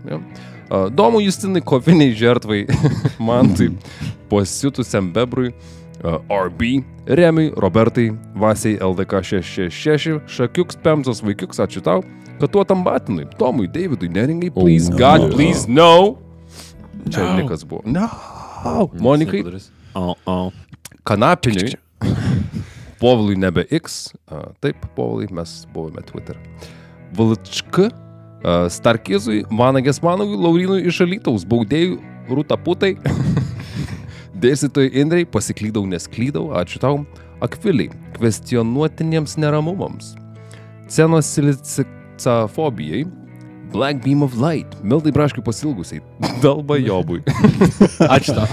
Domų Justinai, koviniai žertvai, Mantui, pasiutusiam Bebrui, RB, Remiui, Robertai, Vasiai, LDK 666, Šakiuks, Pemzos vaikiuks, ačiū tau, Katuotam Batinui, Tomui, Davidui, Neringai, please, God, please, no. Čia Nikas buvo. No. Monikai, Kanapiniui, Povilui nebe X, taip, Povilai, mes buvome Twitter. Valčk, Starkizui, Vanagės Managui, Laurinui iš Alytaus, Baudėjui, Rūtaputai, Dėstytojai Indrei, pasiklydau, nesklydau, ačiū tau, Akviliai, kvestionuotiniems neramumams, Cenos silicifobijai, Black Beam of Light, Mildai Braškiui pasilgusiai, Dalba Jobui. Ačiū tau.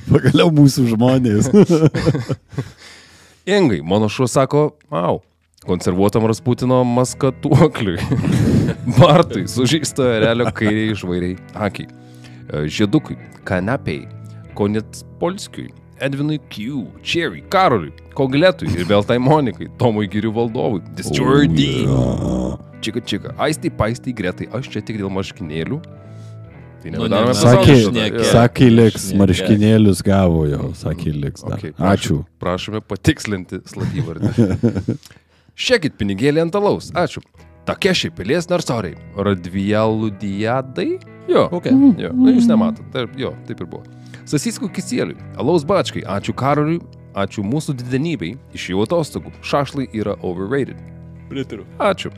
Pagaliau mūsų žmonės. Ingai, mano šuo sako, konservuotam Rasputino maskatuokliui. Bartui, sužeistojo erelio kairiai išvairiai akiai. Žiedukui, Kanapiai, Konitspolskiui, Edvinui Q, Cherry, Karoliui, Kogletui ir vėl tai Monikai, Tomui Girių valdovui, Destroyer D. Čika, Aistai, Paistai, Gretai, aš čia tik dėl marškinėlių. Tai Nu, nebedarome ne, Sakė, Šnekėk. sakė liks, Šnekėk. marškinėlius gavo jau, sakė liks. Okay, Ačiū. Prašome patikslinti slapyvardį. Šiekit pinigėlį ant alaus. Ačiū. Takešiai pilies narsoriai. Radvijaludijadai? Jo. Okay. Jo. Na, jūs nematot. Taip, jo, taip ir buvo. Sasiskų kisėliui. Alaus bačkai. Ačiū Karoliui. Ačiū mūsų didenybei. Iš jų atostogų. Šašlai yra overrated. Pritariu. Ačiū.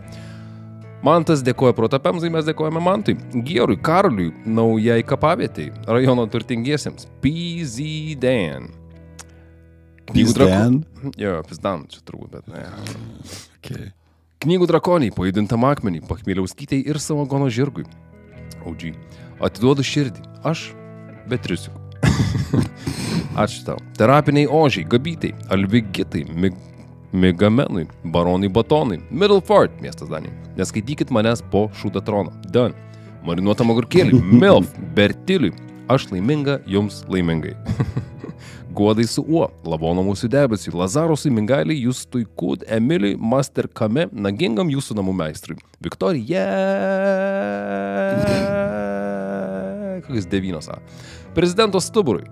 Mantas dėkoja protapemzai, mes dėkojame Mantui. Gierui, Karoliui, naujai kapavietei, rajono turtingiesiems. PZ Dan. Pizdan? Jo, Pizdan, čia turbūt, bet ne. Okay. Knygų drakoniai, pajudintam akmenį, Pachmieliauskytei ir Savagono žirgui. OG. Atiduodu širdį. Aš Betriusiu. Ačiū tau. Terapiniai ožiai, gabytei, alvigitai, Megamenui, baronai batonai, Middleford, miestas Danija. Neskaitykit manęs po Šūdatrono. Done. Marinuotam agurkėlį, Milf, Bertiliui. Aš laiminga, jums laimingai. Guodai su uo, Lavono mūsų debesiui, Lazarosui, Mingailiai, Justui Kud, Emiliui, Master Kame, nagingam jūsų namų meistrui. Viktorija. Kokias 9 A. Prezidento stuburui.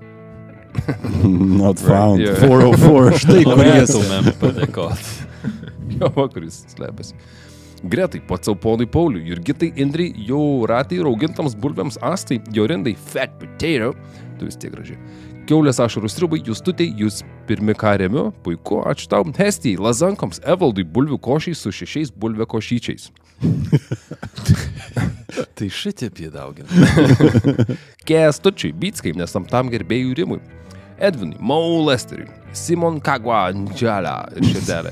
Not found. Yeah. 404. Štai kur jis. Norėtumėm padėkoti. Jo, kuris slepiasi. Gretai, pacau ponui Pauliui, Jurgitai, Indrai, jau ratai, raugintams bulbėms, Astai, Jorindai, Fat Potato, tu vis tiek gražiai. Kiaulės ašarų sriubai, Justutei, jūs pirmi ką remiu, puiku, ačiū tau, Hestijai, Lazankoms, Evaldui, bulvių košiai su 6 bulvė košyčiais. Tai šitiep jį daugina. Kęstučiui, Byckai, nesam tam gerbėjų rimui. Edvinui, Mau Lesteriui, Simon Kagwa Ndželė ir Širdelė.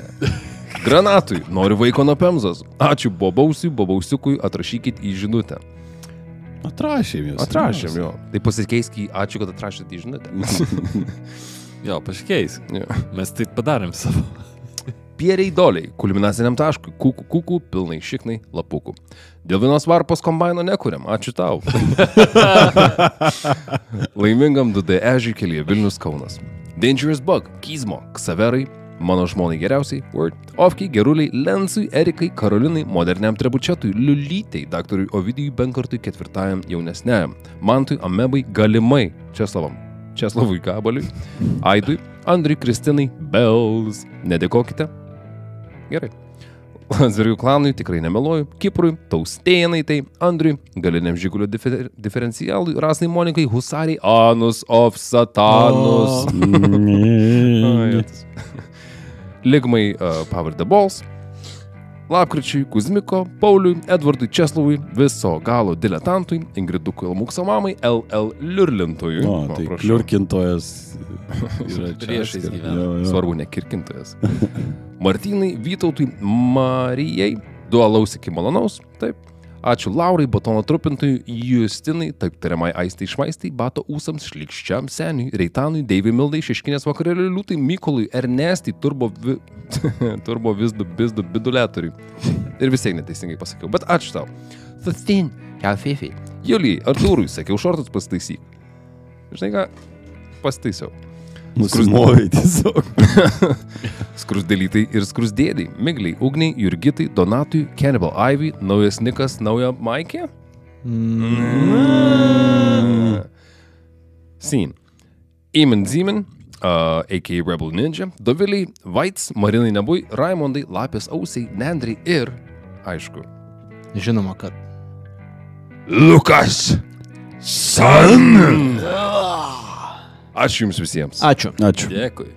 Granatui, noriu vaiko nuo Pemzos. Ačiū Bobausiukui, atrašykit į žinutę. Atrašėm jūs. Atrašėm, jo. Tai pasikeisk į ačiū, kad atrašėte į žinutę. Jo, pasikeis. Jo. Mes taip padarėm savo. Pieriai doliai, kulminaciniam taškui, kukų, pilnai šiknai, lapukų. Dėl vienos varpos kombaino nekuriam, ačiū tau. Laimingam 2D ežiui kelyje Vilnius Kaunas. Dangerous Bug, Kizmo, Ksaverai, mano žmonai geriausiai, Word, Ofkiai, Geruliai, Lensui, Erikai, Karolinai, moderniam Trebučetui, Liulytei, daktarui Ovidijui Benkartui 4 jaunesniajam, Mantui, Amebai, Galimai, Česlavui Gabaliui, Aidui, Andriui, Kristinai, Bells. Nedėkokite. Gerai. Landsbergių klanui, tikrai nemeluoju, Kiprui, Taustėnai, tai Andriui, galiniam Žigulio diferencialui, Rasnai Monikai, Husariai, Anus of Satanus. Ligmai pavardę Balls, Lapkričiui, Kuzmiko, Pauliui, Edvardui, Česlavui, viso galo diletantui, Ingridukui Lamukso mamai, LL Liurlintojui. O, tai kliurkintojas yra čia. Priešais gyvena. Jo, jo. Svarbu, ne kirkintojas. Martynai, Vytautui, Marijai, du alaus iki malonaus, taip. Ačiū Laurai, batono trupintojui, Justinai, taip tariamai Aistai Šmaistai, Bato ūsams, Šlikščiam seniui, Reitanui, Deivui Mildai, Šeškinės vakarėliui, Liūtai, Mykolui, Ernestai, Turbo Vizdu Biduliatoriui. Ir visai neteisingai pasakiau, bet ačiū tau. Sustin, ką Fifi. Julijai, Artūrui, sakiau, šortus pasitaisyk. Žinai ką, pasitaisiau. Nusimovai tiesiog. Skrusdėlytai ir skrusdėdai, Migliai, Ugniai, Jurgitai, Donatui, Cannibal Ivy, naujas Nikas, nauja Maikė? Scene. Eamon Zeman, a.k.a. Rebel Ninja, Doviliai, Vaits, Marinai Nebui, Raimondai, Lapės Ausiai, Nendrai ir, aišku, Žinoma, kad. Lukas San. ačiū jums visiems. Ačiū. Ačiū. Dėkui.